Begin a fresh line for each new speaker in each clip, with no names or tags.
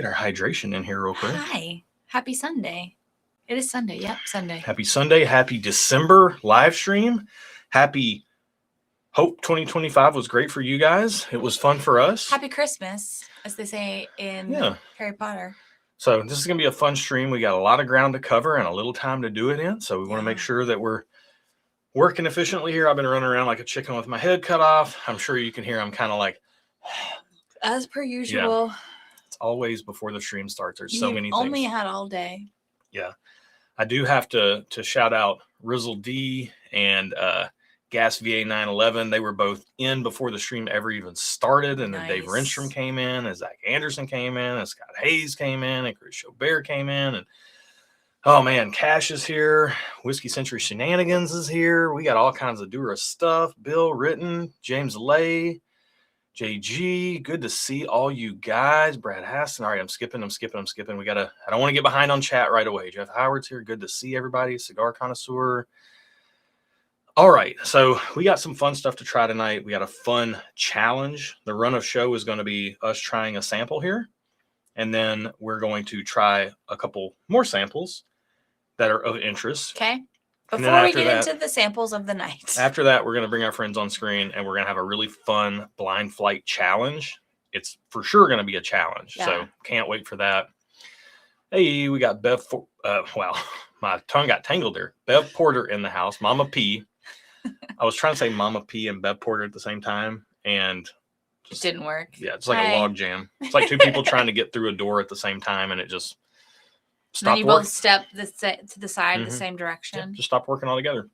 Get our hydration in here real quick.
Hi. Happy Sunday. It is Sunday. Yep, Sunday.
Happy Sunday. Happy December live stream. Happy Hope 2025 was great for you guys. It was fun for us.
Happy Christmas, as they say in Harry Potter.
So this is going to be a fun stream. We got a lot of ground to cover and a little time to do it in. So we want to make sure that we're working efficiently here. I've been running around like a chicken with my head cut off. I'm sure you can hear I'm kind of like...
As per usual.
Yeah. It's always before the stream starts. There's so many things.
Only had all day.
Yeah. I do have to shout out Rizzle D and Gas VA 911. They were both in before the stream ever even started. And then Dave Renstrom came in, and Zach Anderson came in, and Scott Hayes came in, and Chris Schobert came in. And oh man, Cash is here. Whiskey Century Shenanigans is here. We got all kinds of Dura stuff. Bill Ritten, James Lay, JG. Good to see all you guys. Brad Hassan. All right, I'm skipping. I don't want to get behind on chat right away. Jeff Howard's here. Good to see everybody. Cigar Connoisseur. All right, so we got some fun stuff to try tonight. We got a fun challenge. The run of show is going to be us trying a sample here, and then we're going to try a couple more samples that are of interest.
Okay. Before we get into the samples of the night.
After that, we're going to bring our friends on screen, and we're going to have a really fun blind flight challenge. It's for sure going to be a challenge, so can't wait for that. Hey, we got Bev. Wow, my tongue got tangled there. Bev Porter in the house. Mama P. I was trying to say Mama P and Bev Porter at the same time, and
it didn't work.
Yeah, it's like a log jam. It's like two people trying to get through a door at the same time, and it just stopped. Then you
both step to the side the same direction.
Yeah, just stop working all together.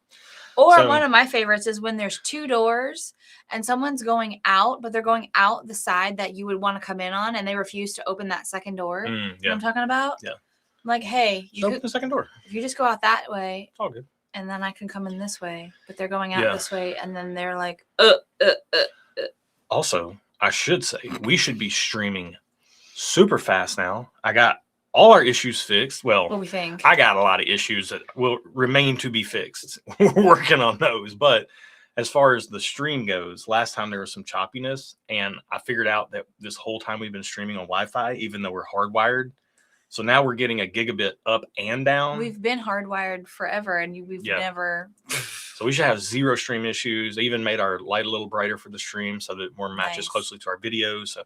Or one of my favorites is when there's two doors and someone's going out, but they're going out the side that you would want to come in on, and they refuse to open that second door. You know what I'm talking about?
Yeah.
I'm like, hey, you
open the second door.
If you just go out that way,
it's all good.
And then I can come in this way, but they're going out this way, and then they're like,
Also, I should say we should be streaming super fast now. I got all our issues fixed. Well,
what we think.
I got a lot of issues that will remain to be fixed. We're working on those. But as far as the stream goes, last time there was some choppiness, and I figured out that this whole time we've been streaming on Wi-Fi, even though we're hardwired. So now we're getting a gigabit up and down.
We've been hardwired forever, and we've never.
So we should have zero stream issues. I even made our light a little brighter for the stream so that it more matches closely to our videos. So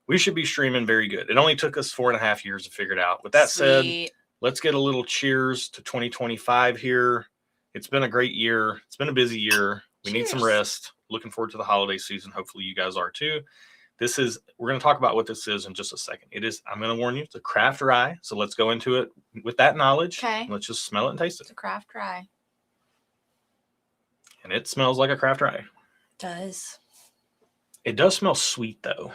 we should be streaming very good. It only took us 4.5 years to figure it out. With that said, let's get a little cheers to 2025 here. It's been a great year. It's been a busy year. We need some rest. Looking forward to the holiday season. Hopefully you guys are too. We're going to talk about what this is in just a second. I'm going to warn you, it's a craft rye. So let's go into it with that knowledge.
Okay.
Let's just smell it and taste it.
It's a craft rye.
And it smells like a craft rye.
It does.
It does smell sweet, though.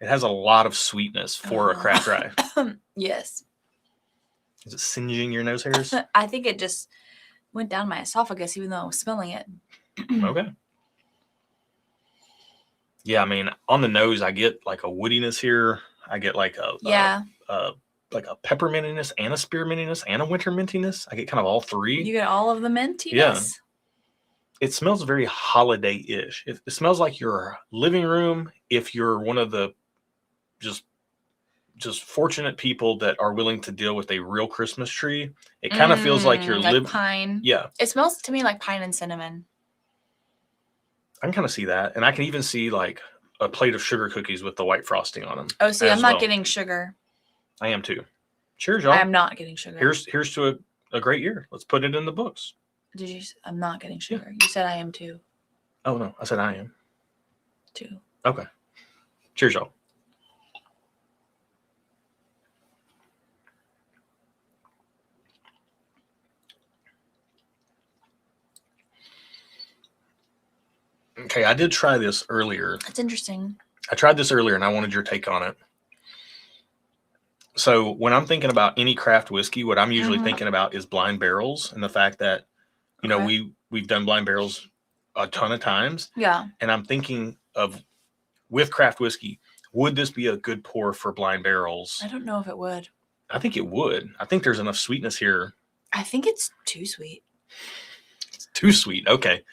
It has a lot of sweetness for a craft rye.
Yes.
Is it singeing your nose hairs?
I think it just went down my esophagus, even though I was smelling it.
Okay. Yeah, I mean, on the nose, I get like a woodiness here. I get like a peppermintiness and a spearmintiness and a winter mintiness. I get kind of all three.
You get all of the mintiness?
Yeah. It smells very holiday-ish. It smells like your living room if you're one of the just fortunate people that are willing to deal with a real Christmas tree. It kind of feels like you're
living pine.
Yeah.
It smells to me like pine and cinnamon.
I can kind of see that. And I can even see like a plate of sugar cookies with the white frosting on them.
Oh, see, I'm not getting sugar.
I am too. Cheers, y'all.
I am not getting sugar.
Here's to a great year. Let's put it in the books.
Did you? I'm not getting sugar. You said I am too.
Oh, no. I said I am.
Too.
Okay. Cheers, y'all. Okay, I did try this earlier.
That's interesting.
I tried this earlier, and I wanted your take on it. So when I'm thinking about any craft whiskey, what I'm usually thinking about is blind barrels, and the fact that, you know, we've done blind barrels a ton of times.
Yeah.
And I'm thinking of, with craft whiskey, would this be a good pour for blind barrels?
I don't know if it would.
I think it would. I think there's enough sweetness here.
I think it's too sweet.
It's too sweet. Okay.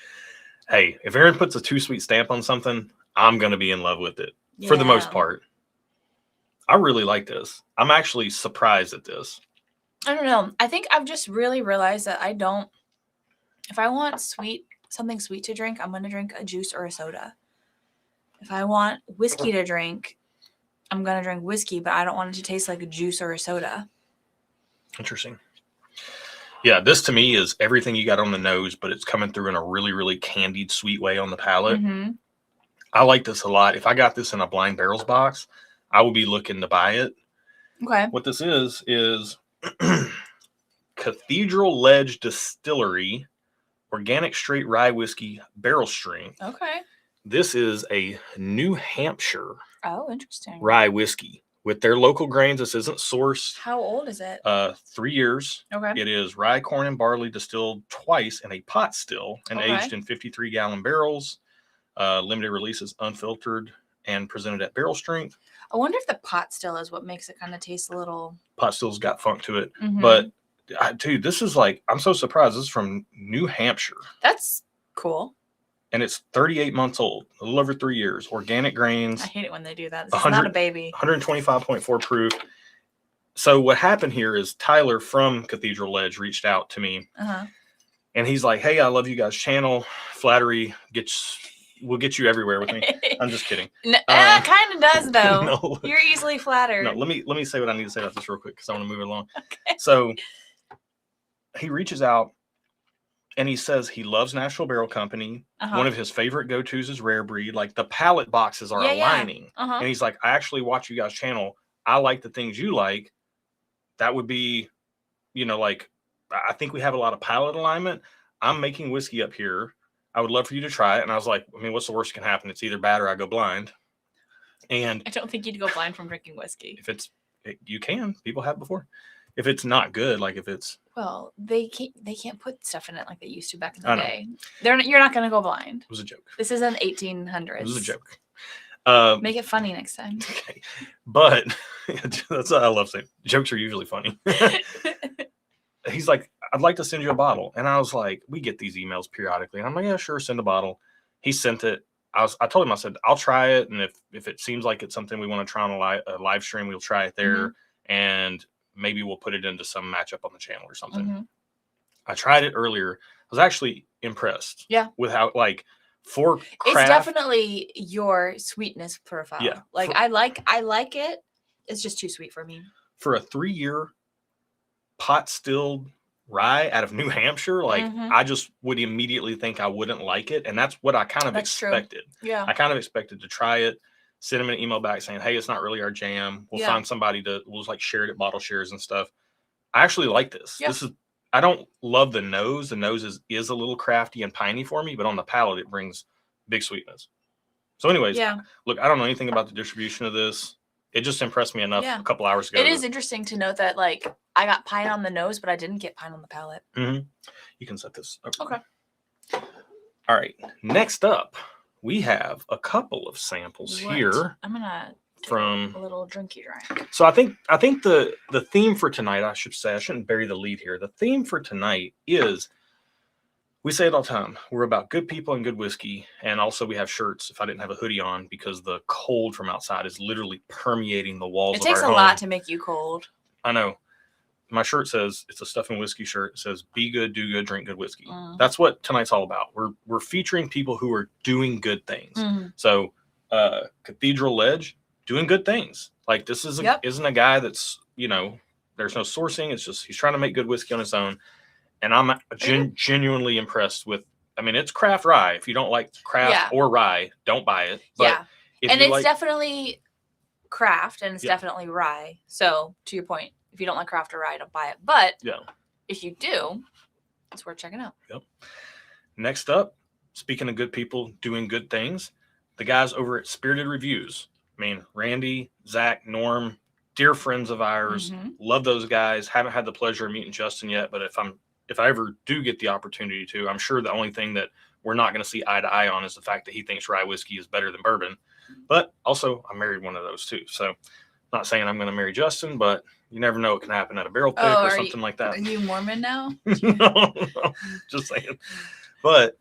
Hey, if Aaron puts a too sweet stamp on something, I'm going to be in love with it for the most part. I really like this. I'm actually surprised at this.
I don't know. I think I've just really realized that if I want something sweet to drink, I'm going to drink a juice or a soda. If I want whiskey to drink, I'm going to drink whiskey, but I don't want it to taste like a juice or a soda.
Interesting. Yeah, this to me is everything you got on the nose, but it's coming through in a really, really candied, sweet way on the palate.
Mm-hmm.
I like this a lot. If I got this in a Blind Barrels box, I would be looking to buy it.
Okay.
What this is Cathedral Ledge Distillery Organic Straight Rye Whiskey Barrel Strength.
Okay.
This is a New Hampshire
interesting.
rye whiskey with their local grains. This isn't sourced.
How old is it?
3 years.
Okay.
It is rye, corn, and barley distilled twice in a pot still and aged in 53-gallon barrels. Limited releases, unfiltered, and presented at barrel strength.
I wonder if the pot still is what makes it kind of taste a little.
Pot still's got funk to it,
Mm-hmm.
but dude, this is like, I'm so surprised. This is from New Hampshire.
That's cool.
And it's 38 months old, a little over 3 years. Organic grains.
I hate it when they do that. This is not a baby.
125.4 proof. So what happened here is Tyler from Cathedral Ledge reached out to me.
Uh-huh.
And he's like, hey, I love you guys' channel. Flattery will get you everywhere with me. I'm just kidding.
Kind of does, though.
No.
You're easily flattered.
No, let me say what I need to say about this real quick because I want to move it along.
Okay.
So he reaches out and he says he loves Nashville Barrel Company.
Uh-huh.
One of his favorite go-tos is Rare Breed. Like the palette boxes are aligning.
Yeah. Uh-huh.
And he's like, I actually watch you guys' channel. I like the things you like. That would be, like, I think we have a lot of palate alignment. I'm making whiskey up here. I would love for you to try it. And I was like, I mean, what's the worst that can happen? It's either bad or I go blind. And
I don't think you'd go blind from drinking whiskey.
You can. People have before. If it's not good, like if it's.
Well, they can't put stuff in it like they used to back in the day. You're not going to go blind.
It was a joke.
This isn't 1800s.
It was a joke.
Make it funny next time.
Okay. But that's what I love saying. Jokes are usually funny. He's like, I'd like to send you a bottle. And I was like, we get these emails periodically. And I'm like, yeah, sure, send a bottle. He sent it. I told him, I said, I'll try it. And if it seems like it's something we want to try on a live stream, we'll try it there. Mm-hmm. And maybe we'll put it into some matchup on the channel or something. Mm-hmm. I tried it earlier. I was actually impressed.
Yeah.
With how, like, for craft.
It's definitely your sweetness profile.
Yeah.
Like, I like it. It's just too sweet for me.
For a 3-year pot stilled rye out of New Hampshire, like I just would immediately think I wouldn't like it. And that's what I kind of expected.
True. Yeah.
I kind of expected to try it, send him an email back saying, hey, it's not really our jam. We'll find somebody we'll like share it at bottle shares and stuff. I actually like this. Yeah. I don't love the nose. The nose is a little crafty and piney for me, but on the palate, it brings big sweetness. So anyways, look, I don't know anything about the distribution of this. It just impressed me enough a couple hours ago.
It is interesting to note that, like, I got pine on the nose, but I didn't get pine on the palate.
Mm-hmm. You can set this up.
Okay.
All right. Next up, we have a couple of samples here.
I'm gonna
from
a little drinky drink.
So I think the theme for tonight, I should say, I shouldn't bury the lead here. The theme for tonight is, we say it all the time, we're about good people and good whiskey. And also we have shirts if I didn't have a hoodie on because the cold from outside is literally permeating the walls of our home. It takes a lot
to make you cold.
I know. My shirt says, it's a Stuff and Whiskey shirt. It says, be good, do good, drink good whiskey. That's what tonight's all about. We're featuring people who are doing good things. So Cathedral Ledge, doing good things. Like this isn't a guy that's, there's no sourcing. It's just, he's trying to make good whiskey on his own. And I'm genuinely impressed with, it's craft rye. If you don't like craft or rye, don't buy it. But
it's definitely craft and it's definitely rye. So to your point, if you don't like craft or rye, don't buy it. But if you do, it's worth checking out.
Yep. Next up, speaking of good people doing good things, the guys over at Spirited Reviews. Randy, Zach, Norm, dear friends of ours. Love those guys. Haven't had the pleasure of meeting Justin yet, but if I ever do get the opportunity to, I'm sure the only thing that we're not going to see eye to eye on is the fact that he thinks rye whiskey is better than bourbon. But also, I married one of those too. So, not saying I'm going to marry Justin, but you never know what can happen at a barrel pick or something like that.
Are you Mormon now?
No, just saying. But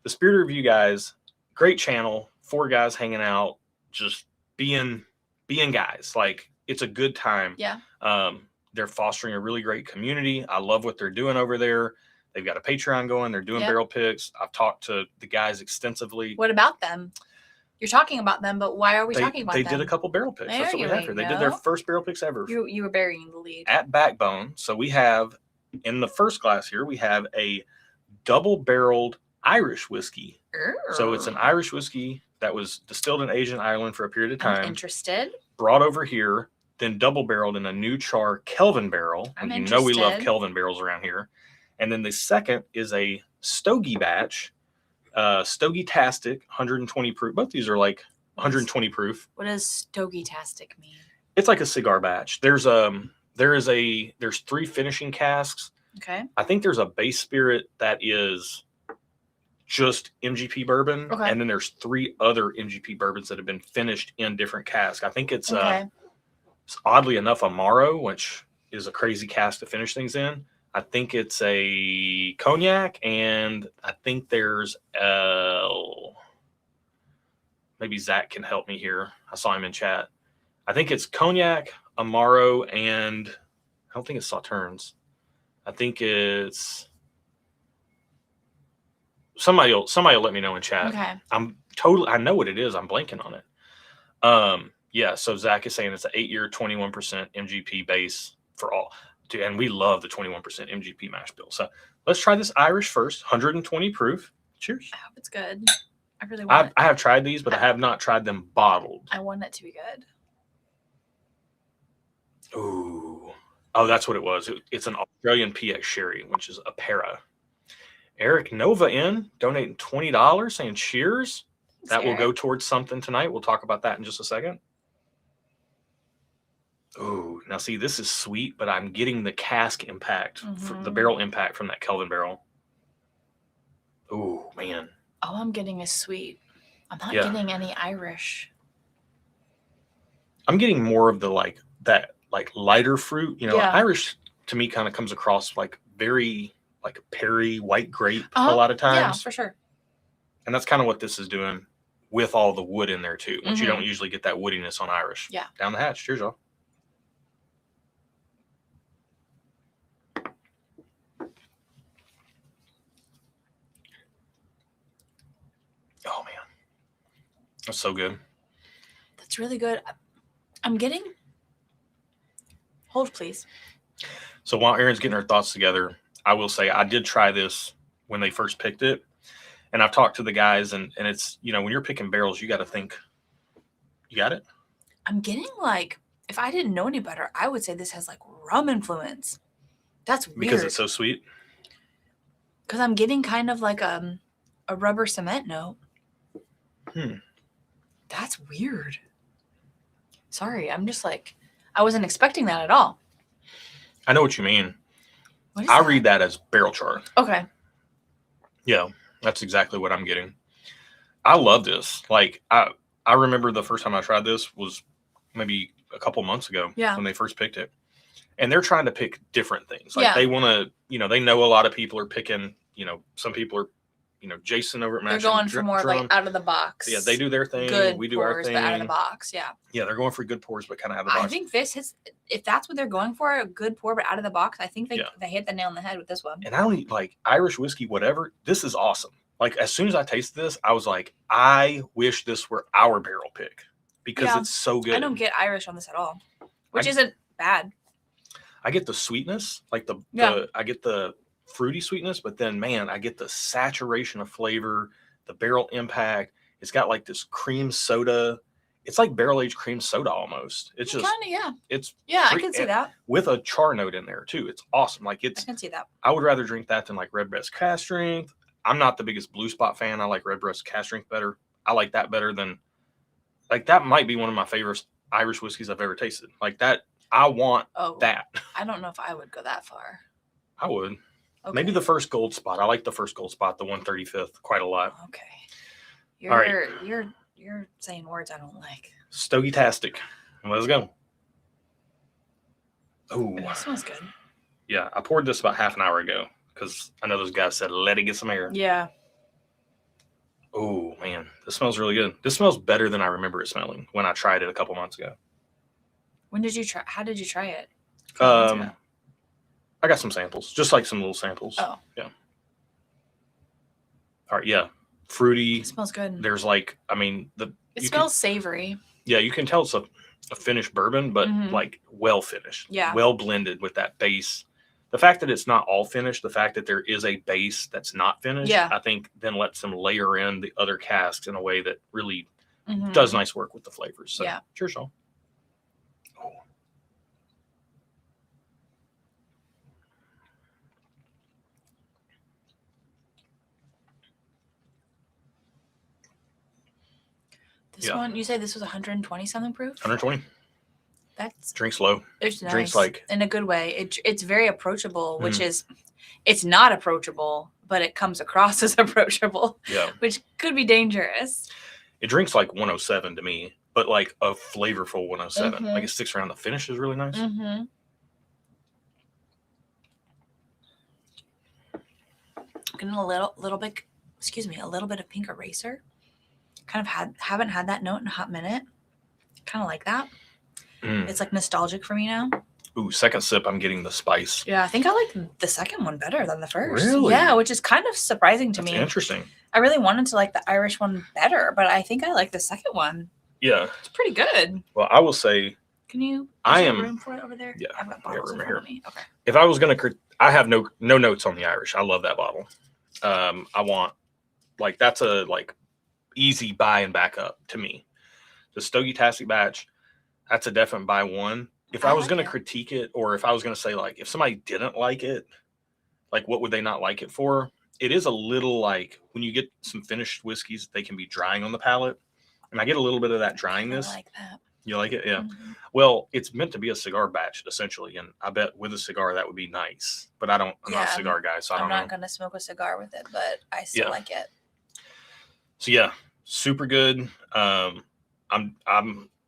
the Spirit Review guys, great channel, 4 guys hanging out, just being guys. Like, it's a good time.
Yeah.
They're fostering a really great community. I love what they're doing over there. They've got a Patreon going. They're doing barrel picks. I've talked to the guys extensively.
What about them? You're talking about them, but why are we talking about them?
They did a couple barrel picks. That's what we have here. They did their first barrel picks ever.
You were burying the lead.
At Backbone. So we have, in the first glass here, we have a double-barreled Irish whiskey. So it's an Irish whiskey that was distilled and aged in Ireland for a period of time.
I'm interested.
Brought over here, then double-barreled in a new char Kelvin barrel. And you know we love Kelvin barrels around here. And then the second is a Stogie batch. Stogie-tastic, 120 proof. Both these are like 120 proof.
What does Stogie-tastic mean?
It's like a cigar batch. There's 3 finishing casks.
Okay.
I think there's a base spirit that is just MGP bourbon, and then there's 3 other MGP bourbons that have been finished in different casks. I think it's oddly enough Amaro, which is a crazy cask to finish things in. I think it's a cognac, and I think there's maybe Zach can help me here. I saw him in chat. I think it's cognac, Amaro, and I don't think it's Sauternes. I think it's somebody will let me know in chat.
Okay.
I know what it is. I'm blanking on it. Yeah, so Zach is saying it's an 8-year 21% MGP base for all. And we love the 21% MGP mash bill. So let's try this Irish first, 120 proof. Cheers.
I hope it's good. I really want it.
I have tried these, but I have not tried them bottled.
I want it to be good.
Ooh. Oh, that's what it was. It's an Australian PX sherry, which is a para. Eric Nova donating $20, saying cheers. That will go towards something tonight. We'll talk about that in just a second. Oh, now see, this is sweet, but I'm getting the cask impact, the barrel impact from that Kelvin barrel. Oh, man.
All I'm getting is sweet. I'm not getting any Irish.
I'm getting more of the lighter fruit. Irish to me kind of comes across like very like perry, white grape a lot of times.
Yeah, for sure.
And that's kind of what this is doing with all the wood in there too, which you don't usually get that woodiness on Irish.
Yeah.
Down the hatch. Cheers, y'all. Oh, man. That's so good.
That's really good. I'm getting... Hold, please.
So while Erin's getting her thoughts together, I will say I did try this when they first picked it. And I've talked to the guys, and it's, when you're picking barrels, you got to think, you got it?
I'm getting if I didn't know any better, I would say this has rum influence. That's weird.
Because it's so sweet?
Because I'm getting kind of like a rubber cement note. That's weird. Sorry, I'm just I wasn't expecting that at all.
I know what you mean.
What is
I
that?
read that as barrel char.
Okay.
Yeah, that's exactly what I'm getting. I love this. I remember the first time I tried this was maybe a couple months ago when they first picked it. And they're trying to pick different things. They want to, they know a lot of people are picking, some people are, Jason over at Mash.
They're going for more out of the box.
Yeah, they do their thing.
Good
we do
pours,
our thing.
but out of the box. Yeah.
Yeah, they're going for good pours, but kind of out of the box.
I think this hits, if that's what they're going for, a good pour, but out of the box, I think they hit the nail on the head with this one.
And I don't eat Irish whiskey, whatever. This is awesome. As soon as I tasted this, I was like, I wish this were our barrel pick because it's so good.
I don't get Irish on this at all, which isn't bad.
I get the sweetness, I get the fruity sweetness, but then, man, I get the saturation of flavor, the barrel impact. It's got this cream soda. It's like barrel aged cream soda almost. It's just It's
I can see that
with a char note in there too. It's awesome. I can
see that.
I would rather drink that than Redbreast Cask Strength. I'm not the biggest Blue Spot fan. I like Redbreast Cask Strength better. I like that better than that might be one of my favorite Irish whiskeys I've ever tasted. That I want that.
I don't know if I would go that far.
I would. Okay. Maybe the first Gold Spot. I like the first Gold Spot, the 135th, quite a lot.
Okay.
All right.
You're saying words I don't like.
Stogie-tastic. Let's go. Oh.
That smells good.
Yeah, I poured this about half an hour ago because I know those guys said, let it get some air.
Yeah.
Oh, man. This smells really good. This smells better than I remember it smelling when I tried it a couple months ago.
When did you try? How did you try it? A couple months ago.
I got some samples, just like some little samples.
Oh.
Yeah. All right. Yeah. Fruity.
It smells good.
There's like, I mean,
it smells savory.
Yeah, you can tell it's a finished bourbon, but like well finished.
Yeah.
Well blended with that base. The fact that it's not all finished, the fact that there is a base that's not finished, I think then lets them layer in the other casks in a way that really does nice work with the flavors. So, cheers, y'all. Oh.
This one, you say this was 120 something proof?
120.
That's
drink slow.
It's nice.
Drinks like
in a good way. It's very approachable, which is it's not approachable, but it comes across as approachable.
Yeah.
Which could be dangerous.
It drinks like 107 to me, but like a flavorful 107. Like it sticks around. The finish is really nice.
Getting a little bit, a little bit of pink eraser. Kind of haven't had that note in a hot minute. Kind of like that. It's like nostalgic for me now.
Ooh, second sip, I'm getting the spice.
Yeah, I think I like the second one better than the first.
Really?
Yeah, which is kind of surprising to me.
Interesting.
I really wanted to like the Irish one better, but I think I like the second one.
Yeah.
It's pretty good.
Well, I will say.
Can you?
I am
room for it over there.
Yeah.
I've got bottles in front of me. Okay.
If I was gonna, I have no notes on the Irish. I love that bottle. I want like that's a like easy buy and back up to me. The Stogie-tastic batch. That's a definite buy one. If I was going to critique it, or if I was going to say, like, if somebody didn't like it, like, what would they not like it for? It is a little like when you get some finished whiskeys, they can be drying on the palate. And I get a little bit of that dryness.
I like that.
You like it? Yeah. Well, it's meant to be a cigar batch, essentially. And I bet with a cigar, that would be nice. But I'm not a cigar guy, so I don't know.
I'm not going to smoke a cigar with it, but I still like it.
So, yeah, super good. I'm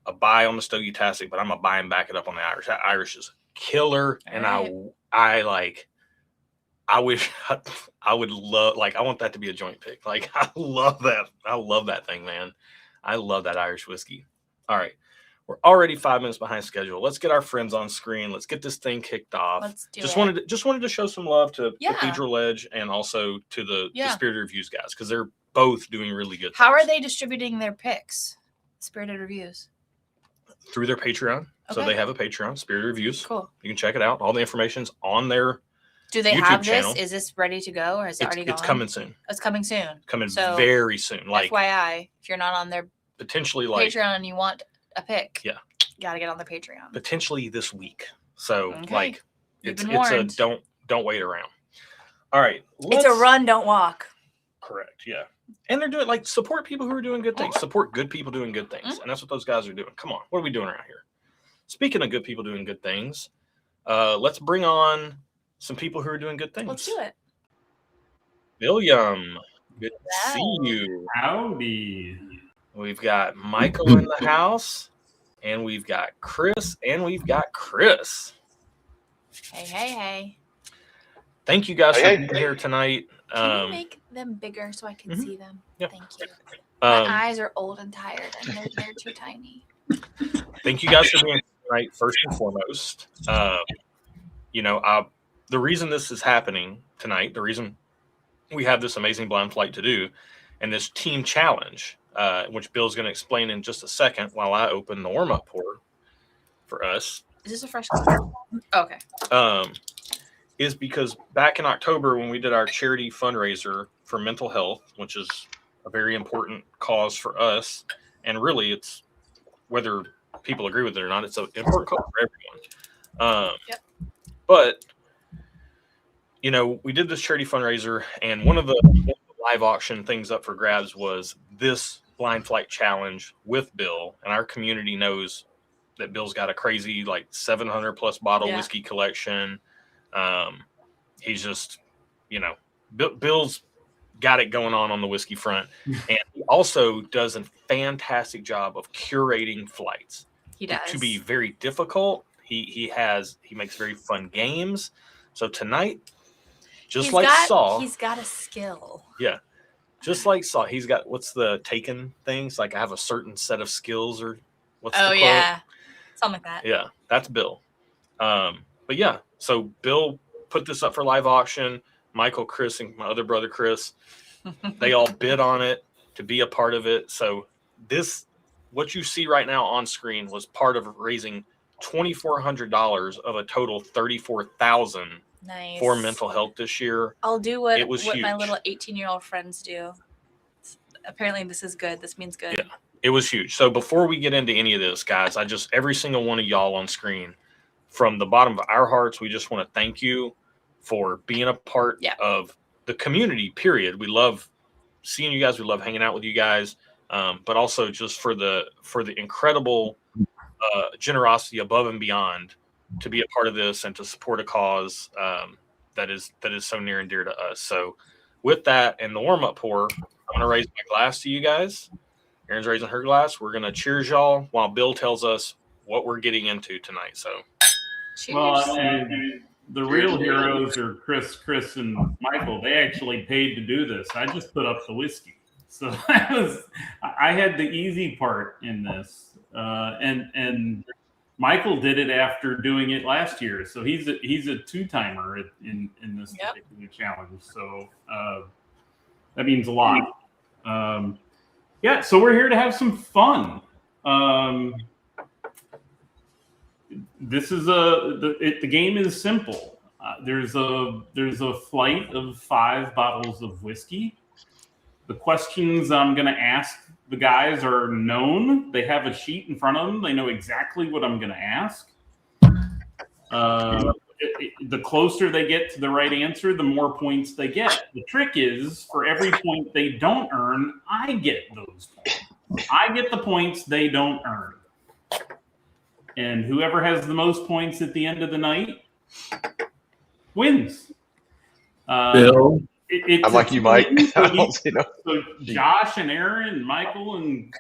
a buy on the Stogie-tastic, but I'm a buy and back it up on the Irish. That Irish is killer, and I wish I would love, like, I want that to be a joint pick. Like, I love that thing, man. I love that Irish whiskey. All right, we're already 5 minutes behind schedule. Let's get our friends on screen. Let's get this thing kicked off.
Let's do
just
it.
wanted to show some love to Cathedral Edge and also to the Spirited Reviews guys, because they're both doing really good.
How are they distributing their picks? Spirited Reviews.
Through their Patreon. Okay. So they have a Patreon, Spirited Reviews.
Cool.
You can check it out. All the information's on their
Do they
YouTube
have
channel.
this? Is this ready to go, or is it already gone?
It's coming soon.
It's coming soon.
Coming very soon. Like
FYI, if you're not on their
potentially like
Patreon and you want a pick,
you
gotta get on the Patreon.
Potentially this week. So like it's
a
don't wait around. All right.
It's a run, don't walk.
Correct. Yeah. And they're doing like support people who are doing good things. Support good people doing good things. And that's what those guys are doing. Come on. What are we doing around here? Speaking of good people doing good things, let's bring on some people who are doing good things.
Let's do it.
William, good to see you.
Howdy.
We've got Michael in the house, and we've got Chris, and we've got Chris.
Hey.
Thank you guys for being here tonight.
Can you make them bigger so I can see them?
Yeah.
Thank you. My eyes are old and tired, and they're too tiny.
Thank you guys for being here tonight, first and foremost. The reason this is happening tonight, the reason we have this amazing blind flight to do, and this team challenge, which Bill's going to explain in just a second while I open the warm-up pour for us.
Is this a fresh one? Okay.
Is because back in October when we did our charity fundraiser for mental health, which is a very important cause for us, and really it's whether people agree with it or not, it's an important cause for everyone. But we did this charity fundraiser, and one of the live auction things up for grabs was this blind flight challenge with Bill, and our community knows that Bill's got a crazy 700 plus bottle whiskey collection. He's just, Bill's got it going on the whiskey front, and he also does a fantastic job of curating flights.
He does.
To be very difficult. He makes very fun games. So tonight, he's got
a skill.
Yeah. Just like Saul, he's got, what's the Taken things? Like I have a certain set of skills, or what's the quote?
Yeah. Something like that.
Yeah, that's Bill. But yeah, so Bill put this up for live auction. Michael, Chris, and my other brother Chris, they all bid on it to be a part of it. So this, what you see right now on screen, was part of raising $2,400 of a total $34,000
Nice.
for mental health this year.
I'll do what
huge.
my little 18-year-old friends do. Apparently this is good. This means good.
Yeah, it was huge. So before we get into any of this, guys, every single one of y'all on screen, from the bottom of our hearts, we just want to thank you for being a part of the community, period. We love seeing you guys. We love hanging out with you guys. But also just for the incredible generosity above and beyond to be a part of this and to support a cause that is so near and dear to us. So with that and the warm-up pour, I'm going to raise my glass to you guys. Erin's raising her glass. We're going to cheers y'all while Bill tells us what we're getting into tonight. So
cheers.
Well, and the real heroes are Chris, and Michael. They actually paid to do this. I just put up the whiskey. So I had the easy part in this. And Michael did it after doing it last year. So he's a two-timer in this particular challenge. So that means a lot. So we're here to have some fun. This is the game is simple. There's a flight of 5 bottles of whiskey. The questions I'm going to ask the guys are known. They have a sheet in front of them. They know exactly what I'm going to ask. The closer they get to the right answer, the more points they get. The trick is, for every point they don't earn, I get those points. I get the points they don't earn. And whoever has the most points at the end of the night wins.
Bill?
I'm like you, Mike.
So Josh and Erin and Michael and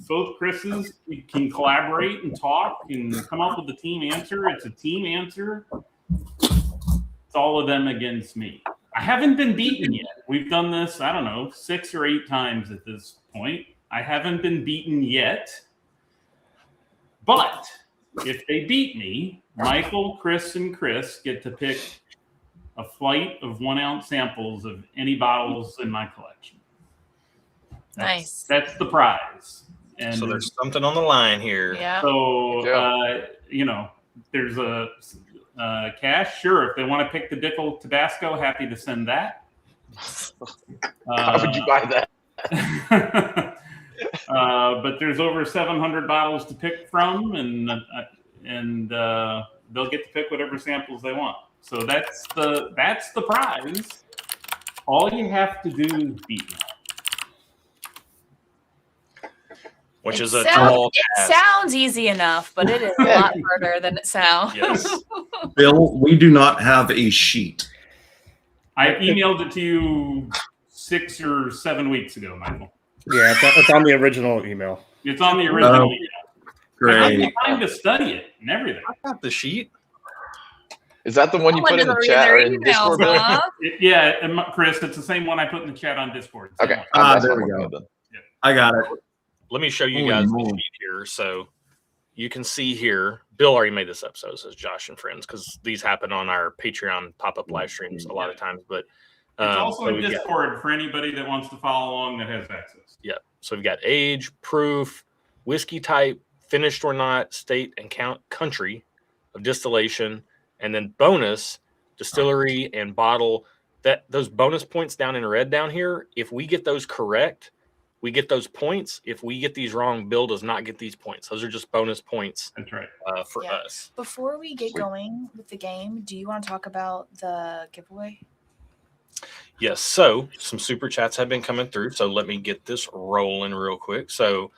both Chris's can collaborate and talk and come up with a team answer. It's a team answer. It's all of them against me. I haven't been beaten yet. We've done this, I don't know, 6 or 8 times at this point. I haven't been beaten yet. But if they beat me, Michael, Chris, and Chris get to pick a flight of 1-ounce samples of any bottles in my collection.
Nice.
That's the prize. And
so there's something on the line here.
Yeah.
So, there's a cash. Sure. If they want to pick the Dickel Tabasco, happy to send that.
How would you buy that?
But there's over 700 bottles to pick from, and they'll get to pick whatever samples they want. So that's the prize. All you have to do is beat me.
Which is a tall task.
It sounds easy enough, but it is a lot harder than it sounds.
Yes.
Bill, we do not have a sheet.
I emailed it to you 6 or 7 weeks ago, Michael.
Yeah, it's on the original email.
It's on the original email.
Great.
I had time to study it and everything.
I got the sheet.
Is that the one you put in the chat or in Discord? Bill?
And Chris, it's the same one I put in the chat on Discord.
Okay.
There we go. I got it.
Let me show you guys the sheet here. So you can see here, Bill already made this up, so it says Josh and Friends, because these happen on our Patreon pop-up live streams a lot of times. But
it's also in Discord for anybody that wants to follow along that has access.
Yeah. So we've got age, proof, whiskey type, finished or not, state and country of distillation, and then bonus, distillery and bottle. Those bonus points down in red down here, if we get those correct, we get those points. If we get these wrong, Bill does not get these points. Those are just bonus points.
That's right.
For us.
Before we get going with the game, do you want to talk about the giveaway?
Yes. So some super chats have been coming through. So let me get this rolling real quick. So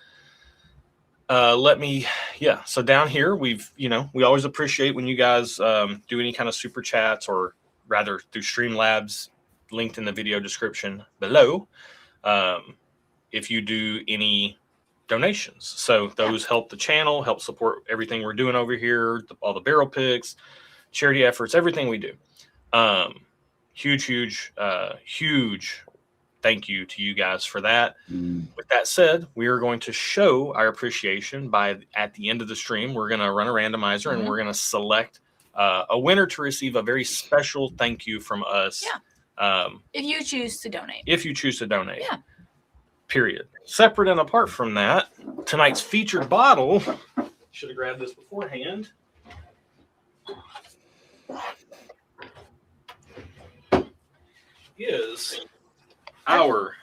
so down here, we always appreciate when you guys do any kind of super chats, or rather through Streamlabs, linked in the video description below. If you do any donations. So those help the channel, help support everything we're doing over here, all the barrel picks, charity efforts, everything we do. Huge thank you to you guys for that. With that said, we are going to show our appreciation by at the end of the stream. We're going to run a randomizer and we're going to select a winner to receive a very special thank you from us.
Yeah. If you choose to donate.
If you choose to donate.
Yeah.
Period. Separate and apart from that, tonight's featured bottle, should have grabbed this beforehand, is our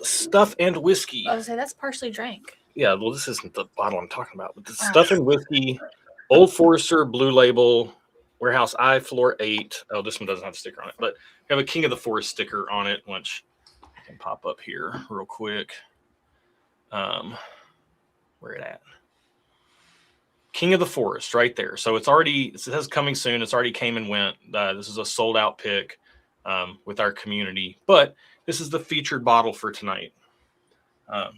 Stuff and Whiskey.
I was say that's partially drank.
Yeah, well, this isn't the bottle I'm talking about, but the Stuff and Whiskey, Old Forester, Blue Label, Warehouse I, Floor 8. Oh, this one doesn't have a sticker on it, but we have a King of the Forest sticker on it, which I can pop up here real quick. Where it at? King of the Forest, right there. So it's already, it says coming soon. It's already came and went. This is a sold out pick with our community, but this is the featured bottle for tonight.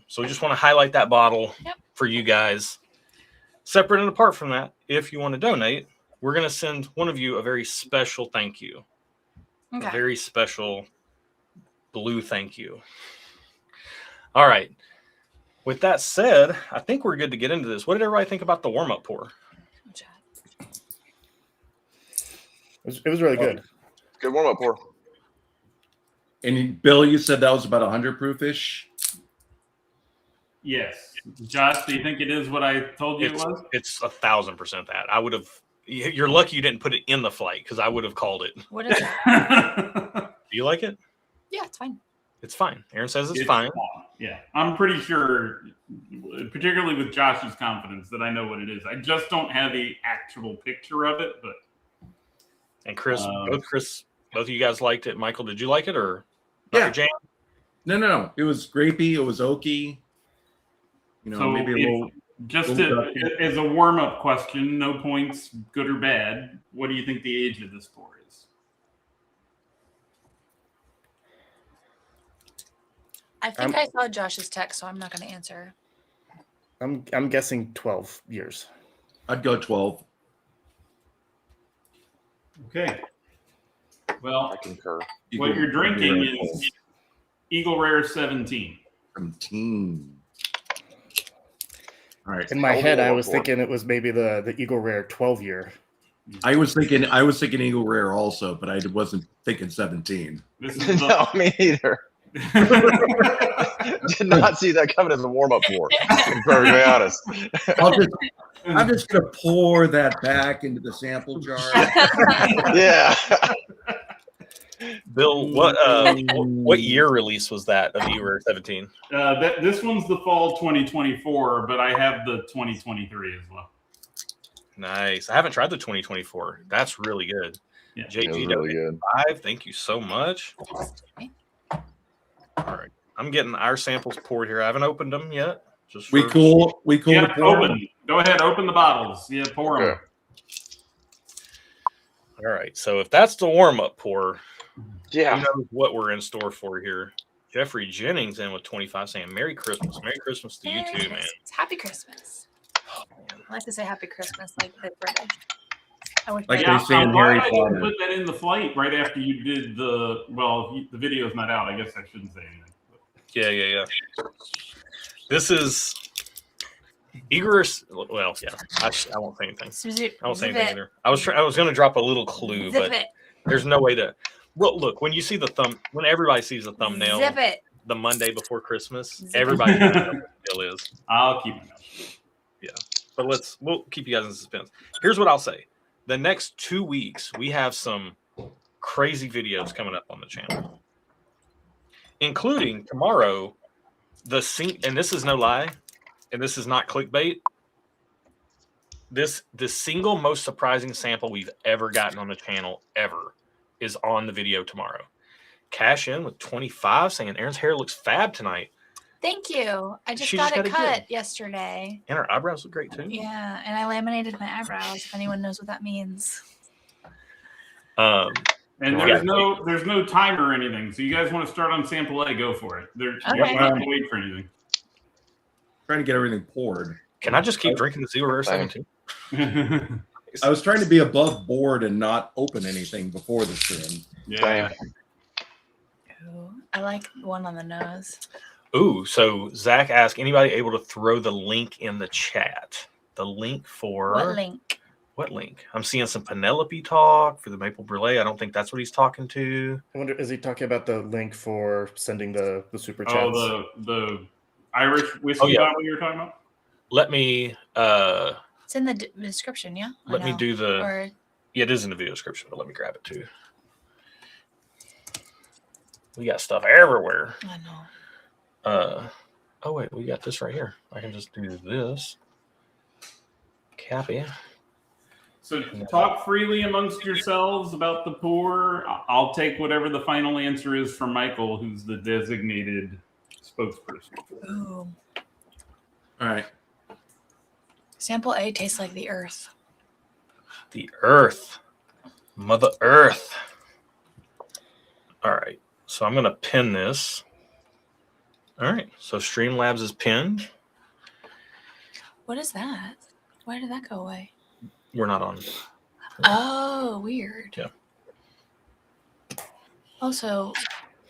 So we just want to highlight that bottle for you guys. Separate and apart from that, if you want to donate, we're going to send one of you a very special thank you. Okay. A very special blue thank you. All right. With that said, I think we're good to get into this. What did everybody think about the warm-up pour?
It was really good.
Good warm-up pour.
And Bill, you said that was about 100 proof-ish?
Yes. Josh, do you think it is what I told you it was?
It's 1,000% that. I would have. You're lucky you didn't put it in the flight because I would have called it.
What is that?
Do you like it?
Yeah, it's fine.
It's fine. Aaron says it's fine.
Yeah, I'm pretty sure, particularly with Josh's confidence, that I know what it is. I just don't have the actual picture of it, but.
And Chris, both of you guys liked it. Michael, did you like it or?
Yeah.
Jam?
No. It was grapey. It was oaky. You know,
so
maybe a little.
Just as a warm-up question, no points, good or bad. What do you think the age of this pour is?
I think I saw Josh's text, so I'm not going to answer.
I'm guessing 12 years.
I'd go 12.
Okay. Well,
I concur.
What you're drinking is Eagle Rare 17.
17. All right.
In my head, I was thinking it was maybe the Eagle Rare 12 year.
I was thinking Eagle Rare also, but I wasn't thinking 17.
No, me either. Did not see that coming as a warm-up pour. To be perfectly honest.
I'm just gonna pour that back into the sample jar.
Yeah.
Bill, what year release was that of Eagle Rare 17?
This one's the fall 2024, but I have the 2023 as well.
Nice. I haven't tried the 2024. That's really good.
Yeah,
JG
really good.
5. Thank you so much. All right, I'm getting our samples poured here. I haven't opened them yet.
We cool.
Yeah,
to pour
open. Go ahead, open the bottles. Yeah, pour them.
Okay.
All right, so if that's the warm-up pour,
yeah,
who knows what we're in store for here. Jeffrey Jennings in with 25 saying Merry Christmas. Merry Christmas to you too, man.
Happy Christmas. I like to say Happy Christmas like the British.
Like they say in Harry Potter.
Put that in the flight right after you did the video's not out. I guess I shouldn't say anything.
Yeah. This is Eagle. Well, yeah. I won't say anything. I won't say anything either. I was going to drop a little clue, but there's no way to. Well, look, when you see when everybody sees the thumbnail, the Monday before Christmas, everybody knows what the deal is.
I'll keep it.
Yeah, but we'll keep you guys in suspense. Here's what I'll say. The next 2 weeks, we have some crazy videos coming up on the channel, including tomorrow, and this is no lie, and this is not clickbait. The single most surprising sample we've ever gotten on the channel ever is on the video tomorrow. Cash in with 25 saying Aaron's hair looks fab tonight.
Thank you. I just got it cut yesterday.
And her eyebrows look great too.
Yeah, and I laminated my eyebrows, if anyone knows what that means.
And there's no timer or anything. So you guys want to start on sample A, go for it. You don't have to wait for anything.
Trying to get everything poured.
Can I just keep drinking the Zero Rare 17?
I was trying to be above board and not open anything before the stream.
Yeah.
Ooh, I like one on the nose.
Ooh, so Zach asked, anybody able to throw the link in the chat? The link for
What link?
What link? I'm seeing some Penelope talk for the Maple Brulee. I don't think that's what he's talking to.
I wonder, is he talking about the link for sending the super chats?
Oh, the Irish whiskey
yeah.
bottle you're talking about?
Let me
It's in the description, yeah.
let me do the
Or
yeah, it is in the video description, but let me grab it too. We got stuff everywhere.
I know.
Oh wait, we got this right here. I can just do this. Copy.
So talk freely amongst yourselves about the pour. I'll take whatever the final answer is from Michael, who's the designated spokesperson.
Ooh.
All right.
Sample A tastes like the earth.
The Earth. Mother Earth. All right. So I'm going to pin this. All right. So Streamlabs is pinned.
What is that? Why did that go away?
We're not on.
Oh, weird.
Yeah.
Also,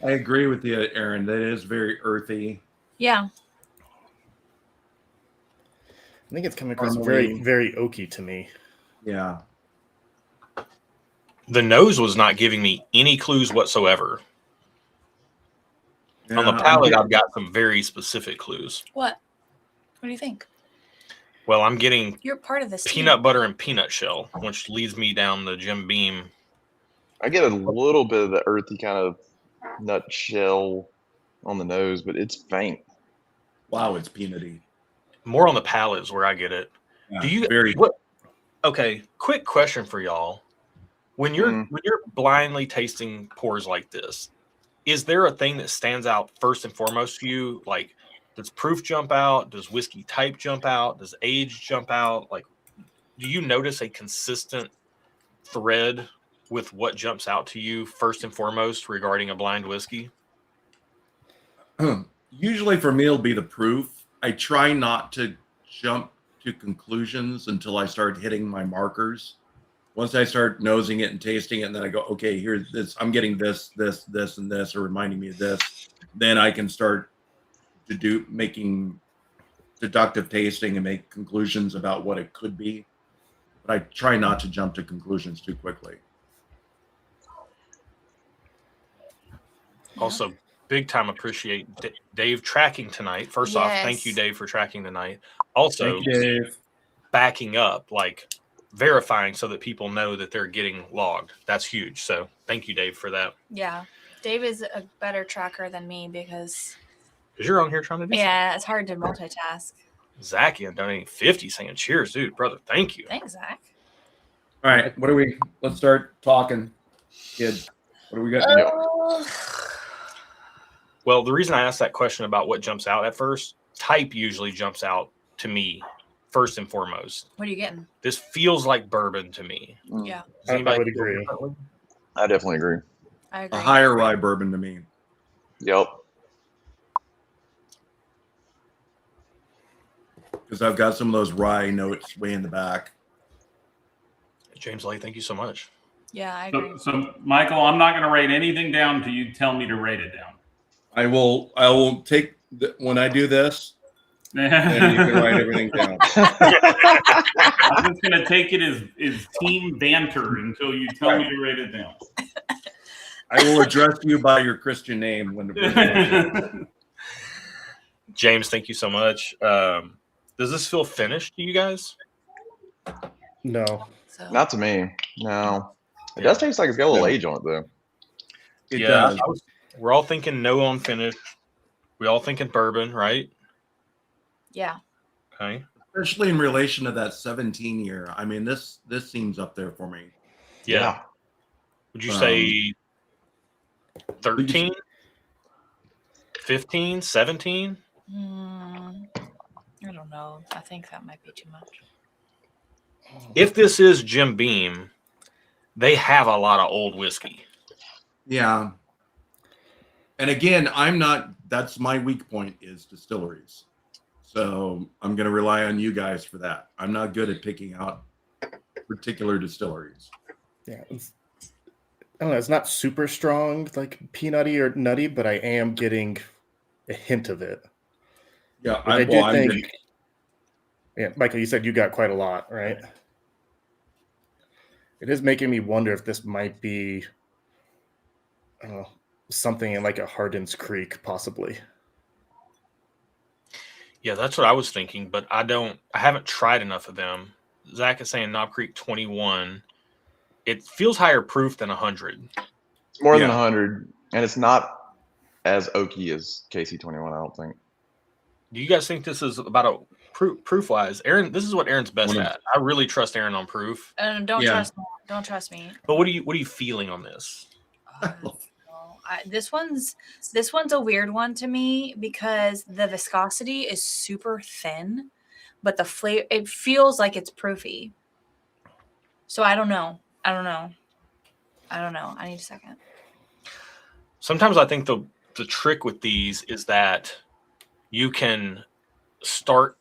I agree with you, Aaron. That is very earthy.
yeah.
I think it's coming across
Normally-
very, very oaky to me.
Yeah.
The nose was not giving me any clues whatsoever. On the
Yeah,
palate,
I'm
I've got some very specific clues.
What? What do you think?
Well, I'm getting
You're part of this
peanut
team.
butter and peanut shell, which leads me down the Jim Beam.
I get a little bit of the earthy kind of nut shell on the nose, but it's faint.
Wow, it's peanutty.
More on the palate is where I get it.
Yeah,
Do you
very
what? Okay, quick question for y'all. When you're blindly tasting pours like this, is there a thing that stands out first and foremost to you? Like, does proof jump out? Does whiskey type jump out? Does age jump out? Like, do you notice a consistent thread with what jumps out to you first and foremost regarding a blind whiskey?
Usually for me, it'll be the proof. I try not to jump to conclusions until I start hitting my markers. Once I start nosing it and tasting it, and then I go, okay, here's this. I'm getting this, and this, or reminding me of this. Then I can start to making deductive tasting and make conclusions about what it could be. But I try not to jump to conclusions too quickly.
Also, big time appreciate Dave tracking tonight. First off, thank you,
Yes.
Dave, for tracking tonight. Also,
Thank you, Dave.
backing up, like verifying so that people know that they're getting logged. That's huge. So thank you, Dave, for that.
Yeah. Dave is a better tracker than me because,
Because you're on here trying to do
yeah, it's hard to multitask.
something. Zach, you donating 50 saying cheers, dude. Brother, thank you.
Thanks, Zach.
All right, let's start talking, kids. What do we got?
Well, the reason I asked that question about what jumps out at first, type usually jumps out to me first and foremost.
What are you getting?
This feels like bourbon to me.
Yeah,
Does
I
anybody
would
feel
agree.
differently?
I definitely agree.
I agree.
A higher rye bourbon to me.
Yep.
Because I've got some of those rye notes way in the back.
James Lay, thank you so much.
Yeah, I agree.
So, Michael, I'm not going to write anything down until you tell me to write it down.
I will take when I do this, and you can write everything down.
I'm just going to take it as team banter until you tell me to write it down.
I will address you by your Christian name when.
James, thank you so much. Does this feel finished to you guys?
No.
So
Not to me. No. It does taste like it's got a little age on it, though.
It
Yeah,
does.
we're all thinking no on finish. We all thinking bourbon, right?
yeah,
Okay.
Especially in relation to that 17 year. I mean, this seems up there for me.
Yeah. Would you say 13? 15? 17?
I don't know. I think that might be too much.
If this is Jim Beam, they have a lot of old whiskey.
Yeah. And again, that's my weak point is distilleries. So I'm going to rely on you guys for that. I'm not good at picking out particular distilleries.
Yeah. I don't know. It's not super strong, like peanutty or nutty, but I am getting a hint of it.
Yeah,
Which I do
I'm
think.
getting-
Yeah, Michael, you said you got quite a lot, right? It is making me wonder if this might be something in like a Hardin's Creek, possibly.
Yeah, that's what I was thinking, but I haven't tried enough of them. Zach is saying Knob Creek 21. It feels higher proof than 100.
It's more than
Yeah.
100, and it's not as oaky as KC21. I don't think.
Do you guys think this is about a proof wise? Aaron, this is what Aaron's best at. I really trust Aaron on proof.
Don't
Yeah.
trust me. Don't trust me.
But what are you feeling on this?
This one's a weird one to me because the viscosity is super thin, but the flavor, it feels like it's proofy. So I don't know. I need a second.
Sometimes I think the trick with these is that you can start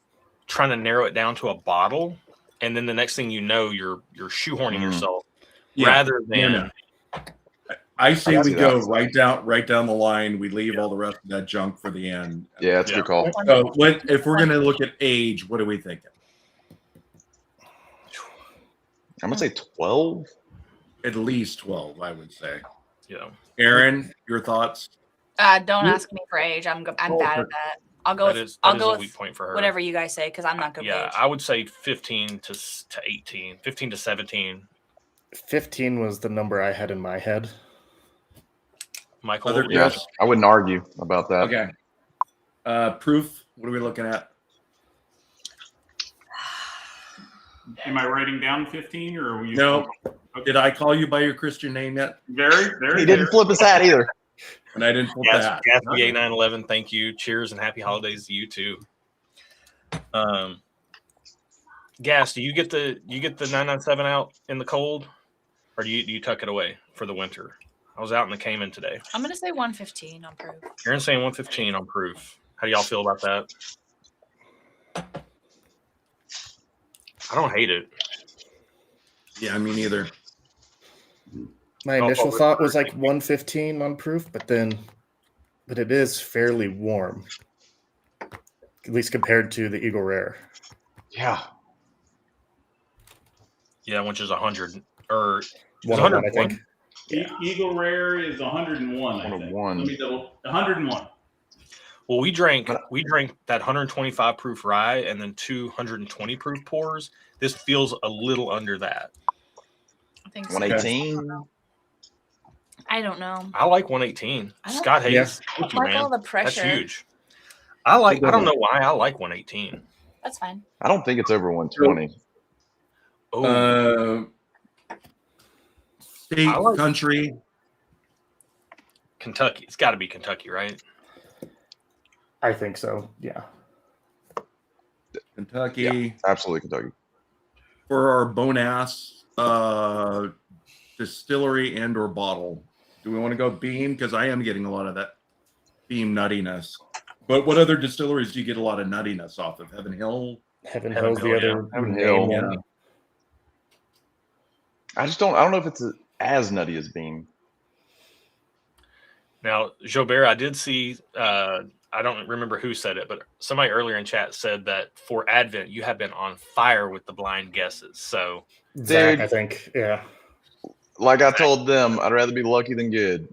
trying to narrow it down to a bottle, and then the next thing you know, you're shoehorning yourself rather than.
No. I say
I
we
see
go
that.
right down the line. We leave all the rest of that junk for the end.
Yeah, that's a good call.
So if we're gonna look at age, what are we thinking?
I'm gonna say 12.
At least 12, I would say.
Yeah.
Aaron, your thoughts?
Don't ask me for age. I'm bad at that. I'll go
That
with
is
I'll
a
go
weak
with
point for her.
whatever you guys say because I'm not good with
Yeah,
age.
I would say 15 to 18, 15 to 17.
15 was the number I had in my head.
Michael,
Other-
what would you
Yeah,
think?
I wouldn't argue about that.
Okay. Proof, what are we looking at?
Am I writing down 15 or were you?
No. Did I call you by your Christian name yet?
Very, very.
He didn't flip his hat either.
And I didn't flip
Gas,
that.
Gas VA 911, thank you. Cheers and happy holidays to you too. Gas, do you get the 997 out in the cold, or do you tuck it away for the winter? I was out in the Cayman today.
I'm gonna say 115 on proof.
Aaron's saying 115 on proof. How do y'all feel about that? I don't hate it.
Yeah, me neither.
My initial thought was like 115 on proof, but it is fairly warm, at least compared to the Eagle Rare.
Yeah.
Yeah, which is 100 or
101, I think.
Eagle Rare is 101. I think.
101.
Let me double. 101.
Well, we drank that 125 proof rye and then 220 proof pours. This feels a little under that.
I think so.
118.
I don't know.
I like 118.
I don't-
Scott Hayes,
Yeah.
thank you,
Like all
man.
the pressure.
That's huge. I don't know why I like 118.
That's fine.
I don't think it's over 120.
Oh,
State,
I like-
country.
Kentucky. It's got to be Kentucky, right?
I think so. Yeah.
Kentucky.
Yeah, absolutely Kentucky.
For our Bonass distillery and or bottle, do we want to go Beam? Because I am getting a lot of that Beam nuttiness. But what other distilleries do you get a lot of nuttiness off of? Heaven Hill?
Heaven
Heaven
Hill's the
Hill,
other
Heaven
main
Hill.
one.
I don't know if it's as nutty as Beam.
Now, Jobert, I did see, I don't remember who said it, but somebody earlier in chat said that for Advent, you have been on fire with the blind guesses. So,
Zach,
Dude.
I think. Yeah.
Like I told them, I'd rather be lucky than good.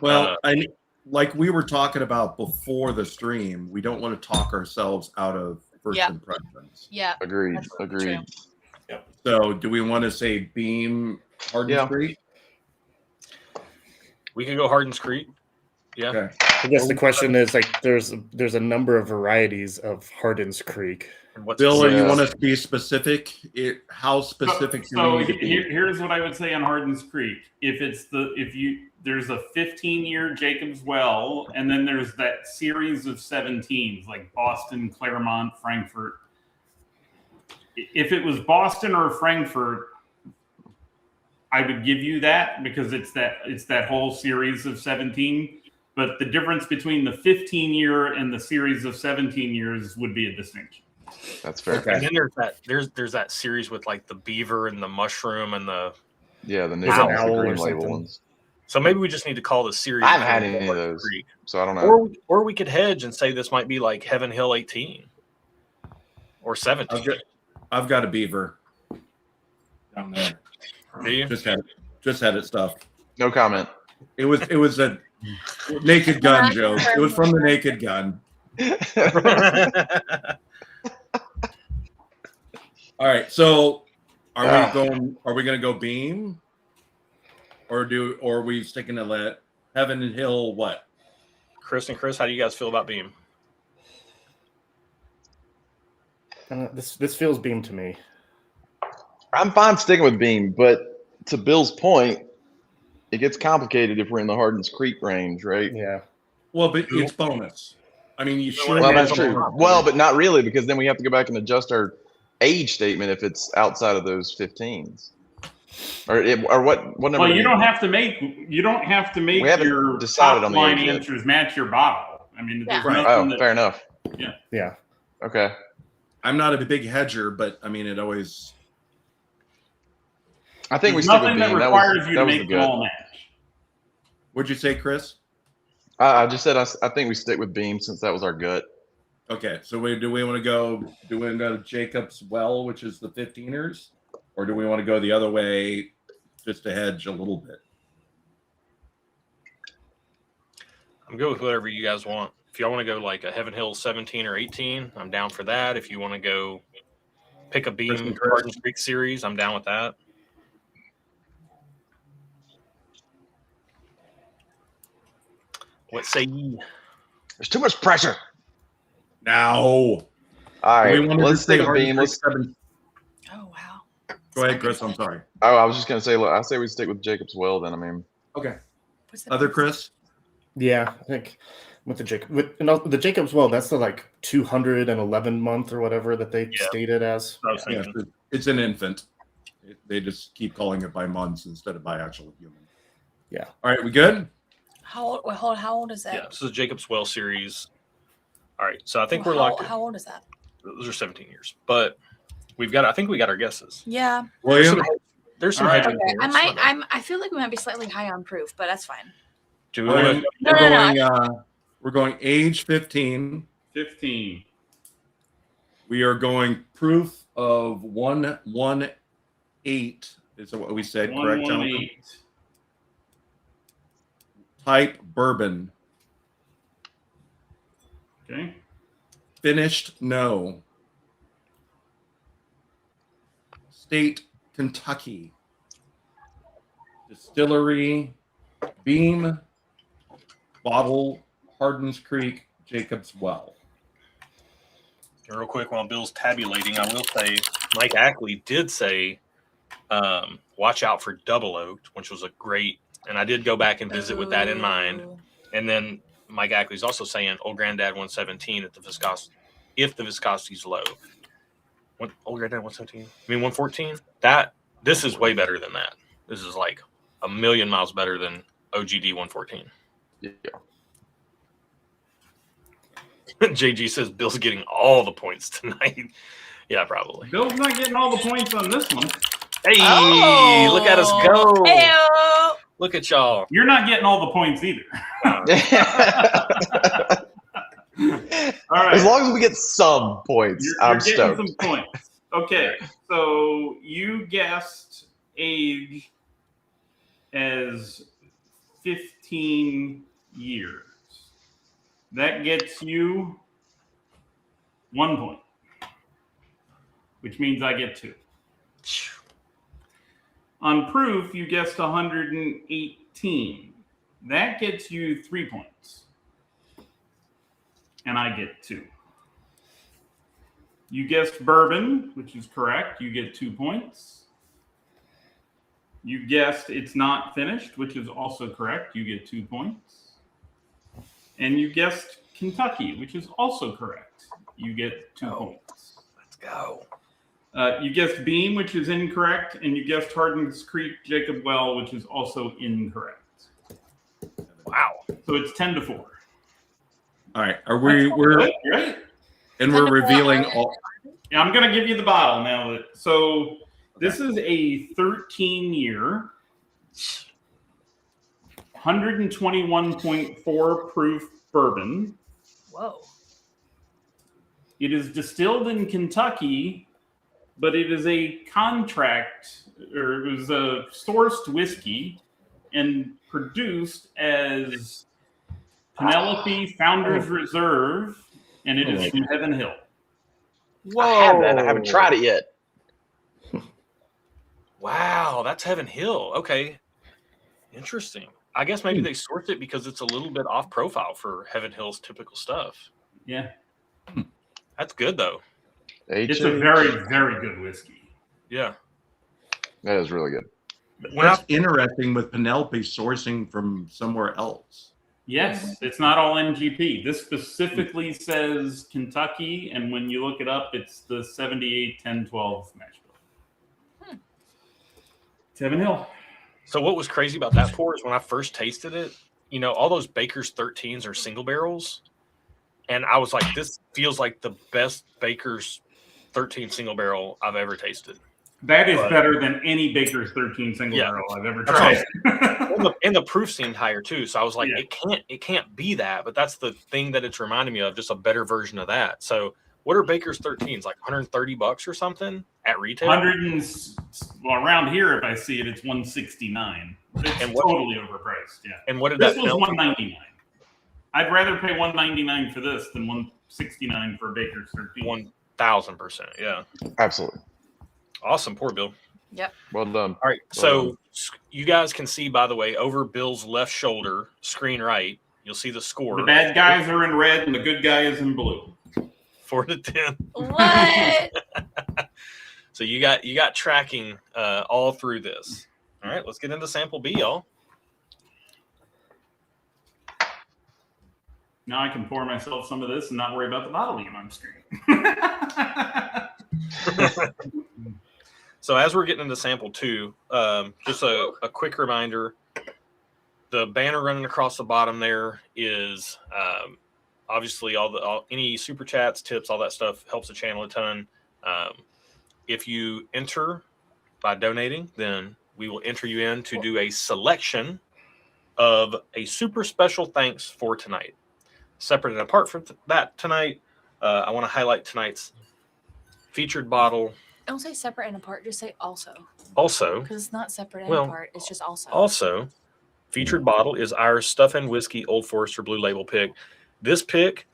Well, like we were talking about before the stream, we don't want to talk ourselves out of first
Yeah.
impressions.
Yeah.
Agreed.
That's
Agreed.
true.
So do we want to say Beam Hardin
Yeah.
Street?
we can go Hardin's Creek. Yeah.
Okay.
I guess the question is like there's a number of varieties of Hardin's Creek.
And what's
Bill,
the-
you
Yeah.
want us to be specific? How specific do
So
we need to be?
here's what I would say on Hardin's Creek. There's a 15-year Jacob's Well, and then there's that series of 17s like Boston, Claremont, Frankfurt. If it was Boston or Frankfurt, I would give you that because it's that whole series of 17. But the difference between the 15-year and the series of 17 years would be a distinction.
That's fair.
Okay.
And then there's that series with like the beaver and the mushroom and the.
Yeah, the new
There's an
ones, the
owl or
green label
something.
ones.
So maybe we just need to call the series.
I haven't had any of those,
Creek.
so I don't know.
Or we could hedge and say this might be like Heaven Hill 18 or 17.
I've got a beaver down there.
Do you?
Just had it stuffed.
No comment.
It was a Naked Gun joke. It was from the Naked Gun. All right, so are we going to go beam, or are we sticking to Heaven and Hill? What?
Chris, how do you guys feel about beam?
This feels beam to me.
I'm fine sticking with beam, but to Bill's point, it gets complicated if we're in the Hardin's Creek range, right?
Yeah.
Well, but it's bonus. I mean, you should.
Well, that's true. Well, but not really, because then we have to go back and adjust our age statement if it's outside of those 15s. Or what number?
Well, you don't have to make
We haven't
your
decided
top
on the
line
age yet.
answers match your bottle. I mean, there's
Yeah.
nothing
Oh, fair enough.
Yeah.
Okay.
I'm not a big hedger, but I mean, it always.
I think we
there's
stick with
nothing that
beam.
requires you to
that was the
make them
gut.
all match.
What'd you say, Chris?
I just said I think we stick with beam since that was our gut.
Okay, so do we want to go to Jacob's Well, which is the 15ers, or do we want to go the other way just to hedge a little bit?
I'm good with whatever you guys want. If y'all want to go like a Heaven Hill 17 or 18, I'm down for that. If you want to go pick a beam Hardin's Creek series, I'm down with that. What say ye?
There's too much pressure.
Now,
All right,
we wanted
let's
to say
stick with
Hardin's
beam.
Creek
Let's.
7.
Oh wow.
Go ahead, Chris. I'm sorry.
Oh, I was just gonna say. Look, I say we stick with Jacob's Well. Then I mean,
Okay.
What's the
Other Chris?
Yeah, I think with the Jacob's Well, that's the like 211 month or whatever that they
Yeah.
stated as.
I was
Yeah,
thinking.
it's an infant. They just keep calling it by months instead of by actual human.
Yeah.
All right, we good?
How old? Wait, hold on. How old is that?
Yeah, this is Jacob's Well series. All right, so I think we're locked in.
How old is that?
Those are 17 years, but I think we got our guesses.
Yeah.
William?
There's some
All right.
hedging
Okay.
here.
I
It's
might.
not bad.
I feel like we might be slightly high on proof, but that's fine.
Do we want
William,
to?
we're going age 15.
15.
We are going proof of 118. Is that what we said, correct, gentlemen?
118.
Type bourbon.
Okay.
Finished, no. State, Kentucky. Distillery, Beam. Bottle, Hardin's Creek, Jacob's Well.
Real quick, while Bill's tabulating, I will say Mike Ackley did say, watch out for double oaked, which was a great, and I did go back and visit with that in mind.
Ooh.
And then Mike Ackley's also saying Old Granddad 117 at the viscosity, if the viscosity's low. What, Old Granddad 117? I mean 114? This is way better than that. This is like a million miles better than OGD 114.
yeah.
JG says Bill's getting all the points tonight. Yeah, probably.
Bill's not getting all the points on this one.
Hey,
Oh.
look at us go.
Ew.
Look at y'all.
You're not getting all the points either. All right.
As long as we get some points,
You're
I'm
getting
stoked.
some points. Okay, so you guessed age as 15 years. That gets you 1 point, which means I get 2. On proof, you guessed 118. That gets you 3 points. And I get 2. You guessed bourbon, which is correct. You get 2 points. You guessed it's not finished, which is also correct. You get 2 points. And you guessed Kentucky, which is also correct. You get 2 points.
Let's go.
You guessed Beam, which is incorrect. And you guessed Hardin's Creek, Jacob Well, which is also incorrect.
Wow.
So it's 10-4.
All right. We're
right?
And we're revealing all.
Yeah, I'm gonna give you the bottle now. So this is a 13-year, 121.4 proof bourbon.
Whoa.
It is distilled in Kentucky, but it is a contract, or it was a sourced whiskey and produced as Penelope Founders Reserve, and it is from Heaven Hill.
I have that. I haven't tried it yet.
Wow, that's Heaven Hill. Okay. Interesting. I guess maybe they sourced it because it's a little bit off profile for Heaven Hill's typical stuff.
Yeah.
That's good though.
It's a very, very good whiskey.
Yeah.
That is really good.
That's interesting with Penelope sourcing from somewhere else.
Yes, it's not all NGP. This specifically says Kentucky, and when you look it up, it's the 78 10 12 mash bill. It's Heaven Hill.
So what was crazy about that pour is when I first tasted it, you know, all those Baker's 13s are single barrels. And I was like, this feels like the best Baker's 13 single barrel I've ever tasted.
That is better than any Baker's 13 single barrel I've ever tried.
And the proof seemed higher too. So I was like, it can't be that, but that's the thing that it's reminding me of, just a better version of that. So what are Baker's 13s? Like $130 or something at retail?
Around here, if I see it, it's $169. It's totally overpriced. Yeah.
And what did
this
that
was
smell?
$199. I'd rather pay $199 for this than $169 for Baker's 13.
1000%. Yeah.
Absolutely.
Awesome. Poor Bill.
Yep.
Well done.
All right. So you guys can see, by the way, over Bill's left shoulder, screen right, you'll see the score.
The bad guys are in red and the good guy is in blue.
4 to 10.
What?
So you got tracking all through this. All right, let's get into sample B, y'all.
Now I can pour myself some of this and not worry about the bottle being on screen.
So as we're getting into sample 2, just a quick reminder, the banner running across the bottom there is obviously any super chats, tips, all that stuff helps the channel a ton. If you enter by donating, then we will enter you in to do a selection of a super special thanks for tonight. Separate and apart from that tonight, I want to highlight tonight's featured bottle.
Don't say separate and apart. Just say also.
Also,
because it's not separate and apart. It's just also.
Also, featured bottle is our Stuff and Whiskey Old Forester Blue Label pick. This pick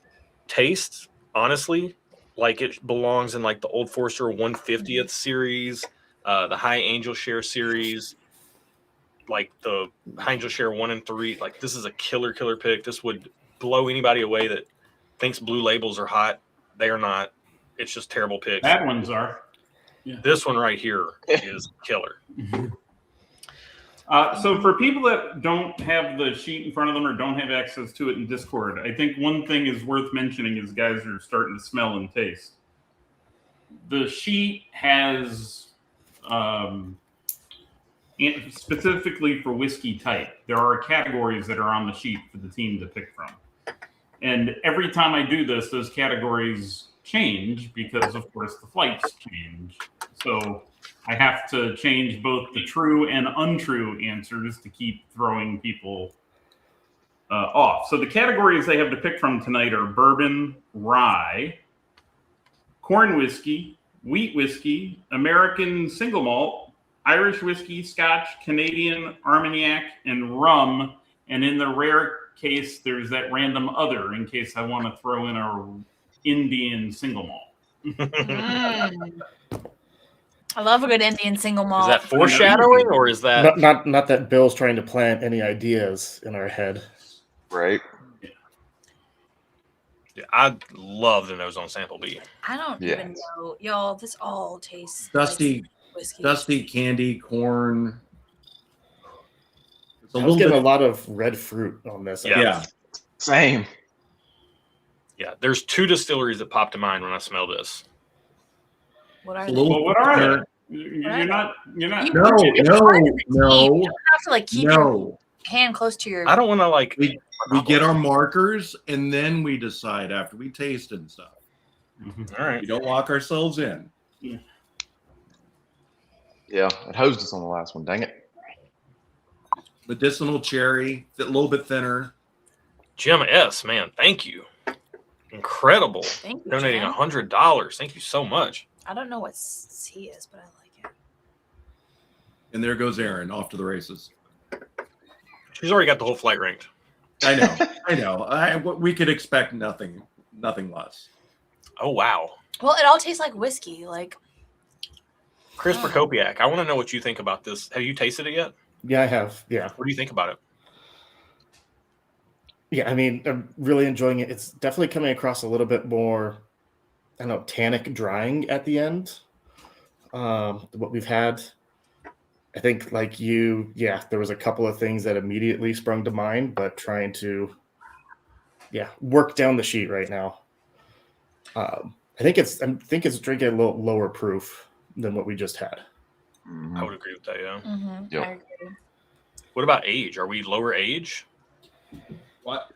tastes, honestly, like it belongs in like the Old Forester 150th series, the High Angel Share series, like the High Angel Share 1 and 3. Like, this is a killer pick. This would blow anybody away that thinks blue labels are hot. They are not. It's just terrible picks.
Bad ones are.
Yeah. This one right here is killer.
So for people that don't have the sheet in front of them or don't have access to it in Discord, I think one thing is worth mentioning is guys are starting to smell and taste. The sheet has, specifically for whiskey type, there are categories that are on the sheet for the team to pick from. And every time I do this, those categories change because, of course, the flights change. So I have to change both the true and untrue answers to keep throwing people off. So the categories they have to pick from tonight are bourbon, rye, corn whiskey, wheat whiskey, American single malt, Irish whiskey, Scotch, Canadian, Armagnac, and rum. And in the rare case, there's that random other in case I want to throw in a Indian single malt.
I love a good Indian single malt.
Is that foreshadowing, or is that
not that Bill's trying to plant any ideas in our head?
Right.
Yeah, I'd love to know on sample B.
I don't even know, y'all. This all tastes
dusty,
like whiskey.
dusty candy corn. It's
I was getting a lot of red fruit on this.
Yeah.
Same.
Yeah, there's 2 distilleries that popped to mind when I smell this.
What are
It's a
they?
little
Well, what are they?
bitter.
You're not.
You
No,
it's part of the team. You don't have to like keep your
no.
hand close to your.
I don't want to like.
We get our markers and then we decide after we taste and stuff.
All right.
We don't lock ourselves in.
Yeah, it hosed us on the last one. Dang it.
Medicinal cherry, a little bit thinner.
Jim S, man, thank you. Incredible.
Thank you,
Donating
Jim.
$100. Thank you so much.
I don't know what C is, but I like it.
And there goes Erin off to the races.
She's already got the whole flight ranked.
I know. We could expect nothing less.
Oh, wow.
Well, it all tastes like whiskey. Like
Chris
Oh.
Prokopiak, I want to know what you think about this. Have you tasted it yet?
Yeah, I have. Yeah.
What do you think about it?
Yeah, I mean, I'm really enjoying it. It's definitely coming across a little bit more, I don't know, tannic drying at the end. What we've had. I think, like you, yeah, there was a couple of things that immediately sprung to mind, but trying to, work down the sheet right now. I think it's drinking a little lower proof than what we just had.
I would agree with that, yeah.
Yep.
I agree.
What about age? Are we lower age?
What?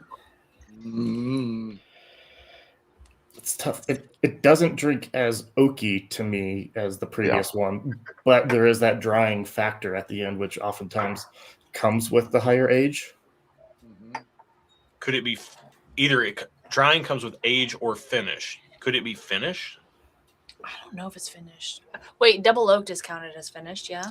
It's tough. It doesn't drink as oaky to me as the previous one, but there is that drying factor at the end, which oftentimes comes with the higher age.
Could it be either drying comes with age or finish? Could it be finished?
I don't know if it's finished. Wait, double oaked is counted as finished, yeah?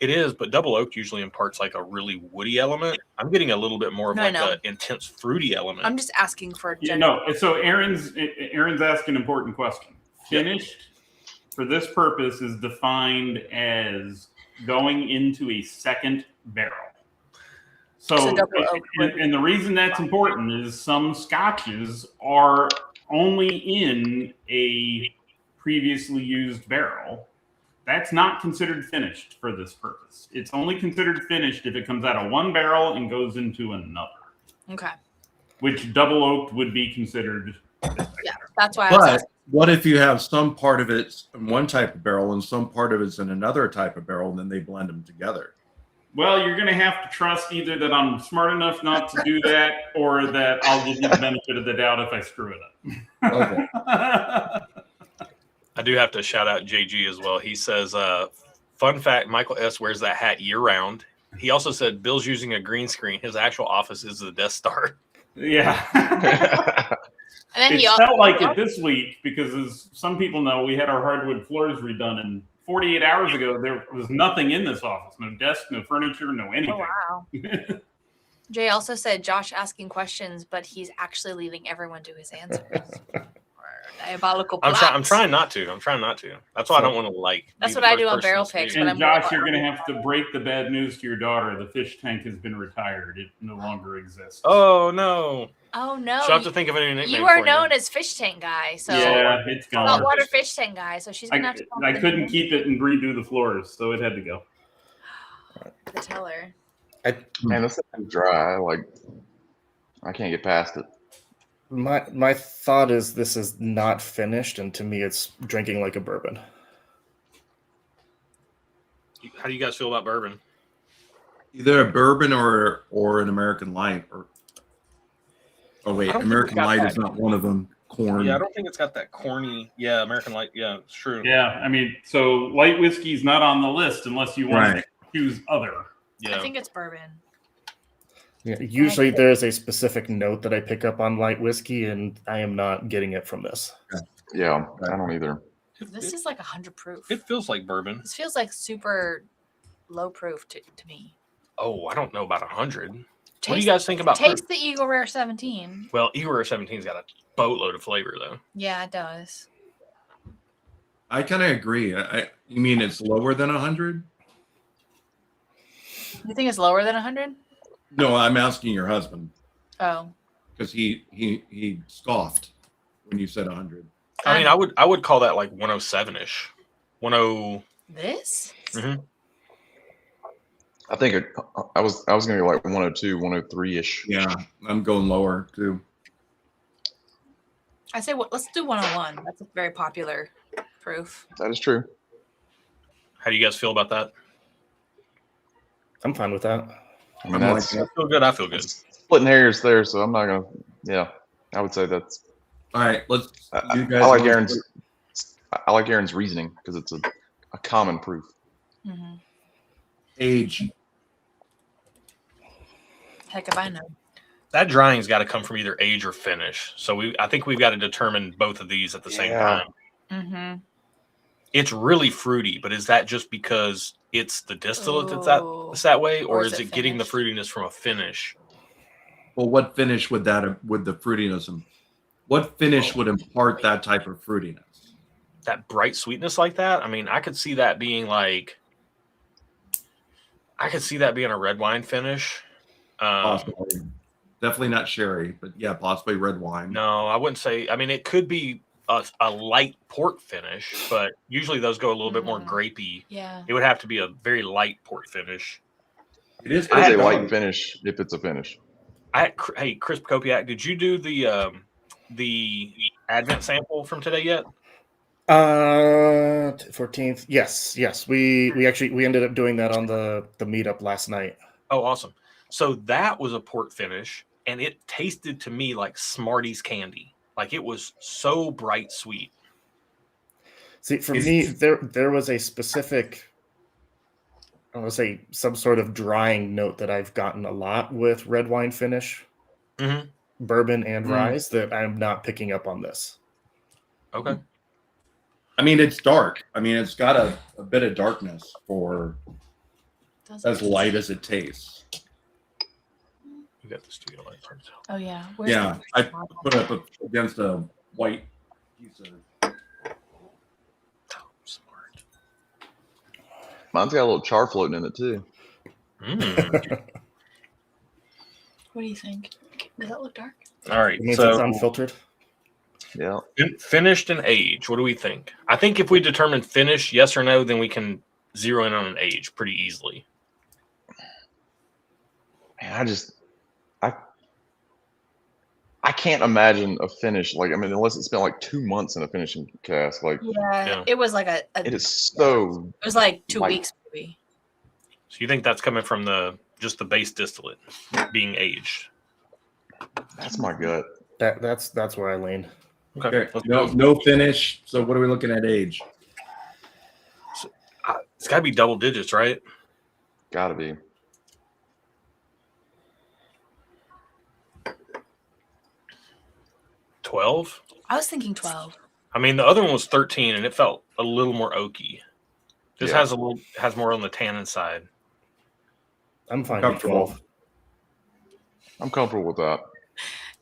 It is, but double oaked usually imparts like a really woody element. I'm getting a little bit more of
No,
like
I know.
an intense fruity element.
I'm just asking for a
You
general.
know, so Aaron's asking an important question. Finished for this purpose is defined as going into a second barrel. So
double oak would
and the reason that's important is some scotches are only in a previously used barrel. That's not considered finished for this purpose. It's only considered finished if it comes out of one barrel and goes into another,
Okay.
which double oaked would be considered.
Yeah, that's why I was
But
asking.
what if you have some part of it in one type of barrel and some part of it's in another type of barrel, and then they blend them together?
Well, you're going to have to trust either that I'm smart enough not to do that, or that I'll give you the benefit of the doubt if I screw it up.
Okay.
I do have to shout out JG as well. He says, fun fact, Michael S. wears that hat year round. He also said Bill's using a green screen. His actual office is the Death Star.
Yeah.
And then
It
he also
felt like it this week because, as some people know, we had our hardwood floors redone, and 48 hours ago, there was nothing in this office. No desk, no furniture, no anything.
Oh, wow. Jay also said Josh asking questions, but he's actually leaving everyone to his answers. Diabolical
I'm
plots.
trying not to. That's why I don't want to like.
That's
be
what
the
I do
first
on
person
barrel
to speak.
picks, but
And Josh, you're going to have to break the bad news to your daughter. The fish tank has been retired. It no longer exists.
Oh no!
Oh no!
She'll have to think of a new nickname.
You are
for
known as fish tank guy, so
yeah, it's gone.
saltwater fish tank guy. So she's gonna have to. come
I
up with
couldn't
a new
keep it and redo the floors, so it had to go.
name to tell her.
Man, this is dry. Like, I can't get past it.
My thought is this is not finished, and to me, it's drinking like a bourbon.
How do you guys feel about bourbon?
Either a bourbon or an American light. Oh wait,
I don't think
American
it's got
light
that.
is not one of them. Corn.
Yeah, I don't think it's got that corny. Yeah, American Light. Yeah, it's true.
Yeah, I mean, so light whiskey's not on the list unless you want
Right.
to choose other.
Yeah.
I think it's bourbon.
Yeah, usually there is a specific note that I pick up on light whiskey, and I am not getting it from this.
Yeah, I don't either.
This is like 100 proof.
It feels like bourbon.
This feels like super low proof to me.
Oh, I don't know about 100. What do you
Taste-
guys think about
Taste
proof?
the Eagle Rare 17.
Well, Eagle Rare 17's got a boatload of flavor though.
Yeah, it does.
I kind of agree. You mean it's lower than 100?
You think it's lower than 100?
No, I'm asking your husband
Oh,
because he scoffed when you said 100.
I mean, I would call that like 107-ish. 10.
this?
I think I was going to go like 102, 103-ish.
Yeah, I'm going lower too.
I say let's do 101. That's a very popular proof.
That is true.
How do you guys feel about that?
I'm fine with that.
I mean,
I'm
that's
I feel good. I feel good.
splitting hairs there, so I'm not going to, yeah, I would say that's
All right, let's. You
I
guys
like
want-
Aaron's. I like Aaron's reasoning because it's a common proof.
Mm-hmm.
age.
Heck if I know.
That drying's got to come from either age or finish. So I think we've got to determine both of these at the same
Yeah.
time.
Mm-hmm.
It's really fruity, but is that just because it's the distillate
Ooh.
that's that way, or
Or
is
is
it
it
getting the
finished?
fruitiness from a finish?
Well, what finish would that with the fruitiness? What finish would impart that type of fruitiness?
That bright sweetness like that? I mean, I could see that being like, I could see that being a red wine finish.
Possibly. Definitely not sherry, but yeah, possibly red wine.
No, I wouldn't say. I mean, it could be a light port finish, but usually those go a little bit more grapey.
Yeah.
It would have to be a very light port finish.
It is.
It is a
dark.
light finish if it's a finish.
Hey, Chris Kopiak, did you do the Advent sample from today yet?
14th. Yes. We actually ended up doing that on the meetup last night.
Oh, awesome. So that was a port finish, and it tasted to me like Smarties candy. Like it was so bright sweet.
See, for me, there was a specific, I want to say, some sort of drying note that I've gotten a lot with red wine finish, bourbon and rye that I'm not picking up on this.
Okay.
I mean, it's dark. I mean, it's got a bit of darkness for as light as it tastes.
You got the studio light. Hard to tell.
Oh yeah. Where's
Yeah,
the-
I put it up against a white piece of.
Oh, smart.
Mine's got a little char floating in it too.
Mm.
What do you think? Does that look dark?
All right.
It means
So
it's unfiltered.
Yeah.
finished and age. What do we think? I think if we determine finish, yes or no, then we can zero in on an age pretty easily.
Man, I can't imagine a finish like, I mean, unless it's been like 2 months in a finishing cask. Like
Yeah. It was like
it is so
It was like 2
light.
weeks maybe.
So you think that's coming from just the base distillate being aged?
that's my gut.
That's where I lean.
Okay.
Okay,
Let's
no,
go.
no finish. So what are we looking at age?
It's got to be double digits, right?
Gotta be.
$12.
I was thinking 12.
I mean, the other one was 13, and it felt a little more oaky. This
Yeah.
has more on the tannin side.
I'm fine with 12.
I'm comfortable with that.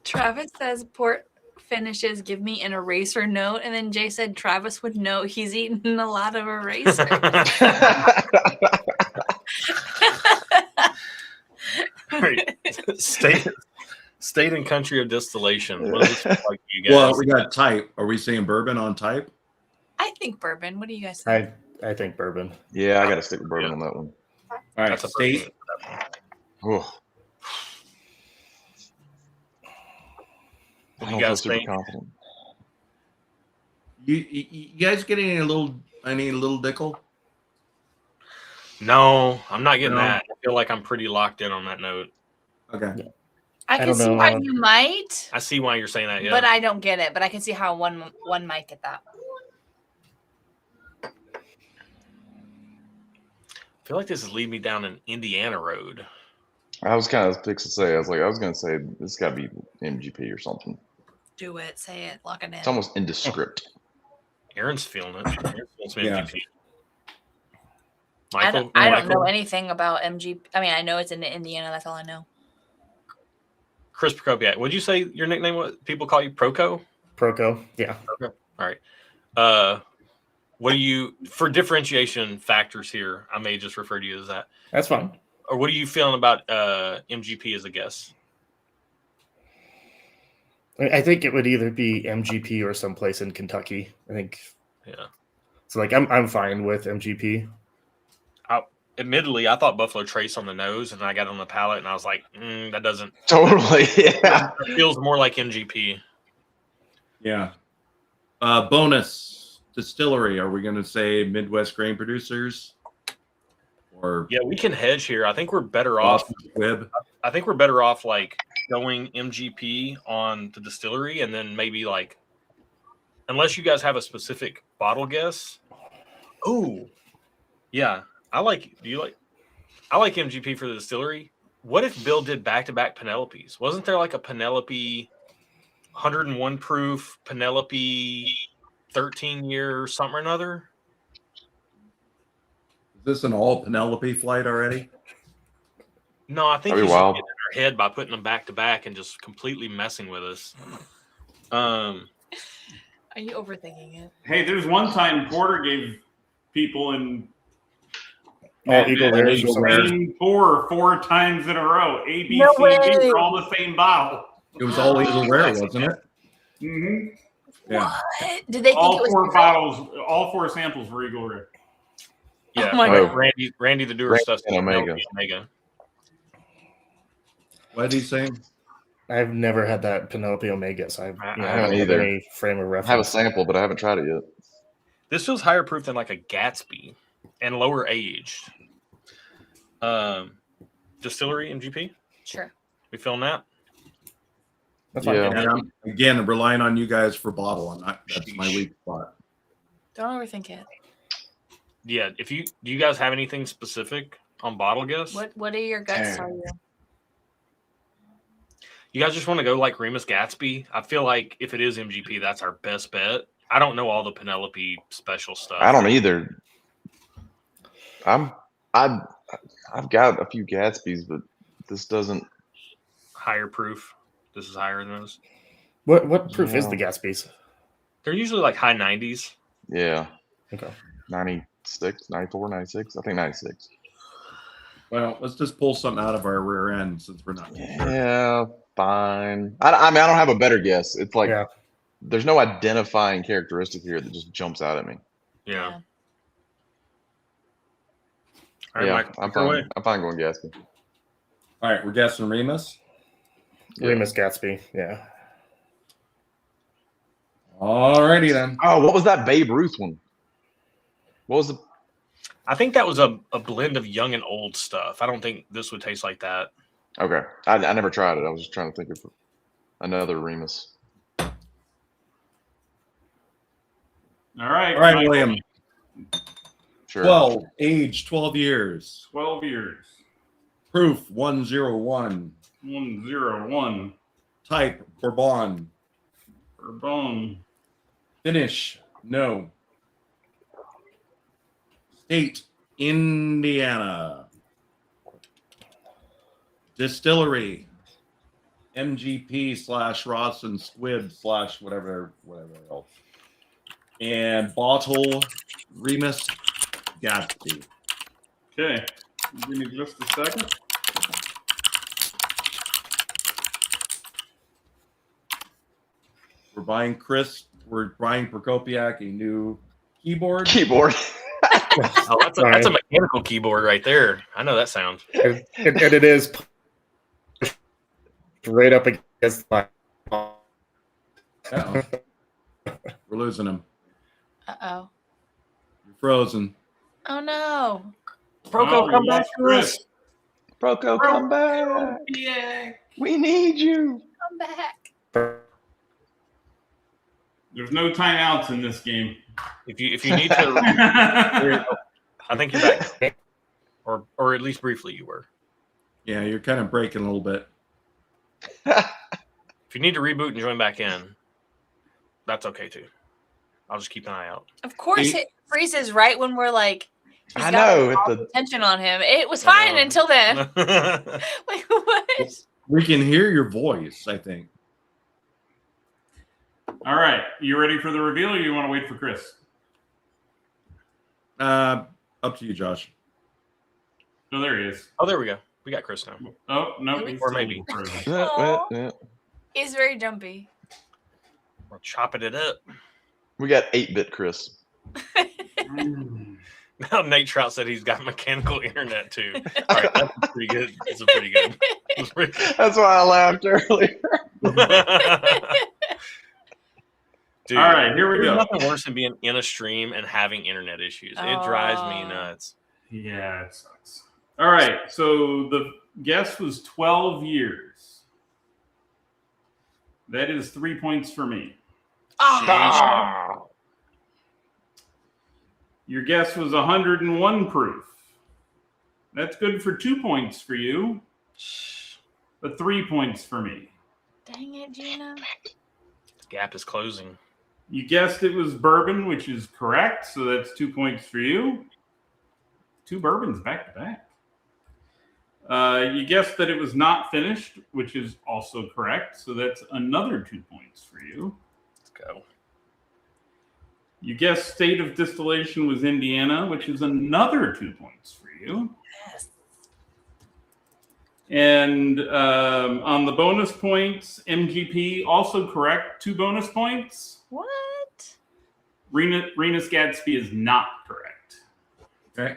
Travis says port finishes give me an eraser note, and then Jay said Travis would know he's eaten a lot of eraser.
All right. State and country of distillation. What does this look like to you guys?
Well, we got type. Are we saying bourbon on type?
I think bourbon. What do you guys think?
I think bourbon.
Yeah, I gotta stick with bourbon on that one.
All right,
That's a
state.
Oh,
What
I
do you
don't feel
guys
super
think?
confident.
You guys getting any little dickle?
No, I'm not getting
No.
that. I feel like I'm pretty locked in on that note.
Okay.
I can
don't
see
know.
why you might,
I see why you're saying that. Yeah.
but I don't get it. But I can see how one might get that.
I feel like this is leading me down an Indiana road.
I was kind of fixed to say, I was going to say this got to be MGP or something.
Do it. Say it. Lock it in.
It's almost indescript.
Aaron's feeling it. Aaron's feeling some
Yeah.
MVP.
I
Michael,
don't know anything about MG. I mean, I know it's in Indiana. That's all I know.
Chris Prokopiak. What'd you say your nickname was? People call you Proco?
Proco. Yeah.
All right. What do you, for differentiation factors here, I may just refer to you as that.
That's fine.
Or what are you feeling about MGP as a guess?
I think it would either be MGP or someplace in Kentucky. I think.
Yeah.
So like I'm fine with MGP.
Admittedly, I thought Buffalo Trace on the nose, and I got it on the palate, and I was like, that doesn't.
Totally. Yeah.
It feels more like MGP.
Yeah. Bonus distillery. Are we going to say Midwest grain producers? Or
Yeah, we can hedge here. I think we're better off.
Boston Squibb?
I think we're better off like showing MGP on the distillery, and then maybe like, unless you guys have a specific bottle guess. Oh, yeah. I like MGP for the distillery. What if Bill did back-to-back Penelopes? Wasn't there like a Penelope 101 proof, Penelope 13-year something or another?
Is this an all Penelope flight already?
No, I think
That'd
he's
be
just
wild.
getting in our head by putting them back-to-back and just completely messing with us.
Are you overthinking it?
Hey, there's one time Porter gave people in
Eagle Rares or something.
Spain four times in a row. A, B,
No
C, and D
way.
were all the same bottle.
It was all Eagle Rare, wasn't it?
Mm-hmm.
Yeah.
What? Did they think
All
it was
four
real?
bottles, all four samples were Eagle Rare.
Yeah,
Oh my
God.
Randy the doer
Randy
stuff.
and Omega.
What did he say?
I've never had that Penelope Omega, so I
I
don't
haven't
have
either.
any frame of
I have a
reference.
sample, but I haven't tried it yet.
This feels higher proof than like a Gatsby and lower aged. Distillery MGP.
Sure.
We feeling that?
That's fine.
Yeah.
And I'm, again, relying on you guys for bottle. That's my weak spot.
Don't overthink it.
Yeah. Do you guys have anything specific on bottle guess?
What do your guts tell you?
You guys just want to go like Remus Gatsby? I feel like if it is MGP, that's our best bet. I don't know all the Penelope special stuff.
I don't either. I've got a few Gatsby's, but this doesn't.
Higher proof. This is higher than those.
What proof is
Yeah.
the Gatsby's?
They're usually like high 90s.
Yeah,
Okay.
96, 94, 96. I think 96.
Well, let's just pull something out of our rear end since we're not.
Yeah, fine. I mean, I don't have a better guess. It's like
Yeah.
there's no identifying characteristic here that just jumps out at me.
Yeah. All right,
Yeah,
Mike,
I'm
take it away.
fine. I'm fine going Gatsby.
All right, we're guessing Remus.
Yeah.
Remus Gatsby. Yeah.
All righty then.
Oh, what was that Babe Ruth one? What was the?
I think that was a blend of young and old stuff. I don't think this would taste like that.
Okay, I never tried it. I was just trying to think of another Remus.
All right.
All right,
Michael,
William.
Sure.
12, age 12 years.
12 years.
Proof 101.
101.
Type Bourbon.
Bourbon.
Finish no. State Indiana. Distillery MGP / Ross and Squid / whatever else. And bottle Remus Gatsby.
Okay. Give me just a second.
We're buying Prokopiak a new keyboard.
Keyboard.
Oh, that's a mechanical keyboard right there. I know that sound.
And it is right up against my.
Uh-oh. We're losing him.
Uh-oh.
You're frozen.
Oh, no.
Proco, come
we
back
lost
to
Chris.
us.
Proco, come back.
Yeah.
We need you.
Come back.
There's no timeouts in this game.
If you need to, I think you're back, or at least briefly you were.
Yeah, you're kind of breaking a little bit.
If you need to reboot and join back in, that's okay too. I'll just keep an eye out.
Of course, it freezes right when we're like, he's
I
got
know.
all the attention on him. It was fine until then. Like, what?
We can hear your voice, I think.
All right. You ready for the reveal or you want to wait for Chris?
Up to you, Josh.
Oh, there he is.
Oh, there we go. We got Chris now.
Oh, no.
Or
he's
maybe.
still frozen.
Yeah.
He's very jumpy.
We're chopping it up.
We got 8-bit Chris.
Now Nate Trout said he's got mechanical internet too. All right, that's pretty good. That's pretty good. That's pretty good.
That's why I laughed earlier.
Dude,
All right, here we
there's
go.
nothing worse than being in a stream and having internet issues. It drives me nuts.
Yeah, it sucks. All right. So the guess was 12 years. That is 3 points for me.
Ah.
Your guess was 101 proof. That's good for 2 points for you, but 3 points for me.
Dang it, Gina.
The gap is closing.
You guessed it was bourbon, which is correct, so that's 2 points for you. 2 bourbons back to back. You guessed that it was not finished, which is also correct, so that's another 2 points for you.
Let's go.
You guessed state of distillation was Indiana, which is another 2 points for you.
Yes.
And on the bonus points, MGP also correct, 2 bonus points.
What?
Renus Gadsby is not correct.
Okay.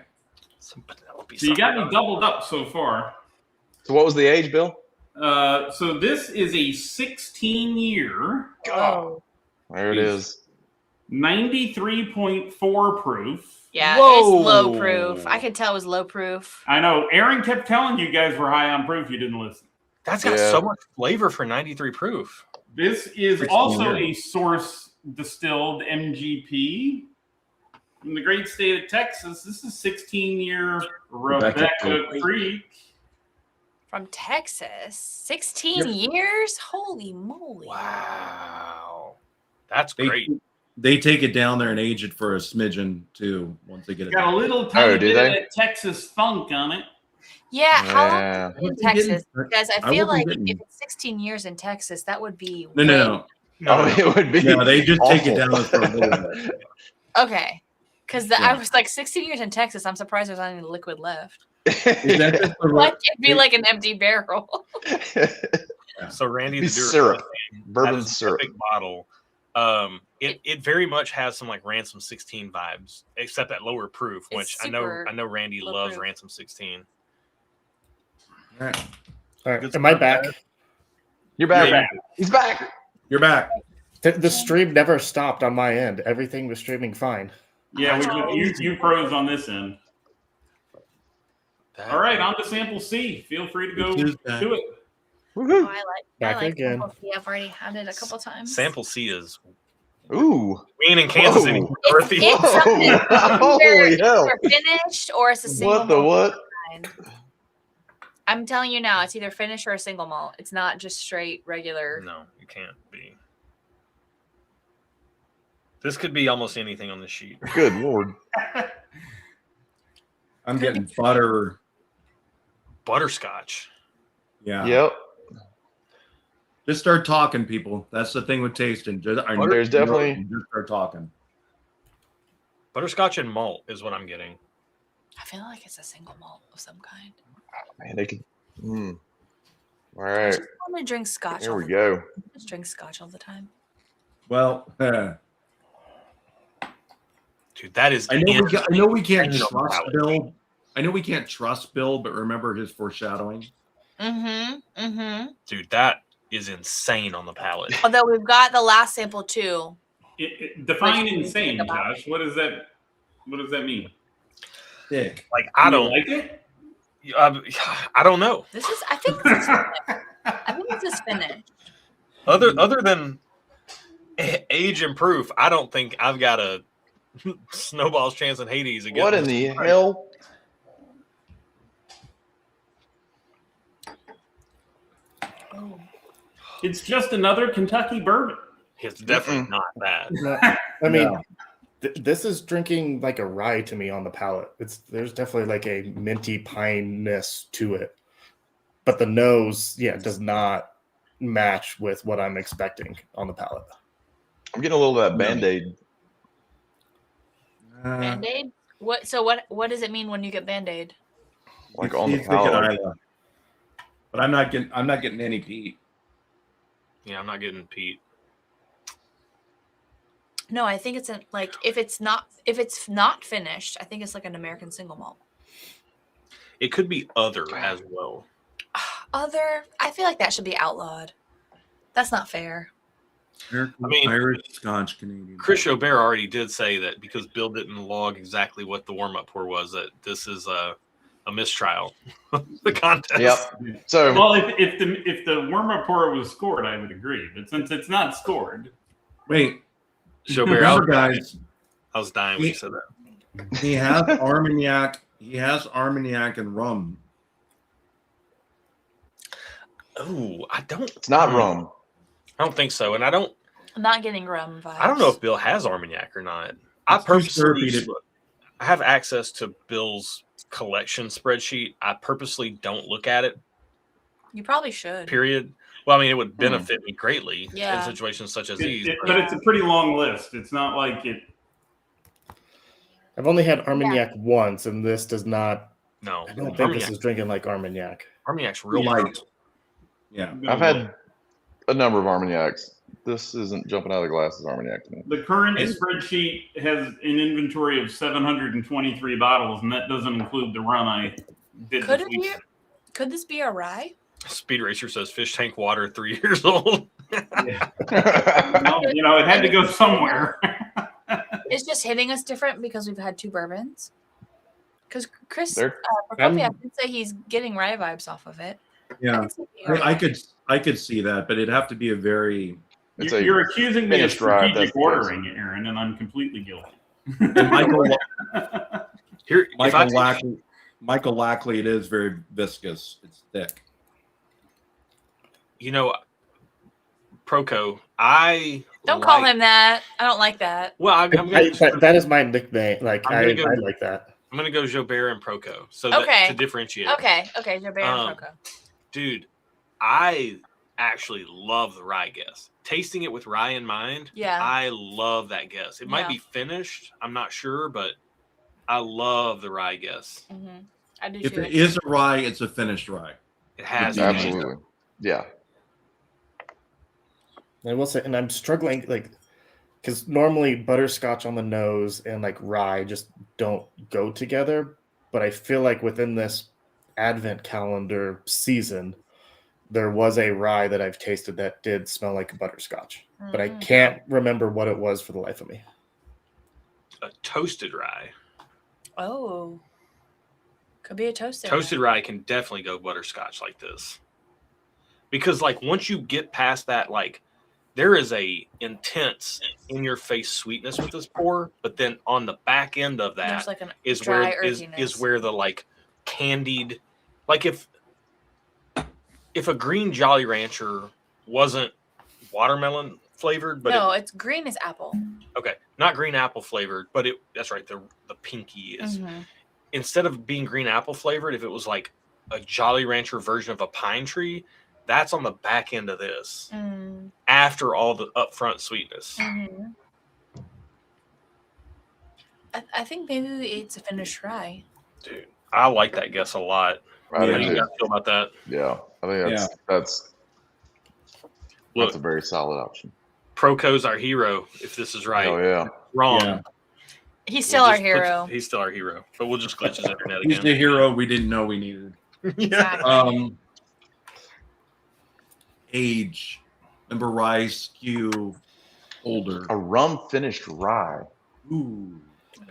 Some Penelope.
So you got me doubled up so far.
So what was the age, Bill?
So this is a 16-year,
Oh.
There it is.
93.4 proof.
Yeah,
Whoa.
it's low proof. I could tell it was low proof.
I know. Aaron kept telling you guys were high on proof. You didn't listen.
That's got
Yeah.
so much flavor for 93 proof.
This is
16
also
years.
a source distilled MGP from the great state of Texas. This is 16-year Rebecca Creek.
From Texas. 16 years? Holy moly.
Wow. That's
They,
great.
they take it down there and age it for a smidgen too once they get it.
Got a
down.
little tiny
do
bit
they?
of that Texas funk on it.
Yeah, how long
Yeah.
is it in
Wasn't
Texas?
getting-
Because I
I
feel
wasn't
like
getting-
if it's 16 years in Texas, that would be
No.
Oh, it would be.
Yeah, they just take it
awful.
down for a little bit.
Okay. Because
Yeah.
I was like 16 years in Texas. I'm surprised there's not any liquid left.
Is that just the
Like it'd be like an empty barrel.
So Randy,
Be
the Dura-
syrup.
that
Bourbon
is a
syrup.
big bottle. It very much has some like Ransom 16 vibes, except at lower proof,
It's
which I
super
know Randy
low
loves
proof.
Ransom 16.
All right.
Good
Am I
stuff,
back?
guys.
You're back.
You're back.
He's back.
You're back.
The stream never stopped on my end. Everything was streaming fine.
Yeah, you froze on this end.
That-
All right, on to sample C. Feel free to go
It is back.
do it.
Oh,
Woohoo.
I
Back
like
again.
Sample C. I've already had it a couple times.
Sample C is
Ooh.
we ain't in Kansas
Whoa.
anymore.
It's-
Dorothy.
it's
Whoa.
something
Holy
either
hell.
finished or it's a single
What the
malt
what?
wine. I'm telling you now, it's either finished or a single malt. It's not just straight regular.
No, you can't be. This could be almost anything on the sheet.
Good Lord.
I'm getting butter.
Butterscotch.
Yeah.
Yep.
Just start talking, people. That's the thing with tasting.
There's definitely-
just start talking.
Butterscotch and malt is what I'm getting.
I feel like it's a single malt of some kind.
Man, they could. All
I
right.
just want to drink scotch.
Here
all
we
the
go.
time. I just drink scotch all the time.
Well,
Dude, that is
I know we can't
insane on the
trust
palate.
Bill. I know we can't trust Bill, but remember his foreshadowing.
Dude, that is insane on the palate.
Although we've got the last sample too.
Define
Like,
insane,
think about
Josh. What does that mean?
Thick.
Like I
You
don't
like it.
I don't know.
This is. I think this is finished. I think this is finished.
Other than age and proof, I don't think I've got a snowball's chance in Hades again.
What in the hell?
Oh.
It's just another Kentucky bourbon.
It's definitely not bad.
No, I mean,
No.
this is drinking like a rye to me on the palate. There's definitely like a minty pineness to it, but the nose, does not match with what I'm expecting on the palate.
I'm getting a little of that Band-Aid.
Band-Aid? What? So what does it mean when you get Band-Aid?
Like on the
He's thinking
palate.
Isla. But I'm not getting any peat.
Yeah, I'm not getting Pete.
No, I think it's like if it's not finished, I think it's like an American single malt.
It could be other as well.
Other, I feel like that should be outlawed. That's not fair.
American,
I mean-
Irish, Scotch, Canadian.
Chris Aubert already did say that because Bill didn't log exactly what the warm-up pour was, that this is a a mistrial. The contest.
Yep. So
Well, if the warm-up pour was scored, I would agree. But since it's not scored,
Wait,
Joubert,
remember, guys,
I was dying when you said that.
he has Armagnac. He has Armagnac and rum.
Oh, I don't.
it's not rum.
I don't think so, and I don't.
I'm not getting rum vibes.
I don't know if Bill has Armagnac or not. I
It's too
purposely
syrupy
I have access to Bill's collection spreadsheet. I purposely don't look at it.
You probably should.
Period. Well, I mean, it would benefit me greatly in
Yeah.
situations such as these.
but it's a pretty long list. It's not like it.
I've only had Armagnac once, and this does not.
No,
I don't think this is drinking like Armagnac.
Armagnac's real
Light.
light.
Yeah.
I've had a number of Armagnacs. This isn't jumping out of the glass as Armagnac to me.
The current spreadsheet has an inventory of 723 bottles, and that doesn't include the run I did.
Could
this
it be?
week.
Could this be a rye?
Speed Racer says fish tank water 3 years old.
Yeah. Well, it had to go somewhere.
It's just hitting us different because we've had 2 bourbons. Because Chris
They're-
Prokopiev did say he's getting rye vibes off of it.
Yeah.
can see it being
I
rye.
I could see that, but it'd have to be a very
It's a
You're accusing me of
finished rye, that's
strategic
the
ordering, Aaron, and I'm completely guilty.
and
Here, if I
Michael Lackley, it is very viscous. It's thick.
Proco, I
Don't call him that. I don't like that.
Well, I'm gonna,
That is my nickname. Like
I'm
I
gonna go-
like that.
I'm gonna go Joubert and Proco, so
Okay.
to differentiate.
Okay. Joubert and Proco.
Dude, I actually love the rye guess. Tasting it with rye in mind,
Yeah.
I love that guess. It might
Yeah.
be finished, I'm not sure, but I love the rye guess.
Mm-hmm. I do
If
too.
it is a rye, it's a finished rye.
It has to be.
absolutely. Yeah.
I will say, and I'm struggling because normally butterscotch on the nose and like rye just don't go together. But I feel like within this Advent calendar season, there was a rye that I've tasted that did smell like a butterscotch, but I can't remember what it was for the life of me.
A toasted rye.
Oh. Could be a toasted.
Toasted rye can definitely go butterscotch like this. Because like once you get past that, like there is a intense in your face sweetness with this pour, but then on the back end of that
There's like an
is
dry
where is
earthiness.
where the like candied, like if a green Jolly Rancher wasn't watermelon flavored, but
no, it's green as apple.
okay, not green apple flavored, but that's right, the pinky is.
Mhm.
Instead of being green apple flavored, if it was like a Jolly Rancher version of a pine tree, that's on the back end of this
Mm.
after all the upfront sweetness.
Mhm. I think maybe it's a finished rye.
Dude, I like that guess a lot.
I
How
do
do you
too.
guys feel about that?
Yeah. I think that's
Look,
a very solid option.
Proco's our hero, if this is right.
Oh yeah.
Wrong.
Yeah.
He's still
We'll
our
just
hero.
he's still our hero, but we'll just glitch his internet
He's the
again.
hero we didn't know we needed.
Exactly.
Age. Remember rye skew older.
A rum finished rye.
Ooh.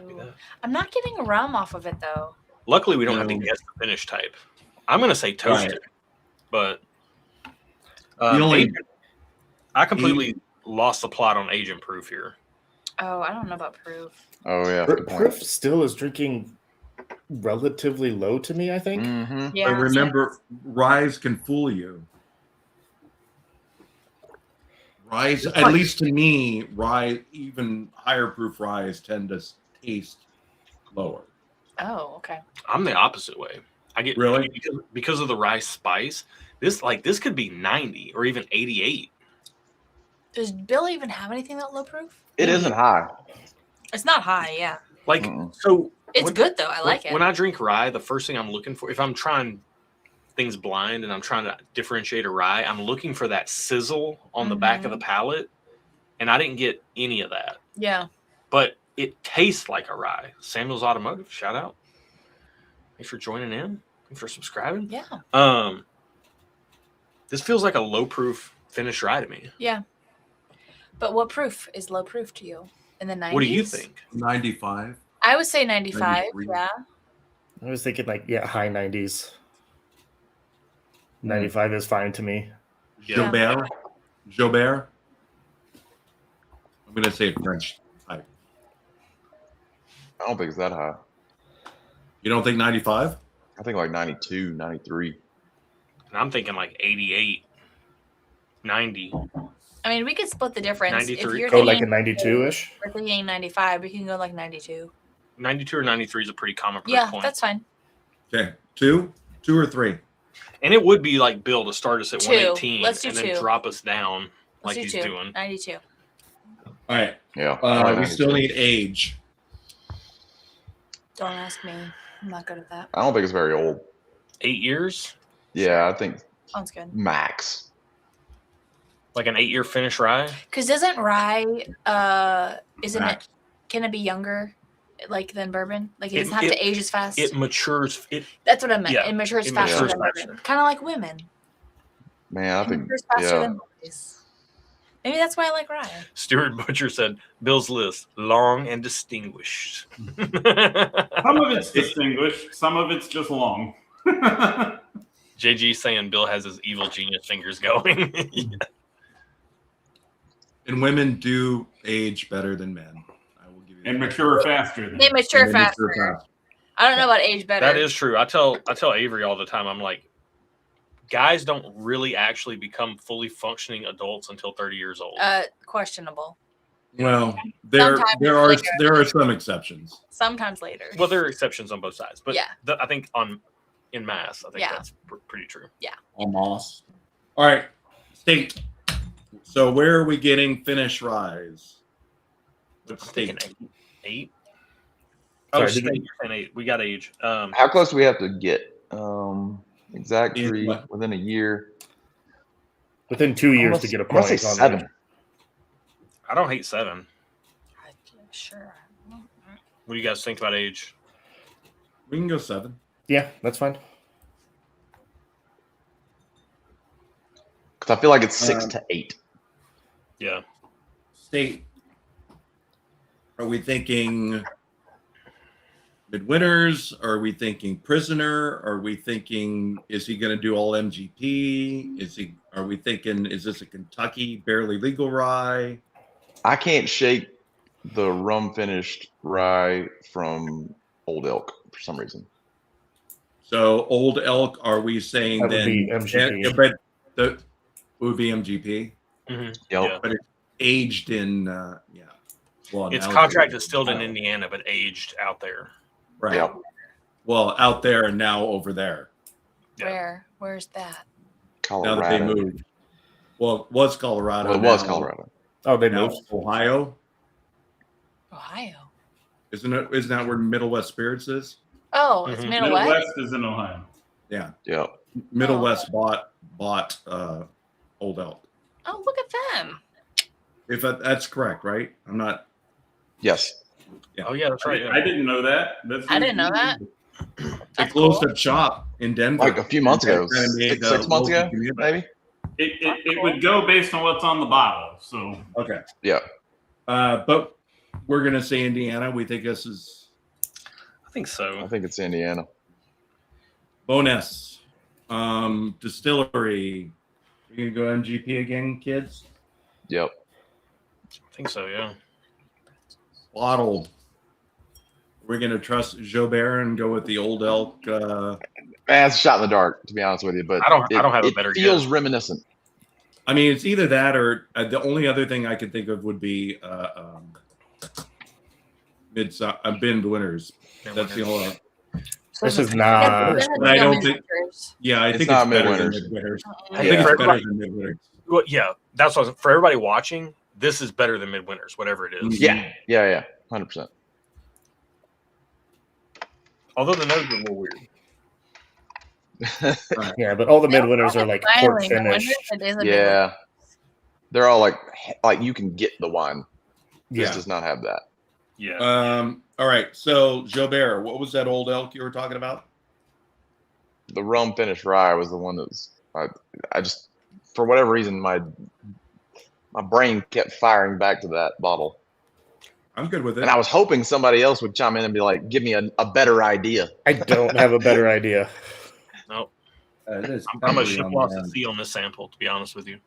Ooh. I'm not getting rum off of it though.
Luckily, we don't have to
No.
guess the finish type. I'm going to say toasted, but
The only-
agent- I completely lost the plot on agent proof here.
Oh, I don't know about proof.
Oh yeah. good point.
Proof still is drinking relatively low to me, I think.
Mhm.
Yeah.
But remember, ryes can fool you. Ryes, at least to me, rye, even higher proof ryes tend to taste lower.
Oh, okay.
I'm the opposite way. I get
Really?
because of the rice spice. This could be 90 or even 88.
Does Bill even have anything that low proof?
It isn't high.
It's not high, yeah.
Like
Mm-mm.
so.
It's
when-
good though. I like it.
When I drink rye, the first thing I'm looking for, if I'm trying things blind and I'm trying to differentiate a rye, I'm looking for that sizzle on the back of the palate, and I didn't get any of that.
Yeah.
But it tastes like a rye. Samuel's Automotive, shout out. Thanks for joining in. Thanks for subscribing.
Yeah.
This feels like a low proof finished rye to me.
Yeah. But what proof is low proof to you? In the 90s?
What do you think?
95.
I would say 95.
93.
Yeah.
I was thinking like high 90s. 95 is fine to me.
Yeah.
Jobert. I'm gonna say French type.
I don't think it's that high.
You don't think 95?
I think like 92, 93.
And I'm thinking like 88, 90.
I mean, we could split the difference. If
93.
you're
Go like a
thinking
92-ish.
we're thinking 95, we can go like 92.
92 or 93 is a pretty common price
Yeah,
point.
that's fine.
Okay, two or three.
And it would be like Bill to start us at
2.
118
Let's do
and then
2.
drop us down
Let's
like
do
he's
2.
doing.
92.
All right.
Yeah. I like
We
92.
still need age.
Don't ask me. I'm not good at that.
I don't think it's very old.
8 years?
Yeah, I think
Sounds good.
max.
Like an 8-year finish rye?
Because doesn't rye, isn't
Max.
it, can it be younger, like, than bourbon? Like, it
It-
doesn't have
it-
to age as fast?
It matures.
That's what I meant.
yeah,
It matures
it
faster
matures
than
faster.
bourbon. Kind of like women.
Man, I
It
think
matures faster
yeah.
than boys. Maybe that's why I like rye.
Stuart Butcher said, Bill's list, long and distinguished.
Some of it's distinguished. Some of it's just long.
JG saying Bill has his evil genius fingers going.
And women do age better than men. I will give you
And
that.
mature faster.
They mature
And they
faster.
mature faster.
I don't know about age better.
That is true. I tell Avery all the time, I'm like, guys don't really actually become fully functioning adults until 30 years old.
Questionable.
Well, there
Sometimes
are
later.
there are some exceptions.
Sometimes later.
Well, there are exceptions on both sides, but
Yeah.
I think in mass, I think
Yeah.
that's pretty true.
Almost. All right, state. So where are we getting finish rise? What
I'm thinking
state?
8.
Sorry,
Oh,
did
state,
you-
you're saying 8. We got age.
How close do we have to get? Exact
In
3
what?
within a year.
Within 2 years
Almost-
to get a
I'm gonna
point
say
on
7.
age.
I don't hate 7.
Sure.
What do you guys think about age?
We can go 7.
Yeah, that's fine.
Because I feel like it's 6
Um,
to 8.
Yeah.
State. Are we thinking midwinters? Are we thinking prisoner? Are we thinking is he going to do all MGP? Are we thinking is this a Kentucky barely legal rye?
I can't shake the rum finished rye from Old Elk for some reason.
So Old Elk, are we saying
That would
then?
be MGP.
Yeah, but the would be MGP,
Mm-hmm.
Yep.
Yeah.
but it's aged in yeah. Well,
Its
now
contract
it's
is still in Indiana, but aged out there.
right.
Yep.
Well, out there and now over there.
Yeah.
Where's that?
Colorado.
Now that they moved. Well, it was Colorado.
Well, it was
now-
Colorado.
Oh, they
Now
moved.
Ohio.
Ohio.
Isn't that where Middle West Spirits is?
Oh, it's
Mhm.
Middle West.
Midwest is in Ohio.
Yeah.
Yep.
Middle
Oh.
West bought Old Elk.
Oh, look at them.
If that's correct, right? I'm not.
Yes.
Oh, yeah, that's right.
I didn't know that.
I didn't know that.
They
That's
closed
cool.
a shop in Denver
Like a few months ago.
That kinda made
6
the
months
local
ago,
community.
maybe?
It would go based on what's on the bottle. So
Okay.
Yeah.
But we're gonna say Indiana. We think this is
I think
I
so.
think it's Indiana.
bonus. Distillery. We gonna go MGP again, kids?
Yep.
I think so, yeah.
Bottle. We're gonna trust Jobert and go with the Old Elk.
Man, it's a shot in the dark, to be honest with you. But
I don't have a
it
better
feels
guess.
reminiscent.
I mean, it's either that or the only other thing I could think of would be midwinters. That's the only.
This is
Yeah,
not.
this is
I don't
no
think-
Midwinters.
Yeah, I
It's
think
not
it's better
midwinters.
than midwinters. I
Hey,
think
Yeah.
it's
for
better
everybody,
than midwinters.
well, yeah, that's what for everybody watching. This is better than Midwinters, whatever it is.
Yeah. Yeah. 100%.
Although the nose is a little weird.
Yeah, but all the midwinters are like port
Smiling, I wonder
finish.
if it is a
Yeah. They're all like you can get the wine. This
Yeah.
does not have that.
Yeah.
All right. So Jobert, what was that Old Elk you were talking about?
The rum finished rye was the one that was I just for whatever reason my brain kept firing back to that bottle.
I'm good with it.
And I was hoping somebody else would chime in and be like, give me a better idea.
I don't have a better idea.
No,
It is
I'm a
peppery
ship
on the
lost at
end.
sea on this sample, to be honest with you.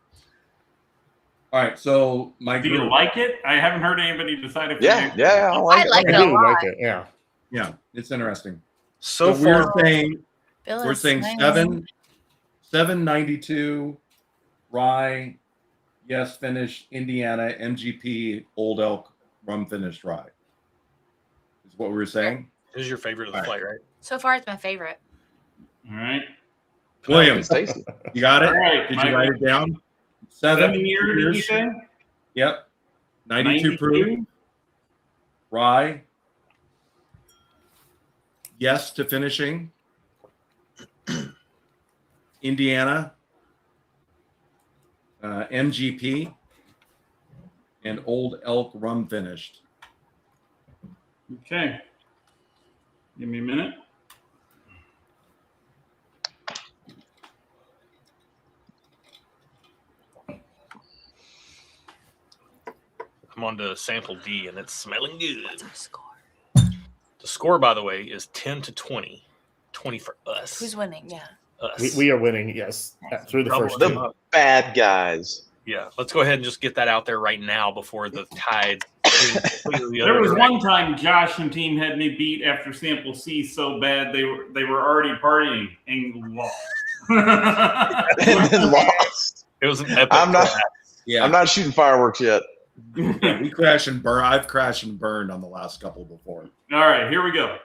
All right, so my
Do you
group.
like it? I haven't heard anybody decide if
Yeah,
they
yeah, I like
I
it.
like
I
it a
do
lot.
like it. Yeah.
Yeah, it's interesting.
So
we're
far,
saying
Bill
we're
is
saying
smiling.
792 rye, yes finish, Indiana, MGP, Old Elk, rum finished rye. Is what we were saying.
this is your favorite of the
All right.
flight, right?
So far, it's my favorite.
All right.
William,
It's tasty.
you got it?
All right,
Did you
Michael.
write it down?
7 years, did you say?
Yep. 92 proof. Rye. Yes to finishing. Indiana. MGP. And Old Elk rum finished.
Okay. Give me a minute.
I'm on to sample D, and it's smelling good.
What's our score?
The score, by the way, is 10 to 20. 20 for us.
Who's winning? Yeah.
Us.
We are winning, yes, through the first
Double
two.
them up.
Bad guys.
Yeah, let's go ahead and just get that out there right now before the tide.
There was one time Josh and team had me beat after sample C so bad they were already partying and lost.
And then lost.
It was an epic.
I'm not.
crash.
Yeah.
I'm not shooting fireworks yet.
We crash and burn. I've crashed and burned on the last couple before.
All right, here we go.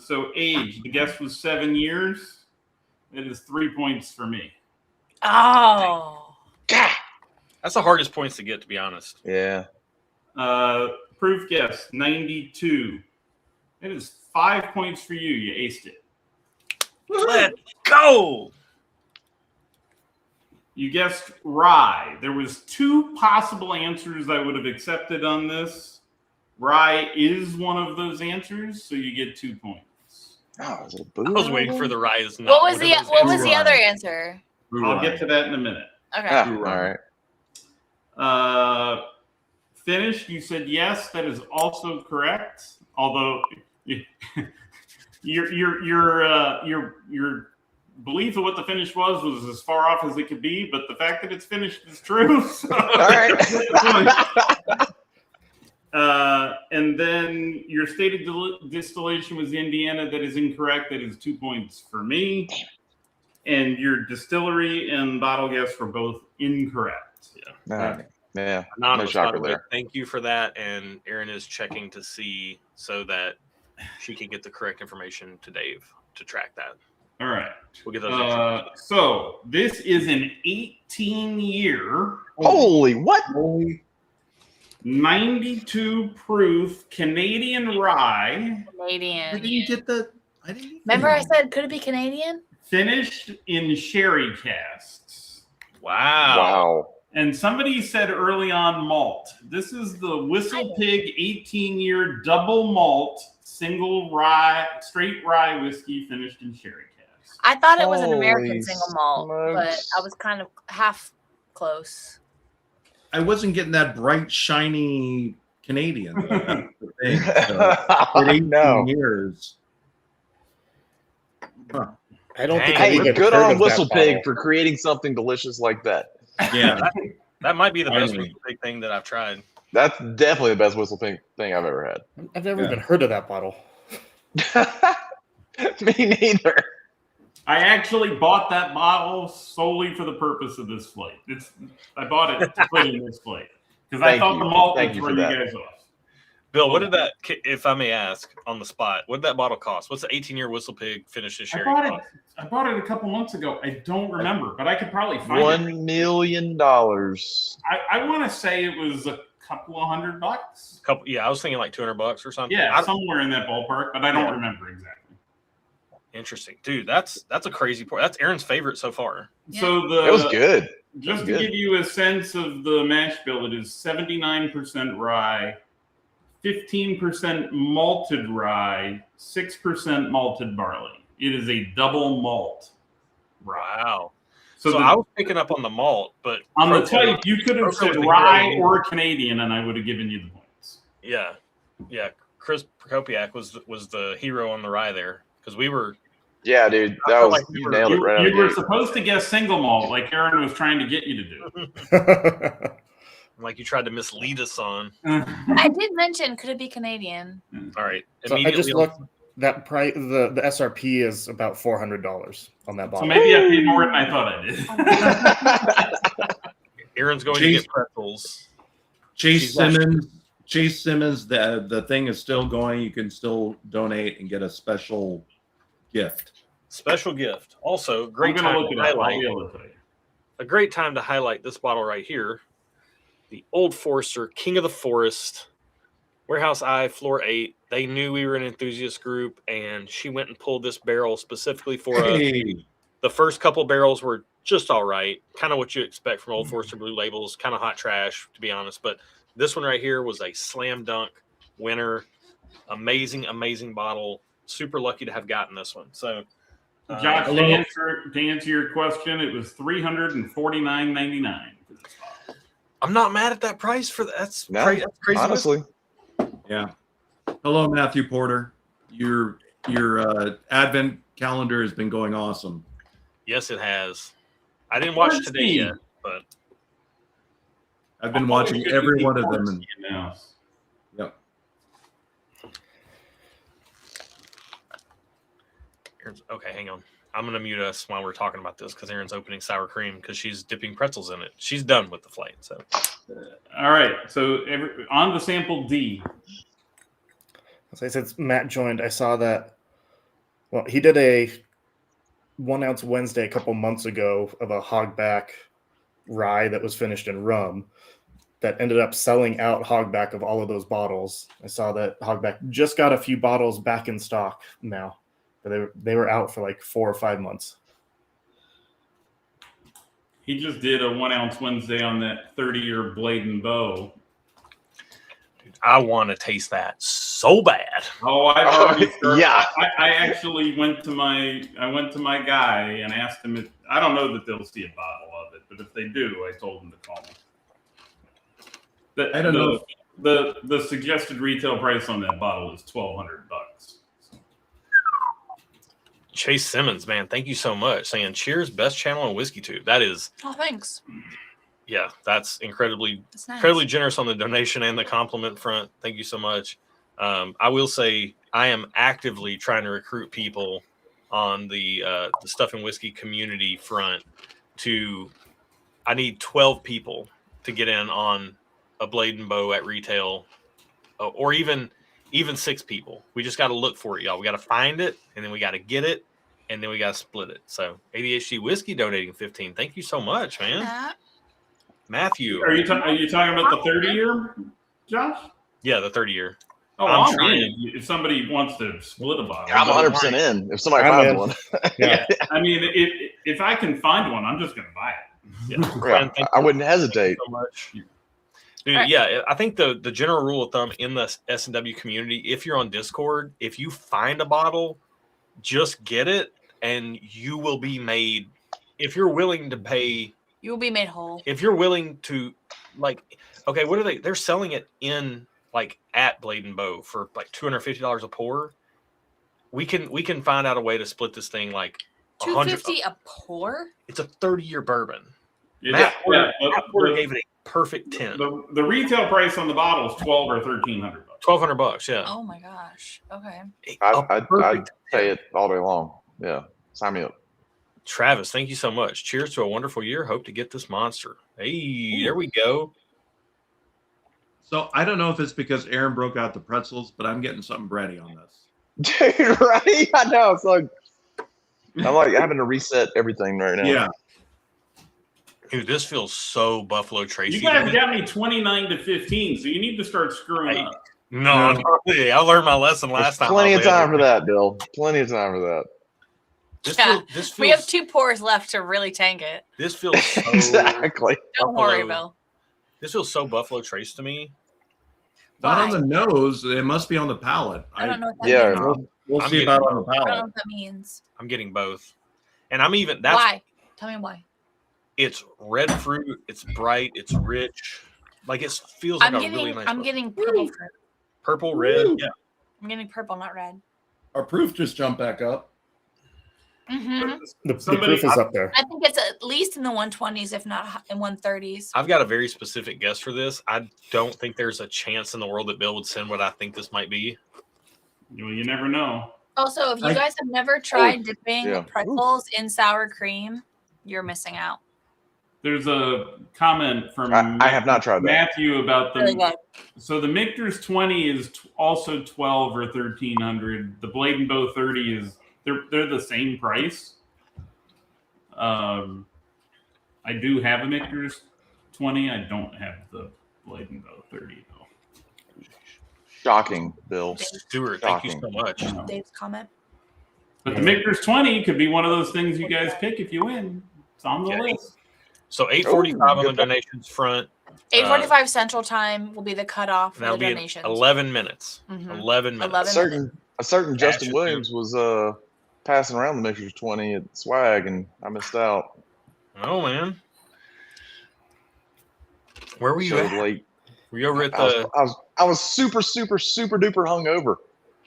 So age, the guess was 7 years. It is 3 points for me.
Oh.
God.
That's the hardest points to get, to be honest.
Yeah.
Proof guess, 92. It is 5 points for you. You aced it.
Let's go.
You guessed rye. There was 2 possible answers I would have accepted on this. Rye is one of those answers, so you get 2 points.
Oh, is it
I was waiting for the rise.
What was the other answer?
I'll get to that in a minute.
Okay.
all right.
Finished, you said yes. That is also correct. Although your belief of what the finish was as far off as it could be, but the fact that it's finished is true. So.
All right.
And then your stated distillation was Indiana. That is incorrect. That is 2 points for me. And your distillery and bottle guess were both incorrect.
All right. Yeah. No
Anonymous, by
shocker
the way,
there.
thank you for that. And Erin is checking to see so that she can get the correct information to Dave to track that.
All right.
We'll get those.
So this is an 18-year,
Holy what?
92 proof Canadian rye,
Canadian.
I didn't get the. I didn't.
Remember I said, could it be Canadian?
finished in sherry casks.
Wow.
Wow.
And somebody said early on malt. This is the Whistle Pig 18-year double malt single rye, straight rye whiskey finished in sherry casks.
I thought it was an American
Holy
single malt, but
smokes.
I was kind of half close.
I wasn't getting that bright, shiny Canadian thing. So, for 18
No.
years. Huh.
I don't think
Dang.
I
Hey,
even
good
heard
on
of that
Whistle Pig
bottle.
for creating something delicious like that.
Yeah.
That might be the best
Finally.
big thing that I've tried.
That's definitely the best Whistle Pig thing I've ever
I've never
Yeah.
even heard of that bottle.
had. Me neither.
I actually bought that bottle solely for the purpose of this flight. I bought it to put in this flight because I
Thank
thought
you.
the malt
Thank
would
you
throw
for
you
that.
guys off.
Bill, what did that, if I may ask on the spot, what did that bottle cost? What's the 18-year Whistle Pig finished in sherry cost?
I bought it a couple months ago. I don't remember, but I could probably find it.
$1 million.
I want to say it was a couple of $100.
Yeah, I was thinking like $200 or something.
Yeah, somewhere in that ballpark, but I don't remember exactly.
Interesting, dude. That's a crazy point. That's Aaron's favorite so far.
Yeah.
So
It was good.
Just to
Good.
give you a sense of the mash bill, it is 79% rye, 15% malted rye, 6% malted barley. It is a double malt rye.
Wow.
So,
So I was picking up on the malt, but
on the
Croker-
type, you could have
Croker
said
was the
rye
hero.
or Canadian, and I would have given you the points.
Yeah. Chris Prokopiak was the hero on the rye there because we were.
Yeah, dude,
I
that
felt
was
like we
you
were-
nailed it right out of
You
the
were
gate.
supposed to guess single malt, like Aaron was trying to get you to do.
Like you tried to mislead us on.
I did mention, could it be Canadian?
All right.
So I just looked. That price, the SRP is about $400 on that
So
bottle.
maybe I paid more than I thought I did.
Aaron's going to get pretzels.
Chase Simmons, the thing is still going. You can still donate and get a special gift.
Special gift. Also,
I'm
great
gonna
time
look
to
it up. I'll
highlight.
be able to tell you.
A great time to highlight this bottle right here. The Old Forester, King of the Forest, Warehouse I, Floor 8. They knew we were an enthusiast group, and she went and pulled this barrel specifically for us.
Hey,
The first couple barrels were just all right, kind of what you expect from Old Forester Blue Labels, kind of hot trash, to be honest. But this one right here was a slam dunk winner. Amazing, amazing bottle. Super lucky to have gotten this one. So,
Josh, to
hello.
answer your question, it was $349.99 for this bottle.
I'm not mad at that price for that. That's
No,
crazy. That's crazy.
honestly.
yeah. Hello, Matthew Porter. Your Advent calendar has been going awesome.
Yes, it has. I didn't watch today yet, but
I've been watching every one of them. And,
Now.
yep.
Aaron's, okay, hang on. I'm going to mute us while we're talking about this because Aaron's opening sour cream because she's dipping pretzels in it. She's done with the flight. So,
All right. So on to sample D.
Since Matt joined, I saw that. Well, he did a 1 ounce Wednesday a couple months ago of a hogback rye that was finished in rum that ended up selling out hogback of all of those bottles. I saw that hogback just got a few bottles back in stock now, but they were out for like 4 or 5 months.
He just did a 1 ounce Wednesday on that 30-year Blade and Bow.
dude, I want to taste that so bad.
Oh, I've already started.
Yeah.
I actually went to my guy and asked him if I don't know that they'll see a bottle of it, but if they do, I told him to call me.
I don't know.
The suggested retail price on that bottle is $1,200.
Chase Simmons, man, thank you so much. Saying cheers, best channel on Whiskey Tube. That is,
Oh, thanks.
yeah, that's incredibly
That's nice.
incredibly generous on the donation and the compliment front. Thank you so much. I will say I am actively trying to recruit people on the Stuff and Whiskey community front. I need 12 people to get in on a Blade and Bow at retail, or even 6 people. We just got to look for it, y'all. We got to find it, and then we got to get it, and then we got to split it. So ADHD Whiskey donating 15. Thank you so much, man.
Matt.
Matthew.
Are you talking about the 30-year, Josh?
Yeah, the 30-year.
Oh,
I'm
I'm
trying.
in. If somebody wants to split a bottle,
I'm 100% in if somebody
I'm
finds
in.
one.
Yeah, I mean, if I can find one, I'm just going to buy it.
Yeah.
Yeah,
Friend, thank
I
you
wouldn't hesitate.
so much. Dude,
All right.
yeah, I think the general rule of thumb in the S&W community, if you're on Discord, if you find a bottle, just get it, and you will be made. If you're willing to pay,
You will be made whole.
if you're willing to, like, okay, what are they? They're selling it in like at Blade and Bow for like $250 a pour. We can find out a way to split this thing like
$250 a pour?
It's a 30-year bourbon.
Yeah,
Matt Porter,
yeah,
Matt Porter gave it a perfect 10.
the retail price on the bottle is $1,200 or $1,300.
$1,200, yeah.
Oh my gosh. Okay.
I'd say it all day long. Yeah, sign me up.
Travis, thank you so much. Cheers to a wonderful year. Hope to get this monster. Hey, there we go.
So I don't know if it's because Aaron broke out the pretzels, but I'm getting something bready on this.
Dude, right? I know. It's like I'm like having to reset everything right now.
Yeah.
Dude, this feels so Buffalo Tracy.
You guys got me 29 to 15, so you need to start screwing
Hey.
up.
No, I learned my lesson last
There's
time.
plenty of time for that, Bill. Plenty of time for that.
Yeah,
This feels,
We have 2 pours left to really tank it.
this feels so
Exactly.
Don't worry,
Buffalo.
Bill.
This feels so Buffalo Trace to me.
Not
Why?
on the nose. It must be on the palate.
I don't know what that
Yeah.
means.
We'll
I'm
see
getting
about on the
I don't know
palate.
what that means.
I'm getting both. And I'm even that's
Why? Tell me why.
it's red fruit, it's bright, it's rich. Like it feels like
I'm
a
getting
really nice
I'm
book.
getting purple fruit.
Purple, red.
Woo!
Yeah.
I'm getting purple, not red.
Our proof just jumped back up.
Mm-hmm.
The
Somebody-
proof is up there.
I think it's at least in the 120s, if not in 130s.
I've got a very specific guess for this. I don't think there's a chance in the world that Bill would send what I think this might be.
Well, you never know.
Also, if you
I-
guys have never tried dipping
yeah.
pretzels in sour cream, you're missing out.
There's a comment from
I have not tried that.
Matthew about
Really
the.
good.
So the Michter's 20 is also 12 or 1300. The Blade and Bow 30 is they're the same price. I do have a Michter's 20. I don't have the Blade and Bow 30 though.
Shocking, Bill.
Stuart, thank you so much.
Dave's comment.
But the Michter's 20 could be one of those things you guys pick if you win. It's on the
Yeah.
list.
So 8:45 on the
good point.
donations front.
8:45 Central Time will be the cutoff for
That'll
the
be
donations.
11 minutes.
Mhm.
11 minutes.
11.
A certain Justin
Gotcha.
Williams was passing around the Mixers 20 at Swag, and I missed out.
Oh man, where were you
Showed
at?
late.
Were you over at
I was,
the?
I was super duper hungover.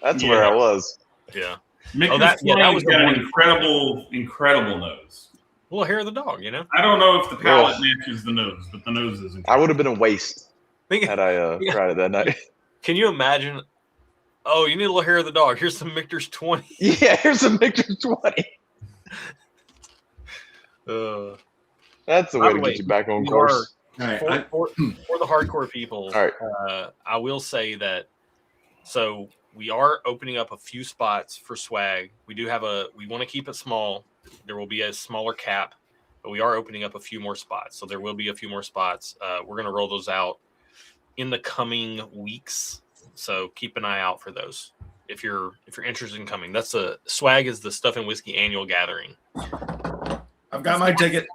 That's
Yeah.
where I was.
Yeah,
Michter's
that
20
was
has
the
got an
one.
incredible nose.
well, hair of the dog. You know.
I don't know if the palate
Ugh.
matches the nose, but the nose is
I
incredible.
would have been a waste
Think-
had I
Yeah.
tried it that night.
Can you imagine? Oh, you need a little hair of the dog. Here's some Michter's 20.
Yeah, here's a Mixers 20. That's the
By
way
the
to
way,
get you back on
we
course.
All right,
For the hardcore people,
All right.
I will say that. So we are opening up a few spots for swag. We do have we want to keep it small. There will be a smaller cap, but we are opening up a few more spots. So there will be a few more spots. We're going to roll those out in the coming weeks. So keep an eye out for those. If you're interested in coming, that's swag is the Stuff and Whiskey annual gathering.
I've got my ticket.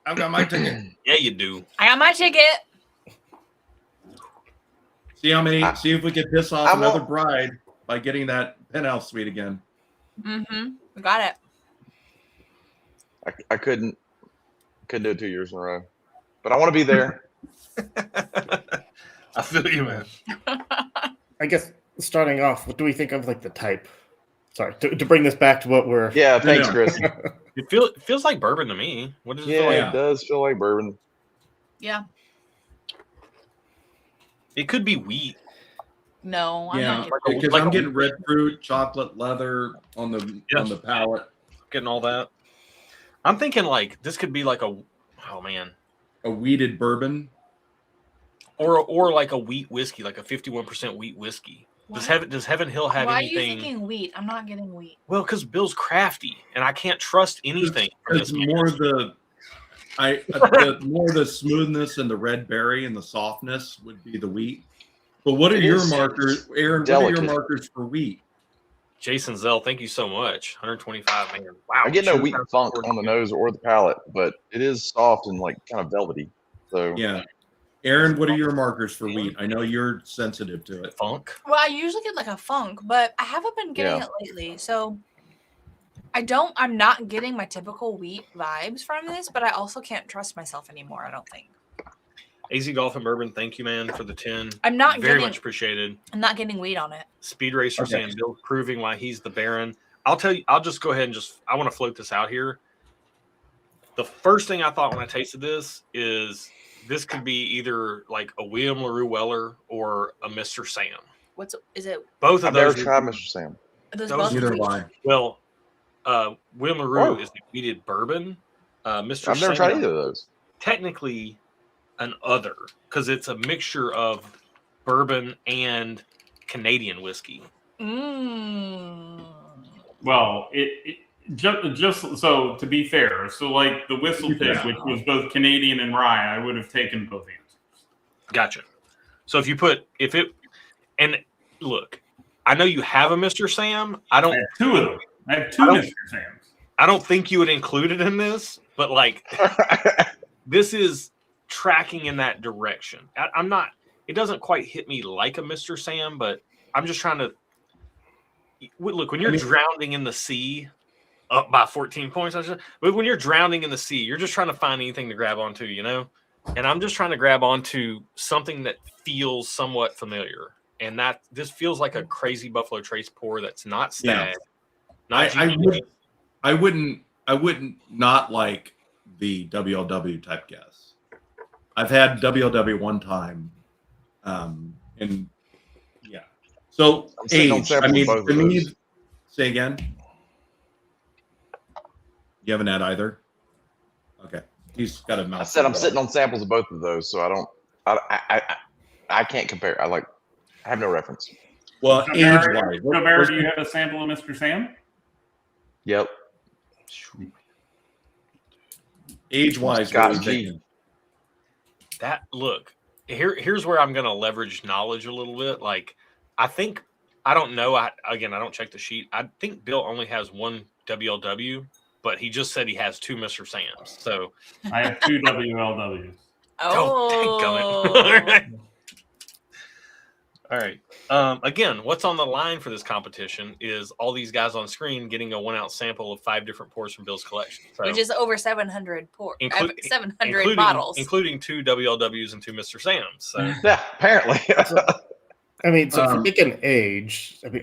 Yeah, you do.
I got my ticket.
See if we can piss off
I
another
won't-
bride by getting that penthouse suite again.
Mm-hmm. We got it.
I couldn't do it 2 years in a row, but I want to be there.
I feel you, man.
I guess starting off, what do we think of like the type? Sorry, to bring this back to what we're.
Yeah, thanks,
Yeah.
Chris.
It feels like bourbon to me. What does it feel
Yeah,
like?
Yeah.
it does feel like bourbon.
Yeah.
It could be wheat.
No, I'm
Yeah,
not.
because
like
I'm
a-
getting red fruit, chocolate leather on the palate.
Getting all that. I'm thinking like this could be like
A weeded bourbon.
or like a wheat whiskey, like a 51% wheat whiskey. Does
Why-
Heaven Hill have
Why are you
anything?
thinking wheat? I'm not getting wheat.
Well, because Bill's crafty, and I can't trust anything. from
It's
this man.
more the smoothness and the red berry and the softness would be the wheat. But what are
It
your
is
markers, Aaron? What are your
delicate.
markers for wheat?
Jason Zell, thank you so much. 125, man. Wow.
I get no
Sure
wheat
sounds
funk
good.
on the nose or the palate, but it is soft and like kind of velvety. So
Yeah, Aaron, what are your markers for wheat? I know you're sensitive to it.
Funk.
Well, I usually get like a funk, but I haven't been getting
Yeah.
it lately. So I'm not getting my typical wheat vibes from this, but I also can't trust myself anymore, I don't think.
AZ Golf and Bourbon, thank you, man, for the 10.
I'm not
Very
getting
much appreciated.
I'm not getting wheat on it.
Speed Racer
Okay.
saying Bill proving why he's the Baron. I'll tell you, I'll just go ahead and I want to float this out here. The first thing I thought when I tasted this is this could be either like a William LaRue Weller or a Mr. Sam.
Is it
Both of
I've never
those.
tried Mr. Sam.
are those
Those
both
Neither
wheat?
have I.
Well, William LaRue
Oh.
is the weeded bourbon. Mr.
I've never
Sam,
tried either of those.
technically an other because it's a mixture of bourbon and Canadian whiskey.
Mm.
Well, it just so to be fair, so like the whistle pig, which was both Canadian and rye, I would have taken both answers.
Gotcha. So and look, I know you have a Mr. Sam. I
I
don't
have two of them. I have two
I don't-
Mr. Sams.
I don't think you would include it in this, but like this is tracking in that direction. I'm not. It doesn't quite hit me like a Mr. Sam, but I'm just trying to look when you're drowning in the sea, up by 14 points. But when you're drowning in the sea, you're just trying to find anything to grab onto, you know. And I'm just trying to grab onto something that feels somewhat familiar. and that this feels like a crazy Buffalo Trace pour that's not
Yeah.
stag. Not
I
GDP.
wouldn't not like the WLW type guess. I've had WLW one time, and yeah. So
I'm sitting on
age.
samples
I mean,
of both
to
of
me,
those.
say again. You haven't had either. Okay, he's got a mouth.
I said I'm sitting on samples of both of those, so I can't compare. I have no reference.
Well,
So,
age
Barry,
wise,
so Barry, do you have a sample of Mr. Sam?
Yep.
age wise,
Scott G.
That look here's where I'm gonna leverage knowledge a little bit. Like I don't know. I don't check the sheet. I think Bill only has one WLW, but he just said he has 2 Mr. Sams. So
I have 2 WLWs.
Oh,
all right. Again, what's on the line for this competition is all these guys on screen getting a 1 ounce sample of 5 different pours from Bill's collection. So,
which is over 700
Inclu-
700 bottles.
including 2 WLWs and 2 Mr. Sams. So
Yeah, apparently.
I mean, so if you're thinking age, I mean,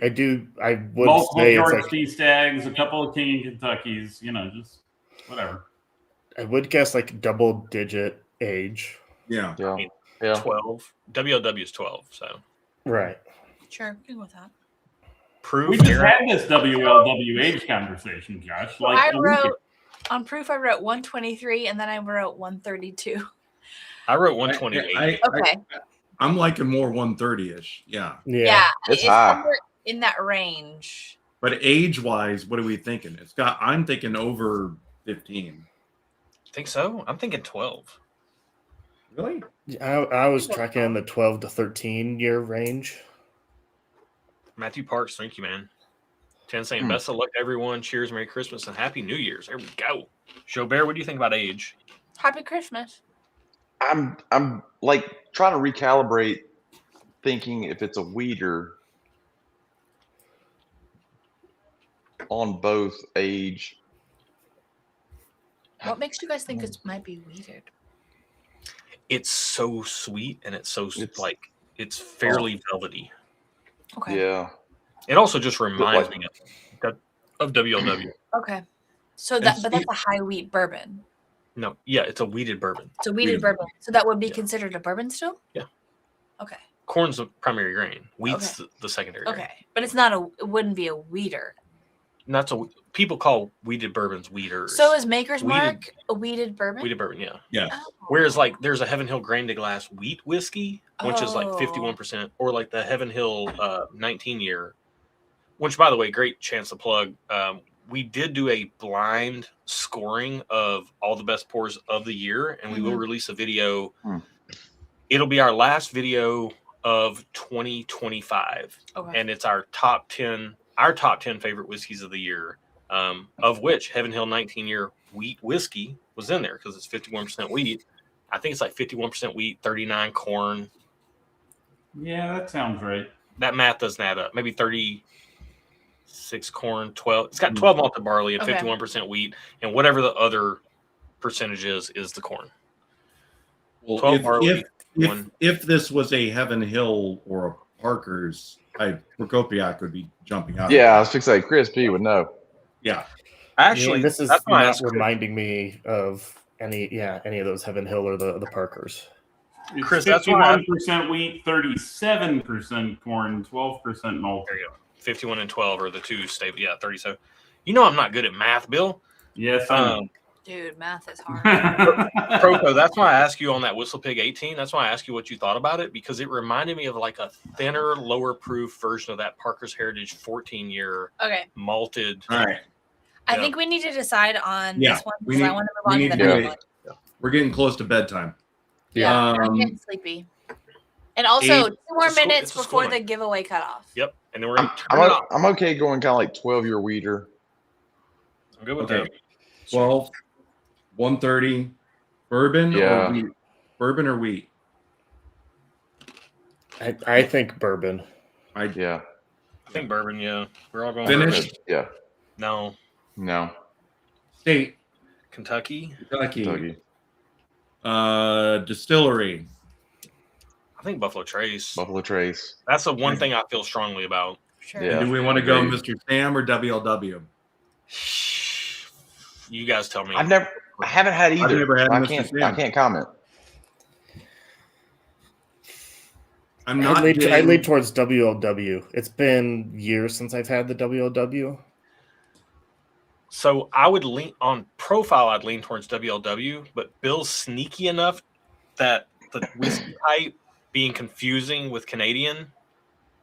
I would
Multiple
say it's
George
like,
D. Stags, a couple of King Kentuckys, just whatever.
I would guess like double digit age.
yeah.
Yeah.
12. WLW is 12. So
Right.
Sure, we can go with that.
proof.
We just
Aaron,
had this WLW age conversation, Josh. Like
I
a week
wrote on proof. I wrote 123, and then I wrote 132.
I wrote 128.
Okay,
I'm liking more 130ish. Yeah.
yeah,
It's high.
somewhere in that range.
But age wise, what are we thinking? I'm thinking over 15.
Think so? I'm thinking 12.
Really?
I was tracking in the 12 to 13 year range.
Matthew Parks, thank you, man. 10 saying best of luck, everyone. Cheers, Merry Christmas, and Happy New Year's. There we go. Joe Bear, what do you think about age?
Happy Christmas.
I'm like trying to recalibrate, thinking if it's a weeder on both age.
What makes you guys think it might be weeded?
It's so sweet and it's
It's
fairly velvety.
Okay.
Yeah.
It also just reminds me of WLW.
Okay. So but that's a high wheat bourbon.
No, yeah, it's a weeded bourbon.
It's a weeded bourbon. So that would be considered a bourbon still?
Yeah.
Okay.
Corn's the primary grain. Wheat's the secondary grain.
Okay. But it wouldn't be a weeder.
And that's people call weeded bourbons weeders.
So is Maker's Mark a weeded bourbon?
Weeded bourbon, yeah.
Yeah.
Oh.
Whereas there's a Heaven Hill Grain de Glace wheat whiskey, which is like 51%, or like the Heaven Hill 19 year, which by the way, great chance to plug. We did do a blind scoring of all the best pours of the year, and we will release a video. It'll be our last video of 2025, and it's our top 10 favorite whiskeys of the year, of which Heaven Hill 19 year wheat whiskey was in there because it's 51% wheat. I think it's like 51% wheat, 39 corn.
Yeah, that sounds right.
That math doesn't add up. Maybe 36 corn, 12. It's got 12 malted barley and 51% wheat, and whatever the other percentage is the corn.
Well,
12 barley.
if this was a Heaven Hill or a Parker's, Prokopiak would be jumping out.
Yeah, I was fixing to say Chris P would know.
Yeah.
Actually,
this is
that's why I
not
asked Chris.
reminding me of any of those Heaven Hill or the Parkers.
It's
Chris, that's why
51% wheat, 37% corn, 12% malt.
There you go. 51 and 12 are the two stable. Yeah, 37. You know I'm not good at math, Bill.
Yes,
Dude, math is hard.
Proco, that's why I asked you on that Whistle Pig 18. That's why I asked you what you thought about it, because it reminded me of like a thinner, lower proof version of that Parker's Heritage 14 year malted.
All right.
I think we need to decide on
Yeah,
this one because I want to move on to the
do
next
it.
one.
We're getting close to bedtime.
Yeah, I'm getting sleepy. And also, 2 more minutes before the giveaway cutoff.
Yep. And then we're going to turn it off.
I'm okay going kind of like 12-year weeder.
I'm good with
Okay.
that.
12, 130, bourbon
Yeah.
or wheat? Bourbon or wheat?
I think bourbon.
Yeah.
I think bourbon, yeah. We're all going
Finished?
bourbon.
Yeah.
No.
State.
Kentucky.
Kentucky.
Kentucky.
Distillery.
I think Buffalo Trace.
Buffalo Trace.
That's the one thing I feel strongly about.
Sure.
Yeah.
Do we want to go Mr. Sam or WLW?
You guys tell me.
I haven't had either.
I've never had
I
Mr. Sam.
can't comment.
I'm not.
I lead towards WLW. It's been years since I've had the WLW.
So I would lean on profile. I'd lean towards WLW, but Bill's sneaky enough that the whiskey type being confusing with Canadian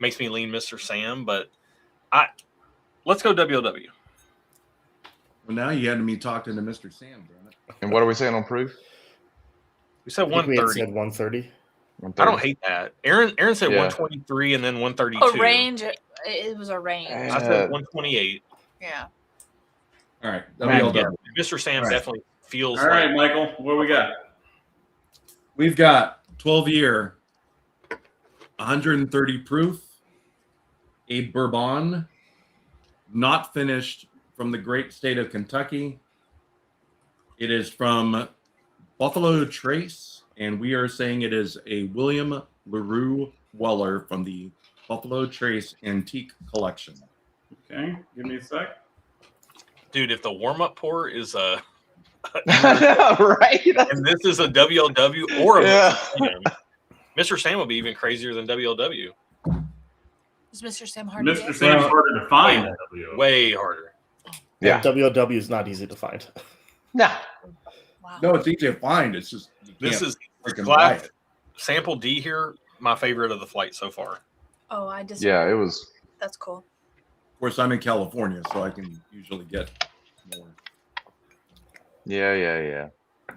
makes me lean Mr. Sam. But let's go WLW.
Well, now you had me talking to Mr. Sam, Brent.
And what are we saying on proof?
We said
I think we had
130.
said 130.
I don't hate that. Aaron said
Yeah.
123 and then 132.
A range. It was a range.
I said 128.
Yeah.
All right,
Yeah,
WLW.
Mr. Sam
All right.
definitely feels
All right,
like
Michael, what we got?
We've got 12-year, 130 proof, a bourbon, not finished, from the great state of Kentucky. It is from Buffalo Trace, and we are saying it is a William LaRue Weller from the Buffalo Trace Antique Collection.
Okay, give me a sec.
dude, if the warm-up pour is a
I know, right?
and this is a WLW or a
Yeah.
Mr. Sam would be even crazier than WLW.
Is Mr. Sam hard to
Mr.
get?
Sam's harder to find.
Way harder.
Yeah.
WLW is not easy to find.
No.
Wow.
No, it's easy to find. It's just you
This
can't
is
freaking buy
glass
it.
sample D here. My favorite of the flight so far.
Oh, I disagree.
Yeah, it was.
That's cool.
Of course, I'm in California, so I can usually get more.
Yeah.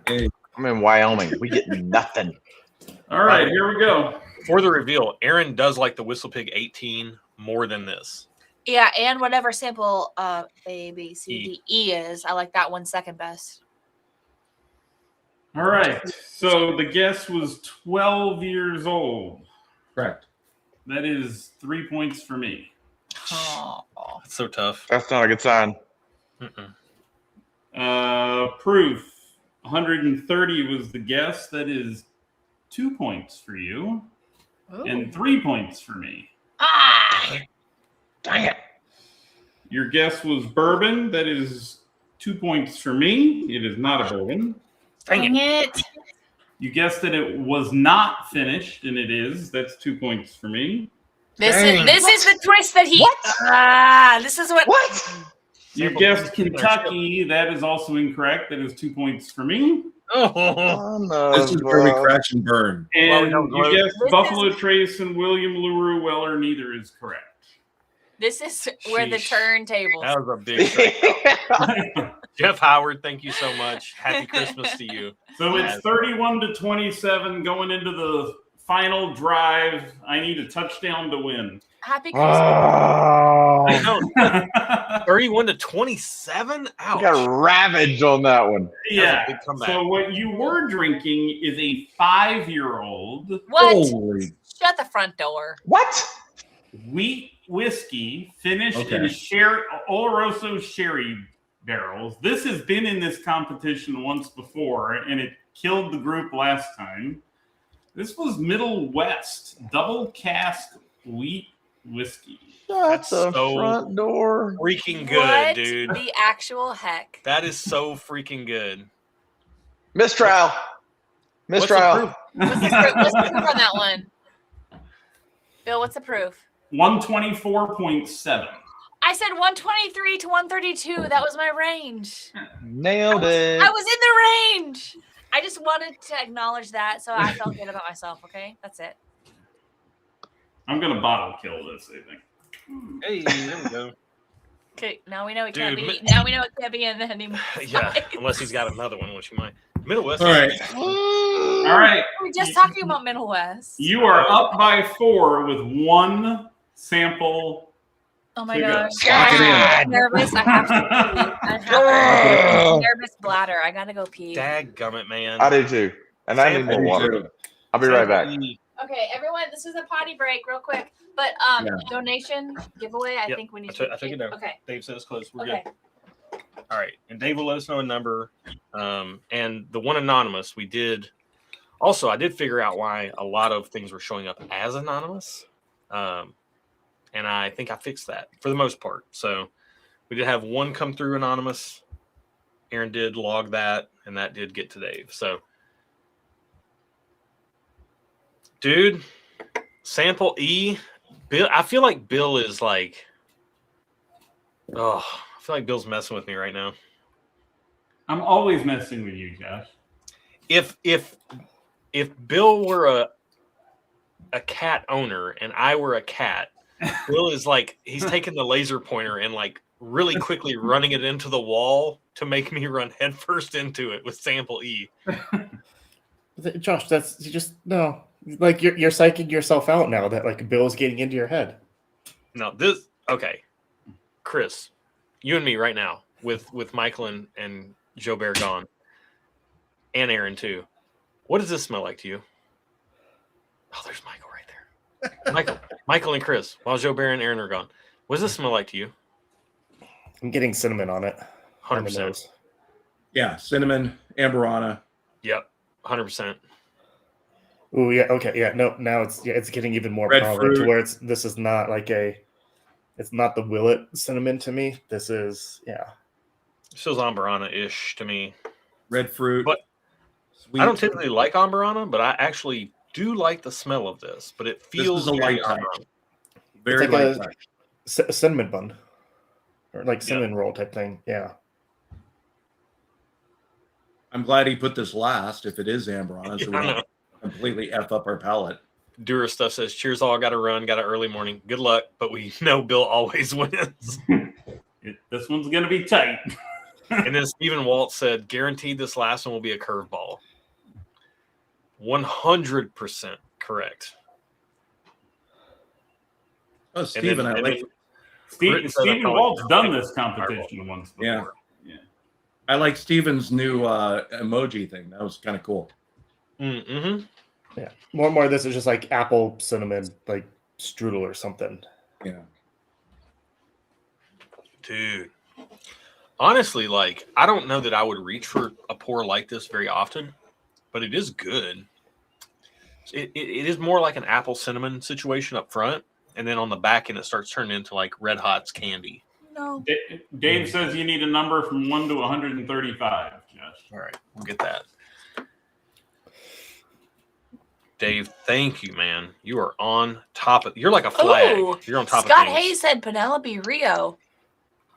Hey.
I'm in Wyoming. We get nothing.
All right, here we go.
For the reveal, Aaron does like the Whistle Pig 18 more than this.
Yeah, and whatever sample A, B, C, D, E is, I like that one second best.
All right, so the guest was 12 years old.
Correct.
That is 3 points for me.
Oh.
It's so tough.
That's not a good sign.
Mm-mm.
Proof 130 was the guess. That is 2 points for you and 3 points for me.
Ah!
Dang it.
Your guess was bourbon. That is 2 points for me. It is not a bourbon.
Dang it.
You guessed that it was not finished, and it is. That's 2 points for me.
This
Dang.
is the twist that he.
What?
This is what.
What?
You
Sample
guessed
D.
Kentucky. That is also incorrect. That is 2 points for me.
Oh,
Oh, no,
This is where we
bro.
crash and burn.
Well, we
And
don't
you
know.
guessed
This
Buffalo
is-
Trace and William LaRue Weller. Neither is correct.
This is where the
Sheesh.
turntables.
that was a big strike. Jeff Howard, thank you so much. Happy Christmas to you.
So it's 31-27 going into the final drive. I need a touchdown to win.
Happy Christmas.
I
Oh,
know. 31 to 27? Ouch.
I got ravaged on that one.
Yeah.
big comeback.
So what you were drinking is a 5-year-old
What?
Holy.
Shut the front door.
What?
wheat whiskey finished
Okay.
in Oloroso sherry barrels. This has been in this competition once before, and it killed the group last time. This was Middle West double cask wheat whiskey.
Shut
That's
the
so-
front door.
Freaking good,
What
dude.
the actual heck?
That is so freaking good.
Mistrial.
What's the
Mistrial.
proof?
What's the proof? What's the proof on that one? Bill, what's the proof?
124.7.
I said 123 to 132. That was my range.
Nailed it.
I was in the range. I just wanted to acknowledge that, so I felt good about myself. Okay, that's it.
I'm gonna bottle kill this, I think.
Hey, there we go.
Okay, now we know it can't
Dude,
be. Now we know it can't be in there anymore.
Yeah, unless he's got another one, which he might. Middle West.
All right.
All right.
We're just talking about Middle West.
You are up by 4 with one sample.
Oh my
to go.
gosh.
Lock it in.
I'm nervous. I have to pee. I have a nervous bladder. I gotta go pee.
Dadgummit, man.
I do too. And I need more water. I'll be right back.
Okay, everyone, this is a potty break, real quick. But
Yeah.
donation giveaway, I
Yep,
think we need
I took it down.
Okay.
Dave said it's close. We're
Okay.
good. All right. And Dave will let us know a number. And the one anonymous, we did Also, I did figure out why a lot of things were showing up as anonymous. And I think I fixed that for the most part. So we did have one come through anonymous. Aaron did log that, and that did get to Dave. So, dude, sample E. Bill, I feel like Bill is like, I feel like Bill's messing with me right now.
I'm always messing with you, Josh.
If Bill were a cat owner and I were a cat, Bill is like, he's taking the laser pointer and like really quickly running it into the wall to make me run headfirst into it with sample E.
Josh, that's you just no. Like you're psyching yourself out now that like Bill's getting into your head.
No, okay. Chris, you and me right now with Michael and Joe Bear gone. And Aaron too. What does this smell like to you? Oh, there's Michael right there. Michael and Chris, while Joe Bear and Aaron are gone. What does this smell like to you?
I'm getting cinnamon on it.
100%.
Yeah, cinnamon, amberana.
Yep, 100%.
Oh yeah, okay, yeah. No, now it's getting even more
Red
prominent to
fruit.
where this is not like it's not the Willet cinnamon to me. This is
This feels amberana-ish to me.
Red fruit.
But
sweet.
I don't typically like amberana, but I actually do like the smell of this. But it feels
is a
very
light touch.
amberana.
Very
It's like
light
a-
touch.
a cinnamon bun or like cinnamon roll type thing. Yeah.
I'm glad he put this last if it is amberana, so we
I know.
don't completely F up our palate.
Dura stuff says, cheers all, got to run, got an early morning. Good luck, but we know Bill always wins.
This one's going to be tight.
And then Stephen Walt said, guaranteed this last one will be a curveball. 100% correct.
Oh, Steven, I like
Britain said
Stephen
I
Walt's
like
done
it.
this competition once before.
Yeah.
Yeah.
I like Steven's new emoji thing. That was kind of cool.
Mm-hmm.
Yeah. More and more of this is just like apple cinnamon, like strudel or something.
Yeah.
Dude. Honestly, like, I don't know that I would reach for a pour like this very often, but it is good. It is more like an apple cinnamon situation up front, and then on the back end it starts turning into like Red Hot's candy.
No.
Dave says you need a number from 1 to 135, Josh.
All right, we'll get that. Dave, thank you, man. You are on top of. You're like a flag.
Ooh,
You're on top
Scott
of things.
Hayes said Penelope Rio.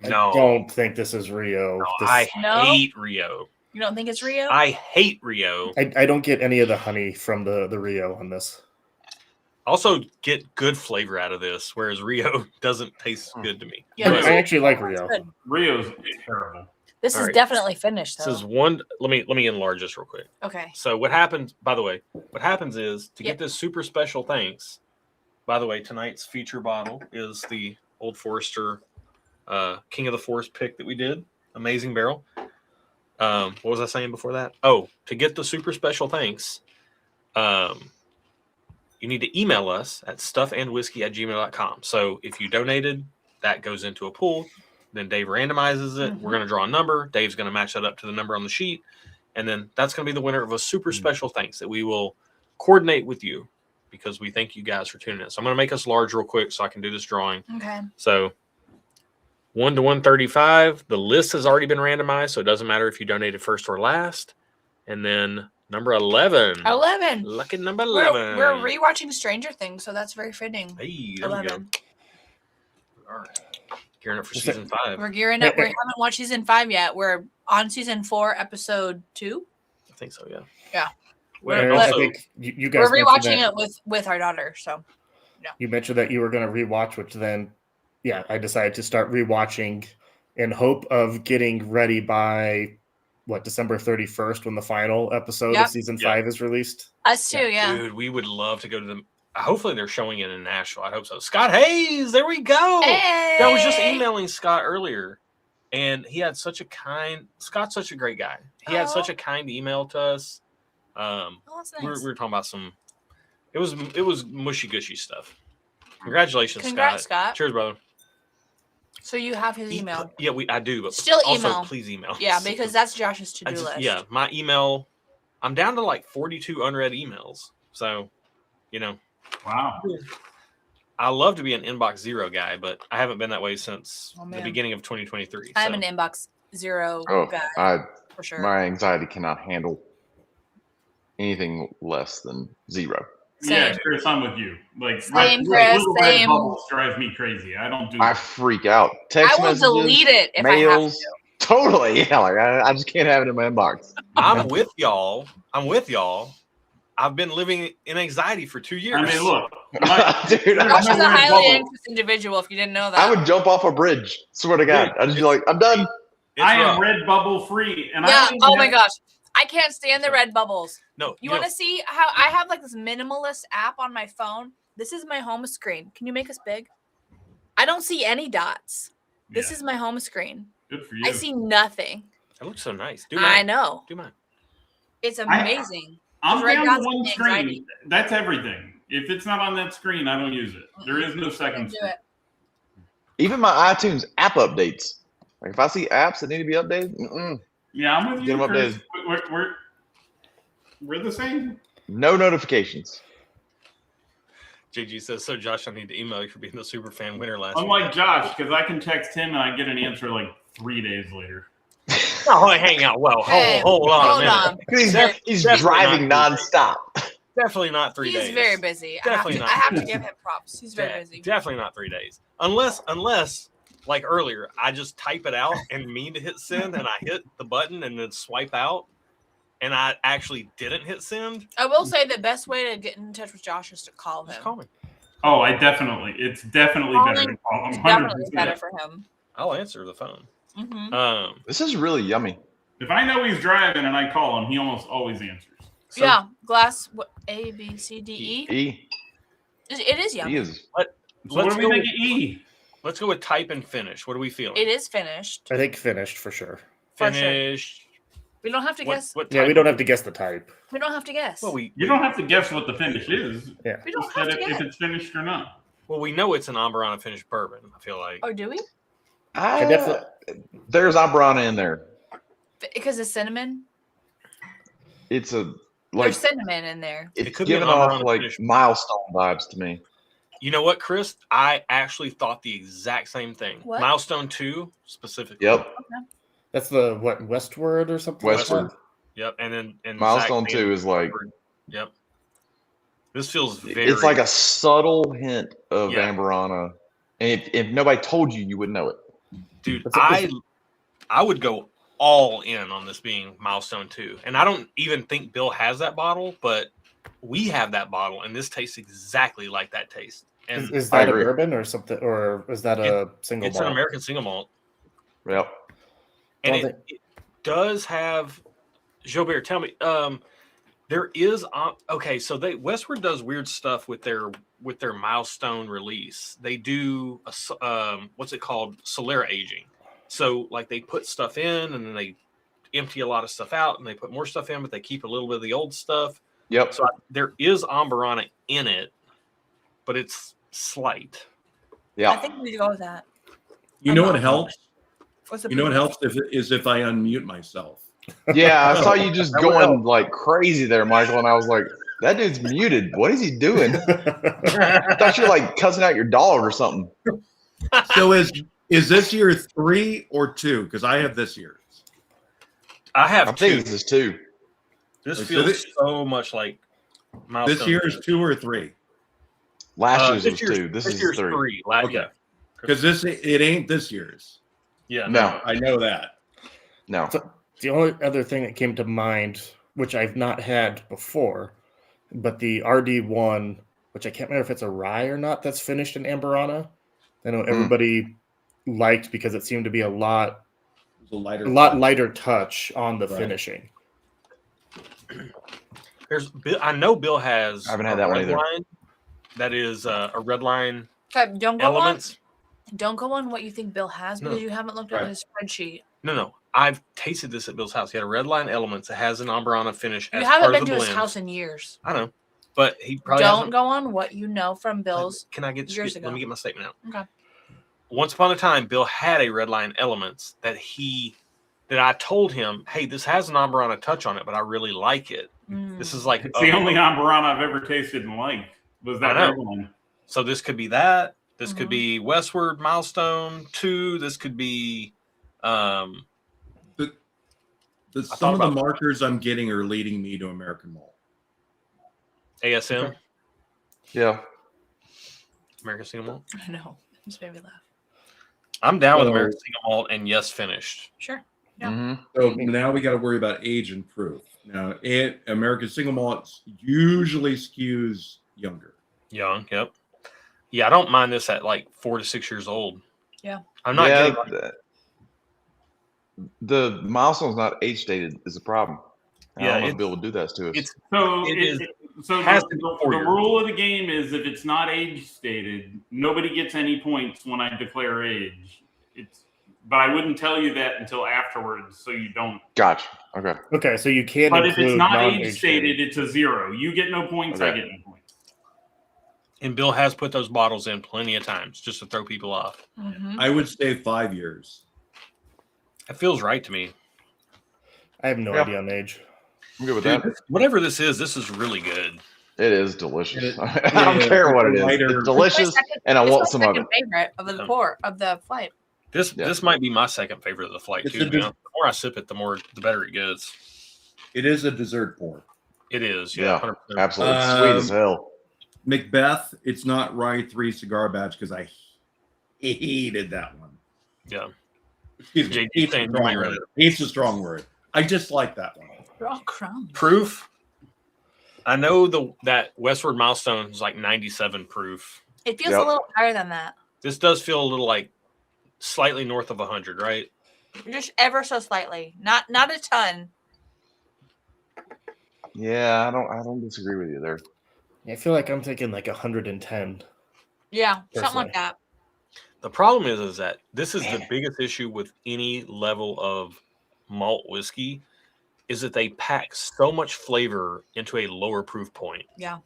No,
I don't think this is Rio.
no,
This-
I
No?
hate Rio.
You don't think it's Rio?
I hate Rio.
I don't get any of the honey from the Rio on this.
Also, get good flavor out of this, whereas Rio doesn't taste good to me.
Yeah,
But
I actually like Rio.
Good.
Rio's terrible.
This
All
is
right.
definitely finished though.
this is one. Let me enlarge this real quick.
Okay.
So what happens? By the way, what happens is to
Yep.
get this super special thanks. By the way, tonight's feature bottle is the Old Forester King of the Forest pick that we did. Amazing barrel. What was I saying before that? Oh, to get the super special thanks, you need to email us at stuffandwhiskey@gmail.com. So if you donated, that goes into a pool. Then Dave randomizes it. We're going to draw a number. Dave's going to match that up to the number on the sheet. And then that's going to be the winner of a super special thanks that we will coordinate with you because we thank you guys for tuning in. So I'm going to make us large real quick so I can do this drawing.
Okay.
So 1 to 135. The list has already been randomized, so it doesn't matter if you donated first or last. And then number 11.
11.
Lucky number
We're
11.
rewatching Stranger Things, so that's very fitting.
Hey, there we go.
11.
All right. Gearing up for
Is it-
season 5.
We're gearing up. We haven't watched season 5 yet. We're on season 4, episode 2.
I think so, yeah.
Yeah.
Well,
We're-
and
I
also,
think you guys
We're
mentioned
rewatching
that-
it with our daughter. So
You mentioned that you were going to rewatch, which then, yeah, I decided to start rewatching in hope of getting ready by December 31st when the final episode
Yep.
of season
Yep.
5 is released.
us too. Yeah.
dude, we would love to go to the. Hopefully, they're showing it in Nashville. I hope so. Scott Hayes, there we go.
Hey.
I was just emailing Scott earlier, and he had such a kind. Scott's such a great guy. He had such a kind email to us.
Oh, that's nice.
We were talking about some. It was mushy gushy stuff. Congratulations,
Congrats, Scott.
Cheers, brother.
So you have his email.
Yeah, I do, but
Still
also
email.
please email.
Yeah, because that's Josh's to-do
I just,
list.
yeah, my email I'm down to like 42 unread emails. So, you know,
Wow.
I love to be an inbox zero guy, but I haven't been that way since
Oh,
the
man.
beginning of 2023.
I'm
so.
an inbox zero
Oh,
guy for sure.
my anxiety cannot handle anything less than 0.
Yeah,
Same.
Chris, I'm with you. Like,
Same, Chris,
little red
same.
bubbles drive me crazy. I don't do
I
that.
freak out. Text
I will
messages,
delete it if I have
mails.
to.
Totally. Yeah, like I just can't have it in my inbox.
I'm with y'all. I've been living in anxiety for 2 years.
I mean, look,
Dude,
Josh is a
no red
highly
bubble.
anxious individual. If you didn't know that,
I would jump off a bridge. Swear to God.
Dude,
I'd just be like, I'm done.
It's
I am
rough.
red bubble free, and
Yeah.
I don't even
Oh my
have-
gosh, I can't stand the red bubbles.
No,
You want to see how I have like this minimalist app on my phone? This is my home screen. Can you make us big? I don't see any dots. This
Yeah,
is my home screen.
good for you.
I see nothing.
It looks so nice. Do mine.
I know.
Do mine.
It's amazing.
I'm
red
down
dots
to one
give me anxiety.
screen. That's everything. If it's not on that screen, I don't use it. There is no
I
second
can do
screen.
it.
Even my iTunes app updates. Like if I see apps that need to be updated,
Yeah, I'm with
Get
you,
'em
Chris.
updated.
We're the same.
no notifications.
JG says, so Josh, I need to email you for being the super fan winner last week.
Unlike Josh, because I can text him and I get an answer like 3 days later.
Oh, hang out. Well,
Hey,
hold on a
hold
minute.
on.
He's
Definitely
driving
not
nonstop.
Definitely not 3 days.
He's very busy.
Definitely
I
not.
have to give him props. He's very busy.
Definitely not 3 days. Unless, like earlier, I just type it out and mean to hit send, and I hit the button and then swipe out, and I actually didn't hit send.
I will say the best way to get in touch with Josh is to call
Just
him.
call me.
Oh, it's definitely better to call him.
It's definitely
100%.
better for him.
I'll answer the phone.
Mm-hmm.
This is really yummy.
If I know he's driving and I call him, he almost always answers.
So,
Yeah, glass A, B, C, D, E.
E.
It is yummy.
E is.
So what
Let's
do we
go
think
with-
of E?
Let's go with type and finish. What are we feeling?
It is finished.
I think finished for sure.
For sure.
Finish.
We don't have to guess.
What
Yeah,
type?
we don't have to guess the type.
We don't have to guess.
Well,
You don't have to guess what the finish is.
Yeah.
We don't
Just
have
that
to
if
guess.
it's finished or not.
Well, we know it's an Amberana finished bourbon. I feel like.
Oh, do we?
There's Ambrana in there.
Because of cinnamon?
It's a
There's cinnamon in there.
It
it's
could be an
giving off
Ambrana
like
finish.
milestone vibes to me.
You know what, Chris? I actually thought the exact same thing.
What?
Milestone 2 specifically.
Yep.
That's the westward or something.
Westward.
Yep. And then
Milestone
Zach
2 is like
Yep. This feels very.
it's like a subtle hint of
Yeah.
Amberana. And if nobody told you, you would know it.
dude.
It's-
I would go all in on this being Milestone 2, and I don't even think Bill has that bottle, but we have that bottle, and this tastes exactly like that taste. And
Is
I
that a
agree.
bourbon or something, or is that a single
it's
malt?
an American single malt,
Yep.
and
Well,
it does have. Jobert, tell me, there is okay. So Westward does weird stuff with their milestone release. They do what's it called, Solera aging. So like they put stuff in and then they empty a lot of stuff out and they put more stuff in, but they keep a little bit of the old stuff.
Yep.
So there is Amberana in it, but it's slight.
I
Yeah.
think we need to go with that.
You know what helps?
What's the
You know what helps if I unmute myself.
Yeah. I saw you just
That would
going like crazy there, Michael, and I was like, that dude's muted. What is he doing? I thought you were like cussing out your dog or something.
So is this year 3 or 2? Because I have this year's.
I have
I'm thinking
two.
this is 2.
This
So
feels
this-
so much like Milestone.
This year is 2 or 3.
Last year's
This
was
year's-
2. This is
year's
3.
Okay.
Yeah.
Because it ain't this year's.
Yeah.
No.
I know that.
No.
So the only other thing that came to mind, which I've not had before, but the RD1, which I can't remember if it's a rye or not, that's finished in Amberana. I know everybody liked because it seemed to be a lot
It's a lighter.
lighter touch on the
Right.
finishing.
I know Bill has.
I haven't had
a
that one
red
either.
line that is a red line
Okay, don't go
elements.
on. Don't go on what you think Bill has
No.
because you haven't looked
Right.
at his spreadsheet.
No. I've tasted this at Bill's house. He had a red line elements. It has an Amberana finish.
You
as
haven't
part
been
of
to
the
his
blend.
house in years.
I know, but he probably
Don't
hasn't.
go on what you know from Bill's.
Can I get
years
let
ago.
me get my statement out?
Okay.
Once upon a time, Bill had a red line elements that that I told him, hey, this has an Amburana touch on it, but I really like it. This is like
It's the only Amburana I've ever tasted and liked. Was that
I know.
red one?
So this could be that. This could be Westward Milestone 2. This could be
Some
thought
of the
about-
markers I'm getting are leading me to American Malt.
ASM,
Okay.
Yeah.
American Single Malt.
I know. Just made me laugh.
I'm down with
Well-
American Single Malt and yes, finished.
Sure. Yeah.
Mm-hmm.
So now we got to worry about age and proof. Now, American Single Malt usually skews younger.
Young, yep. Yeah, I don't mind this at like 4 to 6 years old.
Yeah.
I'm not
Yeah,
getting
the milestone's not age stated is a problem. I
Yeah,
don't know if
it's-
Bill would do that to us.
it's
So
It is-
So
has
the,
to be
the
4 years.
rule of the game is if it's not age stated, nobody gets any points when I declare age. But I wouldn't tell you that until afterwards, so you don't.
Gotcha. Okay.
Okay, so you can
But if
include
it's not
non-age
age stated, it's a 0. You get no points. I
Okay.
get no points.
and Bill has put those bottles in plenty of times just to throw people off.
I would say 5 years.
It feels right to me.
I have no
Yeah.
idea on age.
I'm good with
Dude,
that.
whatever this is really good.
It is delicious.
It-
I don't
yeah,
care what it is.
lighter-
It's delicious, and I want some of it.
Favorite of the pour of the flight.
This
Yeah.
this might be my second favorite of the flight
It's
too.
a
To be honest. The more I sip it, the better it gets.
It is a dessert pour.
It is,
Yeah,
100%.
Absolutely. It's sweet as hell.
Macbeth, it's not Rye 3 cigar batch because I hated that one.
Yeah.
Excuse me.
JD
Hate's a
saying
strong
you read
word.
it.
Hate's a strong word. I just like that one.
They're all crumbs.
Proof. I know that Westward Milestone is like 97 proof.
It feels
Yep.
a little higher than that.
This does feel a little like slightly north of 100, right?
Just ever so slightly. Not a ton.
Yeah, I don't disagree with you there.
I feel like I'm thinking like 110.
Yeah, something
Personally.
like that.
The problem is that this is the biggest issue with any level of malt whiskey is that they pack so much flavor into a lower proof point.
Yeah.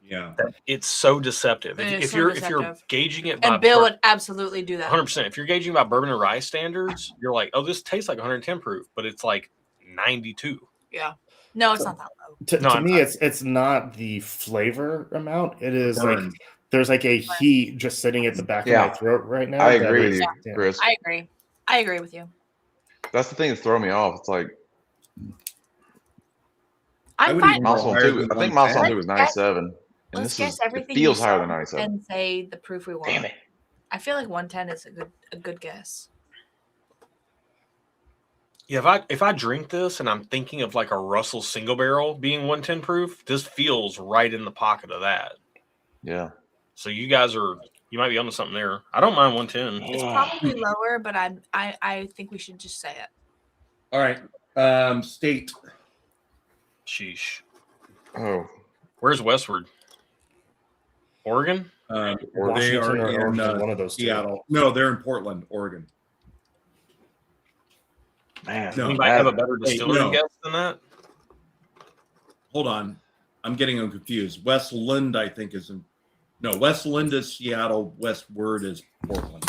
Yeah.
That it's so deceptive.
It
If,
is
if
so
you're
deceptive.
gauging it by
And Bill would absolutely do that.
100%. If you're gauging by bourbon and rye standards, you're like, oh, this tastes like 110 proof, but it's like 92.
Yeah. No, it's not that low.
To
No, I'm
me,
not.
it's not the flavor amount. It is
Burn.
like there's like a heat just sitting at the back
Yeah.
of my throat right now.
I
that
agree with
is-
you,
yeah.
Chris.
I agree. I agree with you.
That's the thing that's throwing me off. It's like
I
I'm
would
fine.
even-
Milestone
higher
2.
than
I think
110.
Milestone 2 was
Let's guess-
97. And
Let's
this
guess
is
everything
it feels
you
higher
said
than 97.
and say the proof we want.
Damn it.
I feel like 110 is a good guess.
Yeah, if I drink this and I'm thinking of like a Russell single barrel being 110 proof, this feels right in the pocket of that.
Yeah.
So you might be onto something there. I don't mind 110.
It's probably lower, but I think we should just say it.
All right. State.
Sheesh.
Oh.
Where's Westward? Oregon?
They
Washington
are
or
in
Oregon, one of those two.
Seattle. No, they're in Portland, Oregon.
Man.
No,
You might have a better
Hey,
distillery
no.
guess than that.
Hold on. I'm getting them confused. Westland, I think, is in. No, Westland is Seattle. Westward is Portland.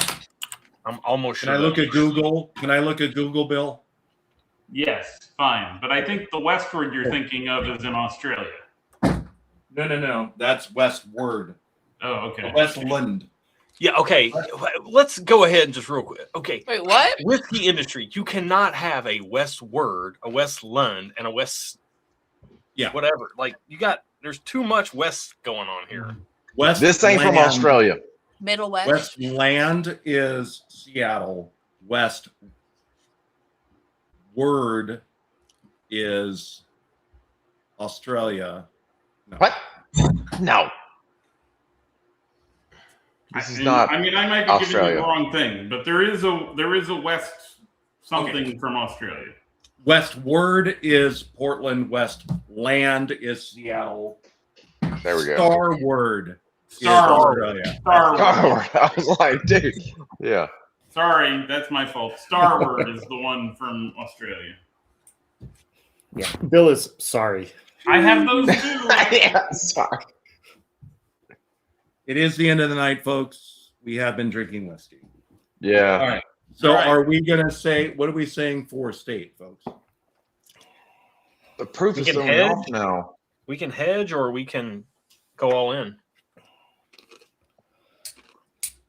I'm almost
Can
sure.
I look at Google? Can I look at Google, Bill?
Yes, fine. But I think the westward you're thinking of is in Australia.
No. That's Westward.
Oh, okay.
Westland.
Yeah, okay. Let's go ahead and just real quick. Okay.
Wait, what?
Whiskey industry, you cannot have a Westward, a Westland, and a West.
Yeah.
Whatever. Like there's too much West going on here.
West.
This ain't from Australia.
Middle West.
Westland is Seattle. Westward is Australia. No.
What? No. This is
And,
not
I mean, I might be giving you
Australia.
the wrong thing, but there is a west something from Australia.
Westward is Portland. Westland is Seattle.
There we go.
Starward is
Starward.
Australia.
Starward.
I was like, dude. Yeah.
Sorry, that's my fault. Starward is the one from Australia.
Yeah, Bill is sorry.
I have those too.
Yeah. Sorry.
It is the end of the night, folks. We have been drinking whiskey.
Yeah.
All right. So
All right.
are we going to say, what are we saying for state, folks?
The proof
We
is
can
throwing
hedge.
off now.
We can hedge or we can go all in.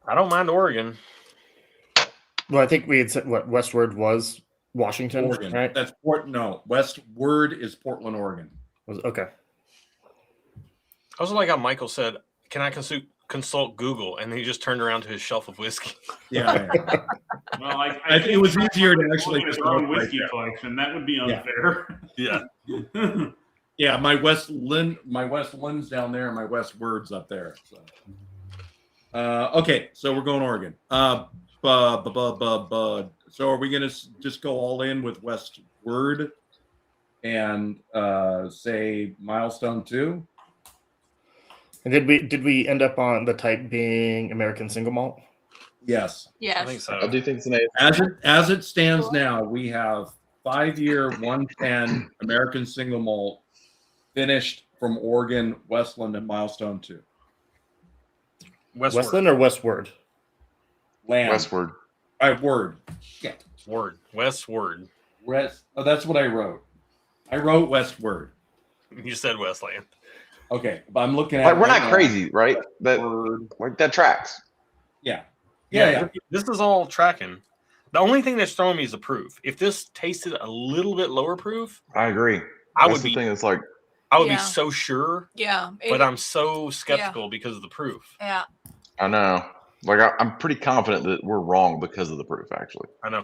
I don't mind Oregon.
Well, I think we had said what westward was Washington,
Oregon.
right?
That's westward is Portland, Oregon.
Okay.
I also like how Michael said, "Can I consult Google?" And he just turned around to his shelf of whiskey.
Yeah.
Well,
I think it was easier to actually
his
just
own
look right
whiskey
there.
collection. That would be unfair.
Yeah.
Yeah, my West Lynn's down there, and my Westward's up there. So. Okay, so we're going Oregon. So are we gonna just go all in with Westward and say milestone 2?
And did we end up on the type being American single malt?
Yes.
Yes.
I think so.
I do think it's an A.
As it stands now, we have 5-year 110 American single malt finished from Oregon, Westland, and milestone 2.
Westward.
Westland or Westward?
Land.
Westward.
Word.
Word. Westward.
Oh, that's what I wrote. I wrote Westward.
You said Westland.
Okay, but I'm looking at.
Like, we're
right
not
now.
crazy, right? That
Word.
like that tracks.
Yeah.
This is all tracking. The only thing that's throwing me is the proof. If this tasted a little bit lower proof,
I agree.
I
That's
would
the
be.
thing that's like,
I would be
Yeah.
so sure,
Yeah.
but I'm so skeptical because of the proof.
Yeah.
I know. Like I'm pretty confident that we're wrong because of the proof, actually.
I know.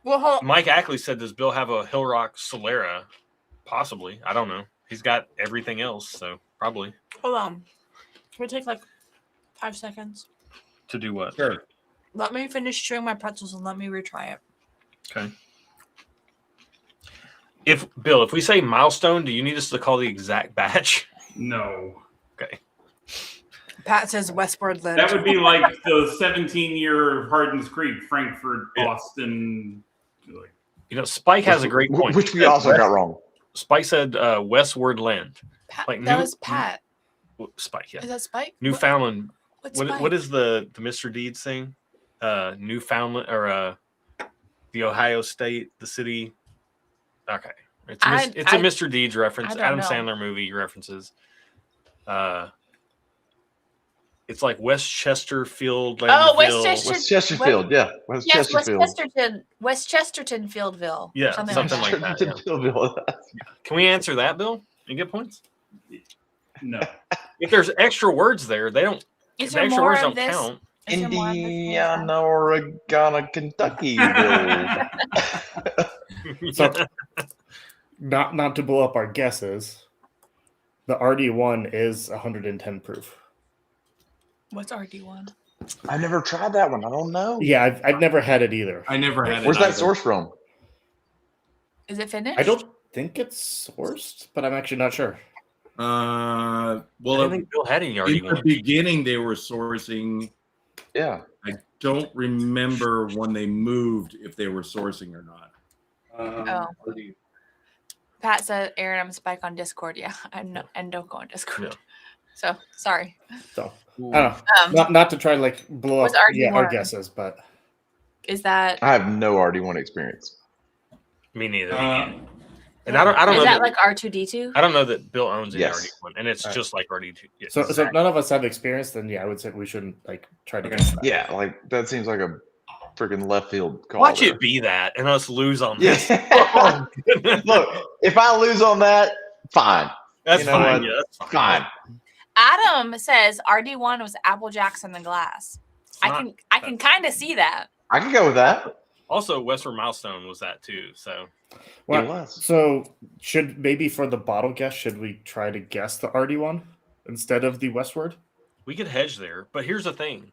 Well, hold.
Mike Ackley said, "Does Bill have a Hill Rock Solera?" Possibly. I don't know. He's got everything else, so probably.
Hold on. Can we take like 5 seconds?
To do what?
Sure.
Let me finish chewing my pretzels and let me retry it.
Okay. If Bill, if we say milestone, do you need us to call the exact batch?
No.
Okay.
Pat says Westward Lynn.
That would be like the 17-year Hardin's Creek, Frankfurt,
Yeah.
Boston. Like,
You know, Spike has a great point.
Which we also got wrong.
Spike said Westward Land.
Pat,
like
that
new-
was Pat.
Spike, yeah.
Is that Spike?
Newfoundland.
What's
What
Spike?
is the Mr. Deeds thing? Newfoundland or the Ohio State, the city. Okay. It's a Mr. Deeds reference.
I don't
Adam
know.
Sandler movie references. It's like West Chesterfield.
Oh,
Landville.
West
Chesterfield, yeah.
Yes,
Chesterfield.
West Chesterton Fieldville.
Yeah,
something
something
like that.
like that. Yeah.
Chesterfield.
Can we answer that, Bill? And get points?
no.
If there's extra words there, they don't.
Is
The
there
extra
more
words
of
don't
this?
count.
Is there more of this?
Indiana, Oregon, Kentucky.
So, not to blow up our guesses, the RD1 is 110 proof.
What's RD1?
I've never tried that one. I don't know.
Yeah, I've never had it either.
I never had it.
Where's that
either.
source from?
Is it finished?
I don't think it's sourced, but I'm actually not sure.
I
Well,
don't think Bill had any
in
already.
the beginning, they were sourcing.
Yeah.
I don't remember when they moved if they were sourcing or not.
Pat said, Aaron, I'm Spike on Discord. Yeah, I'm not, and don't go on Discord.
Yeah.
So, sorry.
So I don't know. Not to try to like blow up
What's RD1?
our guesses, but
Is that
I have no RD1 experience.
Me neither.
Uh,
and I don't
is
know
that
that,
like R2D2?
I don't know that Bill owns any
Yes.
RD1, and it's
Right.
just like RD2. Yeah,
so
exactly.
none of us have experience. Then yeah, I would say we shouldn't like try to guess that.
Yeah, like that seems like a freaking left field call.
Watch
there.
it be that, and us lose on
Yeah.
this. Oh, goodness.
Look, if I lose on that, fine.
That's
you know
fine.
what?
Yeah, that's fine.
Fine.
Adam says RD1 was Apple Jacks in the glass.
It's
I
not-
can kind of see that.
I can go with that.
Also, Westward Milestone was that too. So
Well,
It was.
so should maybe for the bottle guess, should we try to guess the RD1 instead of the Westward?
we could hedge there. But here's the thing: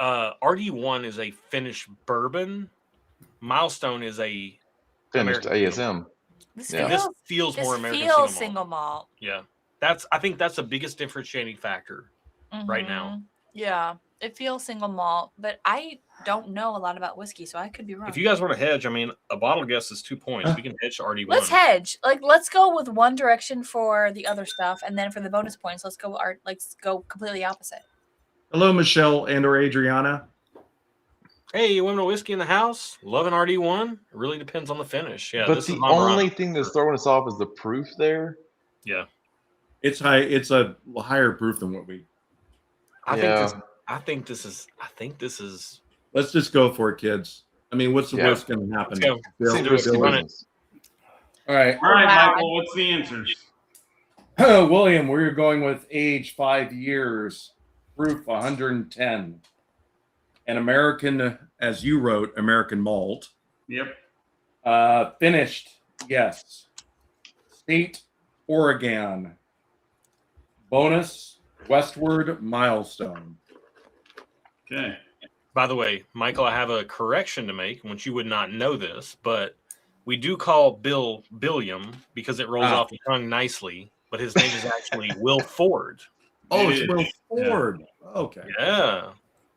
RD1 is a finished bourbon. Milestone is a
Finished
American
ASM.
This
Yeah.
this
feels,
feels more American
feels
single malt.
single malt
Yeah, I think that's the biggest differentiating factor right now.
Mhm. Yeah, it feels single malt, but I don't know a lot about whiskey, so I could be wrong.
If you guys want to hedge, I mean, a bottle guess is 2 points. We can hedge to RD1.
Let's hedge. Like, let's go with one direction for the other stuff, and then for the bonus points, let's go completely opposite.
Hello, Michelle and or Adriana.
Hey, you want a whiskey in the house? Love an RD1? It really depends on the finish. Yeah,
but
this
the
is my
only
Verona.
thing that's throwing us off is the proof there.
Yeah,
It's high. It's a higher proof than what we.
I
Yeah.
think this is.
Let's just go for it, kids. I mean, what's the
Yeah.
worst going to happen?
Let's go.
Bill,
See the
do it.
whiskey
Run it.
business.
All right.
All right,
Wow.
Michael, what's the answers?
William, we're going with age 5 years, proof 110. An American, as you wrote, American malt.
Yep.
Finished, yes. State, Oregon. Bonus, Westward Milestone.
Okay.
By the way, Michael, I have a correction to make, which you would not know this, but we do call Bill Billiam because it rolls off the tongue nicely, but his name is actually Will Ford.
Oh,
It
it's Will
is.
Ford. Okay.
Yeah.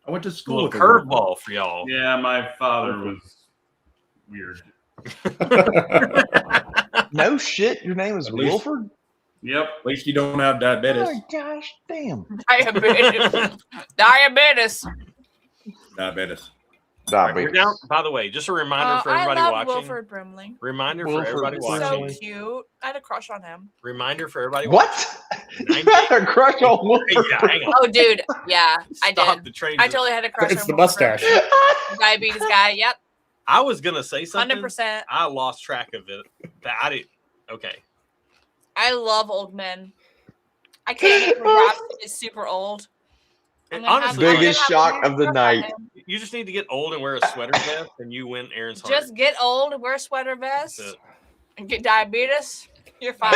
I went to
A
school
little
with a Will
curveball for y'all.
Yeah, my father was weird.
No shit. Your name is
At least-
Wilford?
Yep.
At least you don't have diabetes.
Oh gosh, damn.
Diabetes. Diabetes.
Diabetes.
We're down. By the way, just a reminder for
I
everybody
love
watching.
Wilford Brimley.
Reminder
Wilford
for everybody
Brimley.
So
watching.
cute. I had a crush on him.
Reminder for everybody
What? You
90
had a crush on Wilford?
Yeah, hang on.
Oh, dude. Yeah, I
Stop
did.
the train.
I totally had a crush
It's
on
the
Wilford.
mustache.
Diabetes guy. Yep.
I was gonna say something.
100%.
I lost track of it. I did. Okay.
I love old men. I can't get Rob is super old. I'm gonna
Honestly,
I'm gonna
Biggest shock
a
of the
crush on
night.
him.
you just need to get old and wear a sweater vest, and you win Aaron's heart.
Just get old, wear a sweater vest,
That's it.
and get diabetes. You're fine.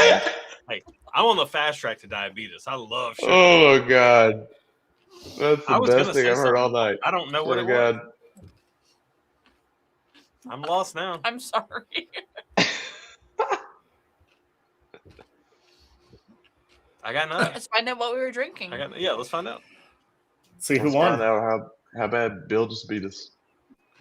I'm on the fast track to diabetes. I love sugar.
Oh my god. That's
I
the
was gonna
best thing
say
I've heard all
something.
night.
I don't know
Swear
what
to
it was.
God.
I'm lost now.
I'm sorry.
I got nothing.
Let's find out what we were drinking.
Yeah, let's find out.
See who
Let's
won.
find out how bad Bill just beat us.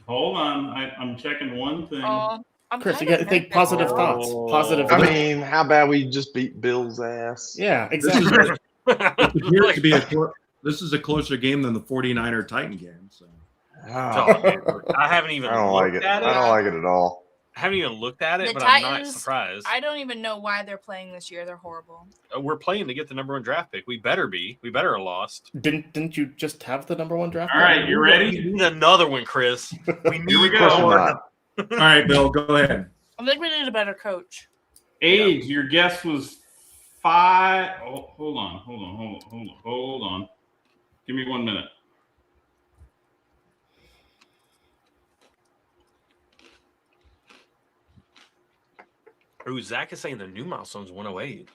Hold on. I'm checking one thing.
Oh, I'm
Chris, you
kind
got
of
to think positive
Oh.
thoughts. Positive.
I mean, how bad we just beat Bill's ass.
yeah,
This is
exactly.
it appears to be this is a closer game than the 49er Titan game. So
Ah,
I haven't even
I don't like
looked
it.
at it.
I don't like it at all.
I haven't even looked at it,
The
but I'm not
Titans,
surprised.
I don't even know why they're playing this year. They're horrible.
We're playing to get the number 1 draft pick. We better be. We better have lost.
Didn't you just have the number 1 draft?
All right, you
We
ready?
need another one, Chris. We
Here we
need
go.
Of course you're
one.
not.
all right, Bill, go ahead.
I think we need a better coach.
Age, your guess was 5. Oh, hold on. Give me 1 minute.
Ooh, Zach is saying the new milestone's 108.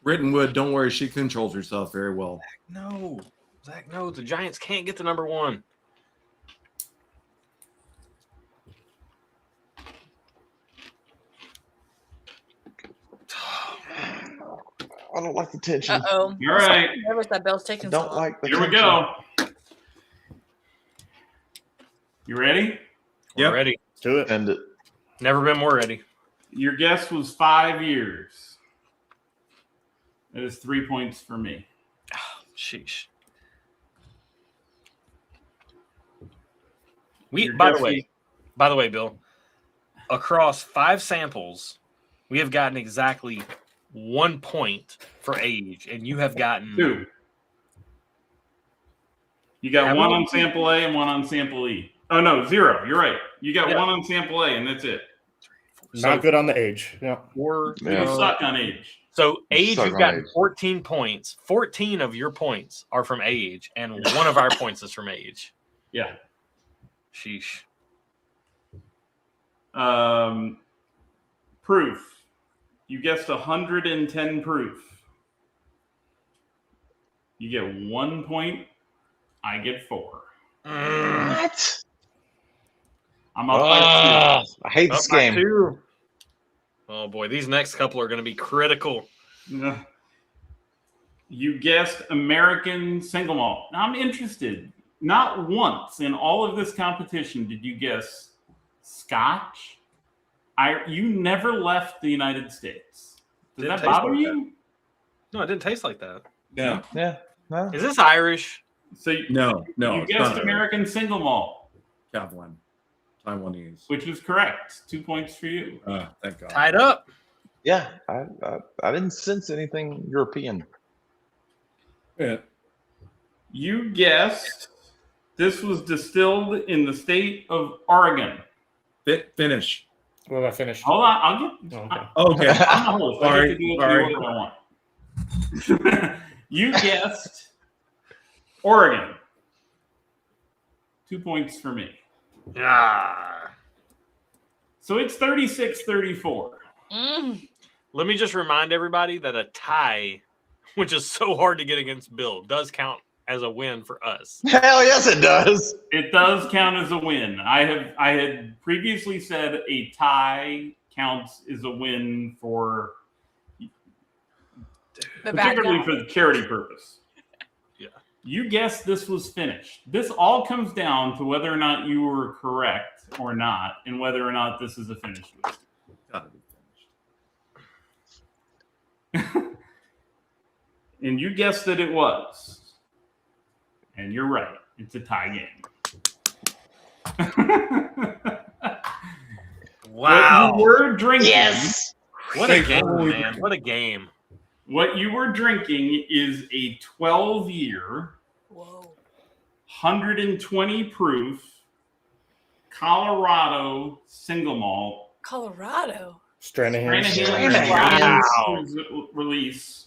Rittenwood, don't worry, she controls herself very well.
No, Zach, no. The Giants can't get the number 1.
I don't like the tension.
Uh-oh.
All right.
I'm nervous that Bill's taking so
Don't
long.
like the
Here we
tension.
go. You ready?
We're
Yep.
ready.
Let's do it.
End it.
Never been more ready.
Your guess was 5 years. That is 3 points for me.
Sheesh.
Your
By
guess
the way, Bill, across 5 samples, we have gotten exactly 1 point for age, and you have gotten
2. You got
Have
one
we?
on sample A and one on sample E. Oh no, 0. You're right. You got
Yeah.
one on sample A and that's it.
Not good on the age. Yeah.
4.
Yeah.
You suck on age.
So age,
Suck
you've
on
gotten
age.
14 points. 14 of your points are from age, and one of our points is from age.
Yeah.
Sheesh.
Proof. You guessed 110 proof. You get 1 point. I get 4.
What?
I'm up by 2.
I hate
Up
this
by
game.
2. Oh boy, these next couple are going to be critical.
Ugh. You guessed American single malt. Now I'm interested. Not once in all of this competition did you guess Scotch. You never left the United States. Does
Didn't
that
taste
bother
like
you?
No, it didn't taste like that.
Yeah.
Yeah. No.
Is this Irish?
So
No,
you
it's
guessed
not
American single malt,
Taiwanese.
which is correct. 2 points for you.
Thank God.
Tied up.
Yeah, I didn't sense anything European.
Yeah.
You guessed this was distilled in the state of Oregon.
Finish.
What have I finished?
Hold on, I'll get.
Okay.
Okay.
I'm the host. I
Sorry,
get to do it
sorry.
the order I want. You guessed Oregon. 2 points for me.
Ah.
So it's 36-34.
Let me just remind everybody that a tie, which is so hard to get against Bill, does count as a win for us.
Hell yes, it does.
It does count as a win. I had previously said a tie counts as a win for
The bad
particularly
guy.
for the charity purpose.
Yeah.
You guessed this was finished. This all comes down to whether or not you were correct or not, and whether or not this is a finished whiskey.
Gotta be finished.
And you guessed that it was. And you're right. It's a tie game.
Wow.
What you were drinking.
Yes.
What a game, man. What a game.
What you were drinking is a 12-year,
Whoa.
120 proof Colorado single malt
Colorado.
Stranahan.
Wow.
release.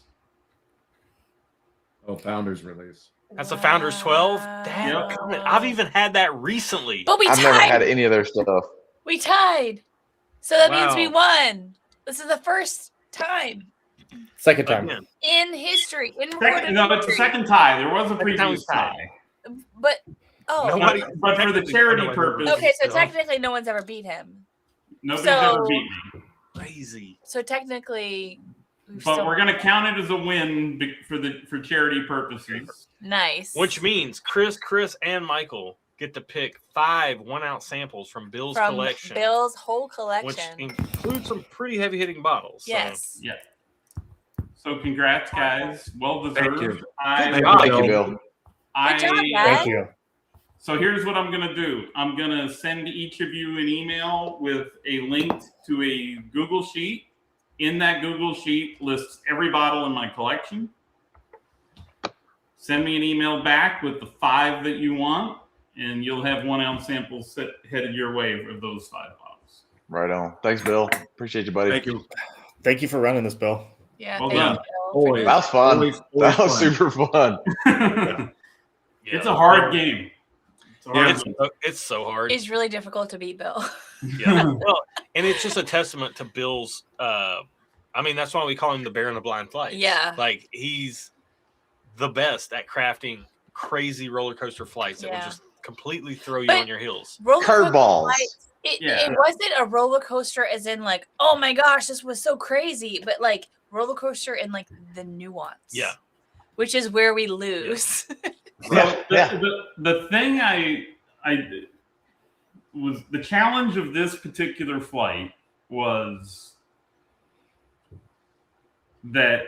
Oh, Founders release.
That's a Founders 12. Damn,
Yep.
I've even had that recently.
But we
I've never had
tied.
any of their stuff.
We tied. So that means we
Wow.
won. This is the first time
Second time.
Again.
in history. In recorded
No, it's the
history.
second tie. There was a
Second time we
previous tie.
But oh,
Nobody-
But for the charity purpose,
okay. So technically, no one's ever beat him.
nobody's
So-
ever beat me.
Crazy.
So technically, we've
But
still
we're going to count it as a win for charity purposes.
nice.
Which means Chris, and Michael get to pick 5 1-ounce samples from Bill's
from
collection,
Bill's whole
which
collection.
includes some pretty heavy-hitting bottles. So.
Yes.
Yeah. So congrats, guys. Well
Thank
deserved.
you.
Good
Thank
job.
you, Bill.
Good job, guys.
Thank you.
So here's what I'm going to do. I'm going to send each of you an email with a link to a Google Sheet. In that Google Sheet lists every bottle in my collection. Send me an email back with the 5 that you want, and you'll have 1-ounce samples headed your way of those 5 bottles.
Right on. Thanks, Bill. Appreciate you, buddy.
Thank you.
Thank you for running this, Bill.
Yeah.
Well
thank
done.
you, Bill, for
Always.
doing
That was fun.
Always
That was
fun.
super fun.
Yeah.
It's a hard game. It's a hard game.
It's so hard.
It's really difficult to beat Bill.
Yeah. Well, and it's just a testament to Bill's. I mean, that's why we call him the Bear in the Blind Flight.
Yeah.
Like he's the best at crafting crazy roller coaster flights that will
Yeah.
just completely throw you
But-
on your heels.
Roller coaster
Curveballs.
flights, It
Yeah.
wasn't a roller coaster as in like, oh my gosh, this was so crazy, but like roller coaster in like the nuance.
Yeah.
Which is where we lose.
So the thing I was the challenge of this particular flight was that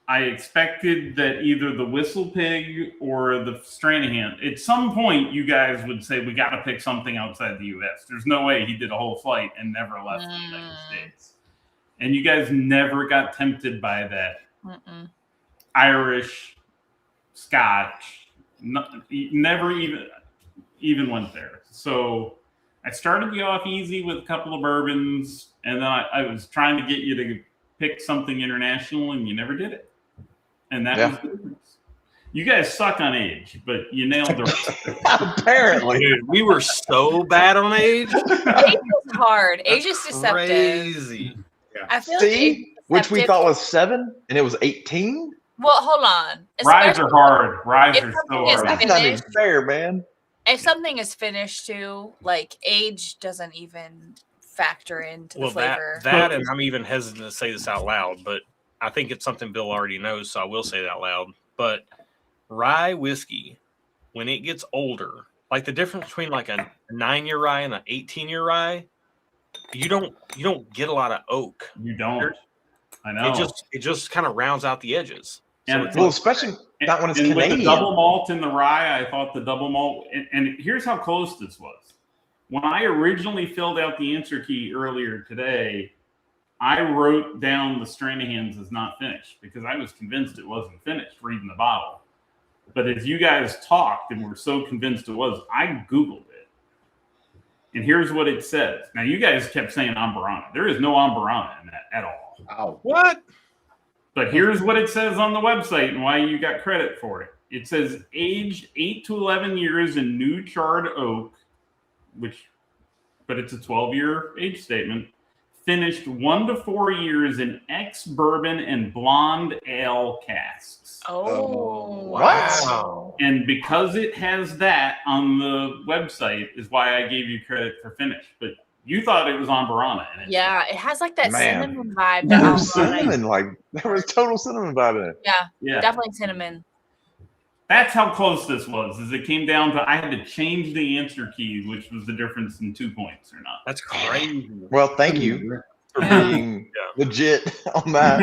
I expected that either the Whistle Pig or the Stranahan, at some point, you guys would say, we got to pick something outside the U.S. There's no way he did a whole flight and never left the United States. And you guys never got tempted by that
Mm-mm.
Irish, Scotch, never even went there. So I started you off easy with a couple of bourbons, and then I was trying to get you to pick something international, and you never did it. And that was the difference. You guys suck on age, but you nailed the rest.
Apparently.
Dude, we were so bad on age.
Age is hard. Age is
That's
deceptive.
Crazy.
I feel like age
See?
is
Which we
deceptive.
thought was 7, and it was 18?
Well, hold on.
Ryes are
Especially
hard. Ryes
if
are so
something is
hard.
That's not even
Finished.
fair, man.
If something is finished too, like age doesn't even factor into the
Well,
flavor.
that, and I'm even hesitant to say this out loud, but I think it's something Bill already knows, so I will say it out loud. But rye whiskey, when it gets older, like the difference between like a 9-year rye and an 18-year rye, you don't get a lot of oak.
You don't. I know.
It just kind of rounds out the edges.
And
Well, especially not when it's
and with
Canadian.
the double malt in the rye, I thought the double malt. And here's how close this was. When I originally filled out the answer key earlier today, I wrote down the Shenanigans is not finished because I was convinced it wasn't finished reading the bottle. But as you guys talked and were so convinced it was, I Googled it. And here's what it says. Now, you guys kept saying Amburana. There is no Amburana in that at all.
Wow.
What?
But here's what it says on the website and why you got credit for it. It says aged 8 to 11 years in new charred oak, but it's a 12-year age statement. Finished 1 to 4 years in ex-bourbon and blonde ale casks.
Oh,
What?
And because it has that on the website is why I gave you credit for finish. But you thought it was Amburana. And
Yeah, it has like that
Man.
cinnamon vibe.
There
that
was
Amburana-
cinnamon, like there was total cinnamon vibe in it.
yeah.
Definitely cinnamon.
That's how close this was. Is it came down to I had to change the answer key, which was the difference in 2 points or not.
That's crazy.
Well, thank you for
Yeah.
being legit on that.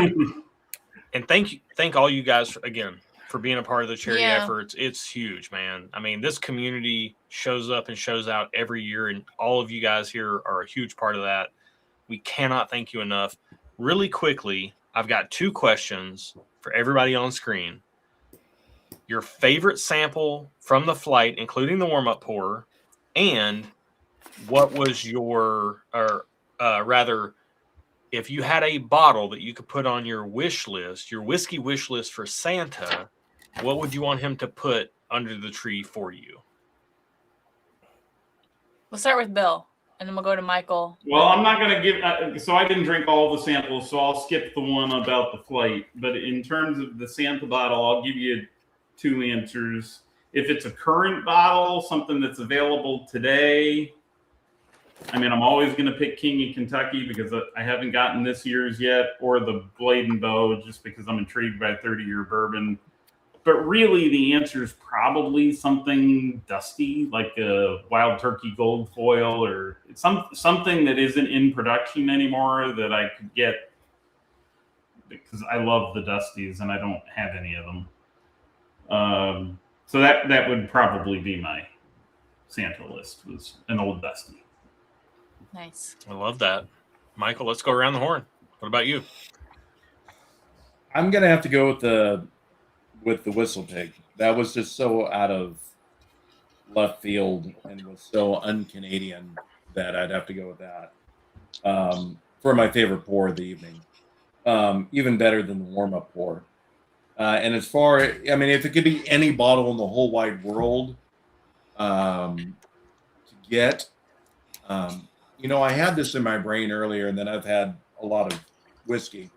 And thank all you guys again for being a part of the charity
Yeah.
efforts. It's huge, man. I mean, this community shows up and shows out every year, and all of you guys here are a huge part of that. We cannot thank you enough. Really quickly, I've got 2 questions for everybody on screen. Your favorite sample from the flight, including the warm-up pour, and what was your, or rather, if you had a bottle that you could put on your wish list, your whiskey wish list for Santa, what would you want him to put under the tree for you?
We'll start with Bill, and then we'll go to Michael.
Well, I'm not going to give. So I didn't drink all the samples, so I'll skip the one about the flight. But in terms of the Santa bottle, I'll give you 2 answers. If it's a current bottle, something that's available today, I mean, I'm always going to pick King of Kentucky because I haven't gotten this year's yet, or the Blade and Bow just because I'm intrigued by 30-year bourbon. But really, the answer is probably something dusty, like a Wild Turkey Gold Foil, or something that isn't in production anymore that I could get because I love the Dusties and I don't have any of them. So that would probably be my Santa list, was an old Dusty.
Nice.
I love that. Michael, let's go around the horn. What about you?
I'm gonna have to go with the Whistle Pig. That was just so out of left field and was so un-Canadian that I'd have to go with that for my favorite pour of the evening. Even better than the warm-up pour. And as far, I mean, if it could be any bottle in the whole wide world to get, you know, I had this in my brain earlier, and then I've had a lot of whiskey.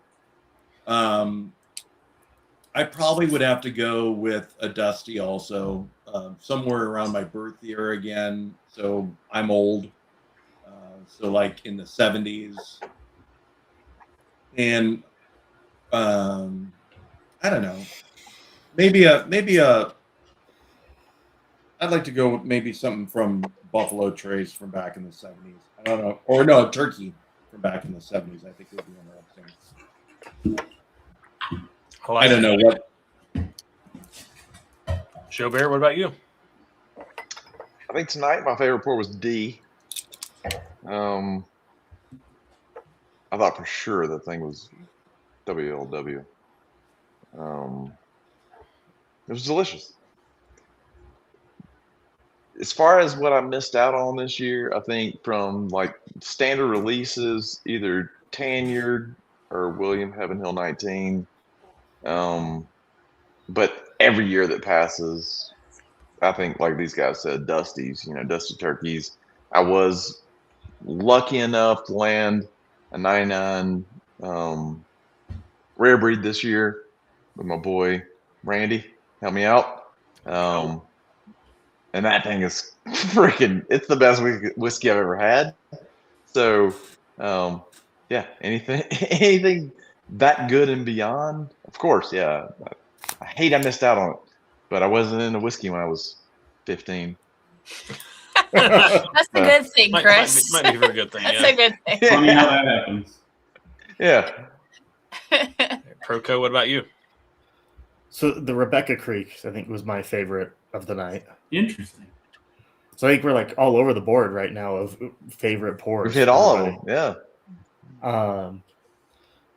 I probably would have to go with a Dusty also, somewhere around my birth year again. So I'm old. So like in the 70s. And I don't know. Maybe a I'd like to go with maybe something from Buffalo Trace from back in the 70s. I don't know. Or no, Turkey from back in the 70s. I think would be interesting. I don't know what.
Joe Bear, what about you?
I think tonight my favorite pour was D. I thought for sure that thing was WLW. It was delicious. As far as what I missed out on this year, I think from like standard releases, either Tanyard or William Heaven Hill 19. But every year that passes, I think, like these guys said, Dusties, you know, Dusty Turkeys. I was lucky enough to land a 99 rare breed this year with my boy Randy. Help me out. And that thing is freaking, it's the best whiskey I've ever had. So, yeah, anything that good and beyond, of course, yeah. I hate I missed out on it, but I wasn't into whiskey when I was 15.
That's a good thing, Chris.
Might be a very good thing.
That's
Yeah.
a good thing.
Funny how that happens.
Yeah.
Proco, what about you?
So the Rebecca Creek, I think, was my favorite of the night.
Interesting.
So I think we're like all over the board right now of favorite pours.
We've hit
for
all of
everybody.
them. Yeah.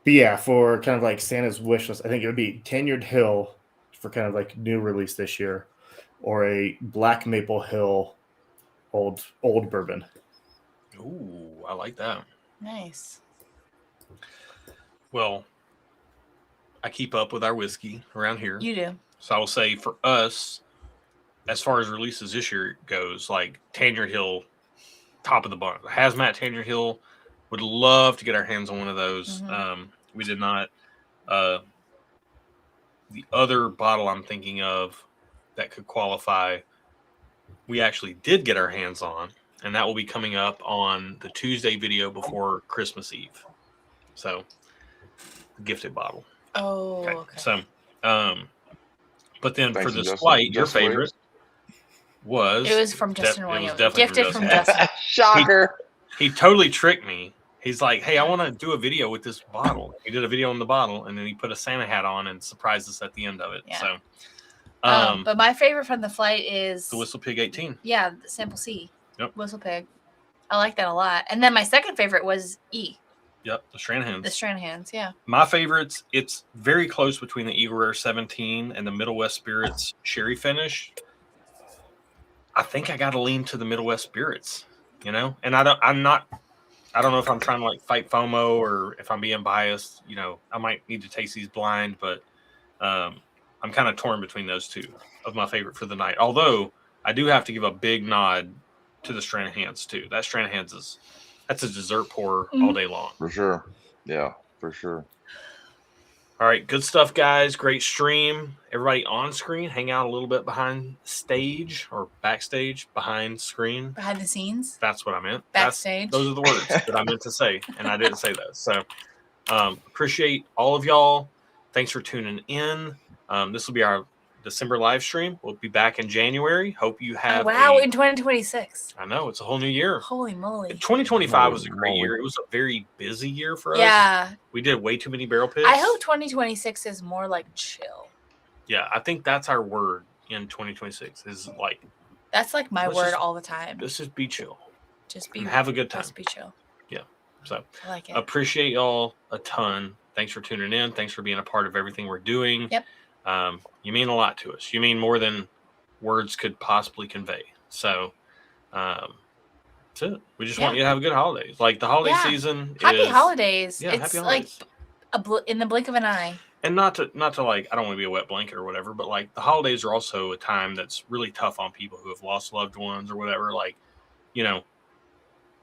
But yeah, for kind of like Santa's wish list, I think it would be Tenured Hill for kind of like new release this year, or a Black Maple Hill old bourbon.
Ooh, I like that.
Nice.
Well, I keep up with our whiskey around here.
You do.
So I will say for us, as far as releases this year goes, like Tangerine Hill, top of the bunch. Hazmat Tangerine Hill, would love to get our hands on one of those.
Mhm.
We did not. The other bottle I'm thinking of that could qualify, we actually did get our hands on, and that will be coming up on the Tuesday video before Christmas Eve. So, gifted bottle.
Oh, okay.
So, but then
Thanks
for
to
this
Justin-
flight, your
Justin
favorite was
It was from Justin
it was
Williams.
definitely
Gifted
from
from
Justin.
Justin.
Shocker.
He totally tricked me. He's like, "Hey, I want to do a video with this bottle." He did a video on the bottle, and then he put a Santa hat on and surprised us at the end of it.
Yeah.
So,
But my favorite from the flight is
the Whistle Pig 18.
Yeah, the Sample C.
Yep.
Whistle Pig. I like that a lot. And then my second favorite was E.
Yep, the Stranahans.
The Stranahan's. Yeah.
My favorites, it's very close between the Eagle Rare 17 and the Middle West Spirits Sherry Finish. I think I got to lean to the Middle West Spirits, you know? And I don't know if I'm trying to like fight FOMO or if I'm being biased, you know, I might need to taste these blind, but I'm kind of torn between those two of my favorite for the night. Although I do have to give a big nod to the Stranahans too. That Stranahans that's a dessert pour all day long.
For sure. Yeah, for sure.
All right, good stuff, guys. Great stream. Everybody on screen, hang out a little bit behind stage or backstage, behind screen.
Behind the scenes.
That's what I meant.
Backstage.
Those are the words that I meant to say, and I didn't say those. So appreciate all of y'all. Thanks for tuning in. This will be our December live stream. We'll be back in January. Hope you have
in 2026.
I know, it's a whole new year.
Holy moly.
2025 was a great
Holy
year. It was a very busy year for us.
Yeah.
We did way too many barrel picks.
I hope 2026 is more like chill.
Yeah, I think that's our word in 2026 is like,
That's like my
Let's
word
just-
all the time.
let's just be chill
Just be
and have a good time.
Just be chill.
So
I like it.
appreciate y'all a ton. Thanks for tuning in. Thanks for being a part of everything we're doing.
Yep.
You mean a lot to us. You mean more than words could possibly convey. So that's it. We just want you to have a good holidays. Like the holiday
Yeah.
season
Happy
is
holidays.
Yeah,
It's
happy
like
holidays.
in the blink of an eye.
And not to like, I don't want to be a wet blanket or whatever, but like the holidays are also a time that's really tough on people who have lost loved ones or whatever. Like, you know,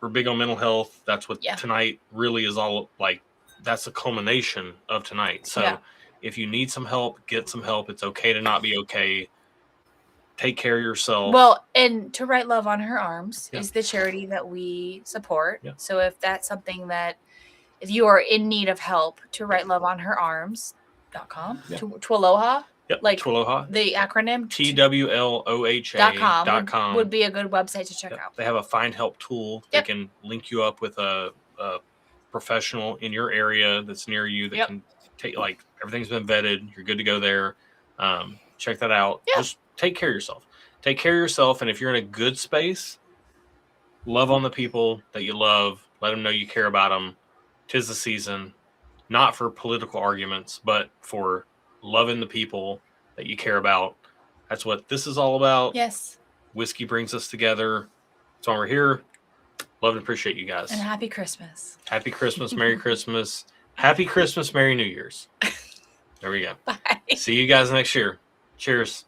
we're big on mental health. That's what tonight really is all like. That's the culmination of tonight. So if you need some help, get some help. It's okay to not be okay. Take care of yourself.
Well, and To Write Love on Her Arms is the charity that we support.
Yeah.
So if that's something that, if you are in need of help, To Write Love on Her Arms.com,
Yeah.
to Aloha,
Yep.
like
Twaloha.
the acronym
TWLOHA.com
would be a good website to check out.
They have a find help tool.
Yep.
They can link you up with a professional in your area that's near you that can take, like, everything's been vetted. You're good to go there. Check that out.
Yeah.
Just take care of yourself. Take care of yourself. And if you're in a good space, love on the people that you love. Let them know you care about them. 'Tis the season, not for political arguments, but for loving the people that you care about. That's what this is all about.
Yes.
Whiskey brings us together. That's why we're here. Love and appreciate you guys.
And happy Christmas.
Happy Christmas, Merry Christmas. Happy Christmas, Merry New Year's. There we go.
Bye.
See you guys next year. Cheers.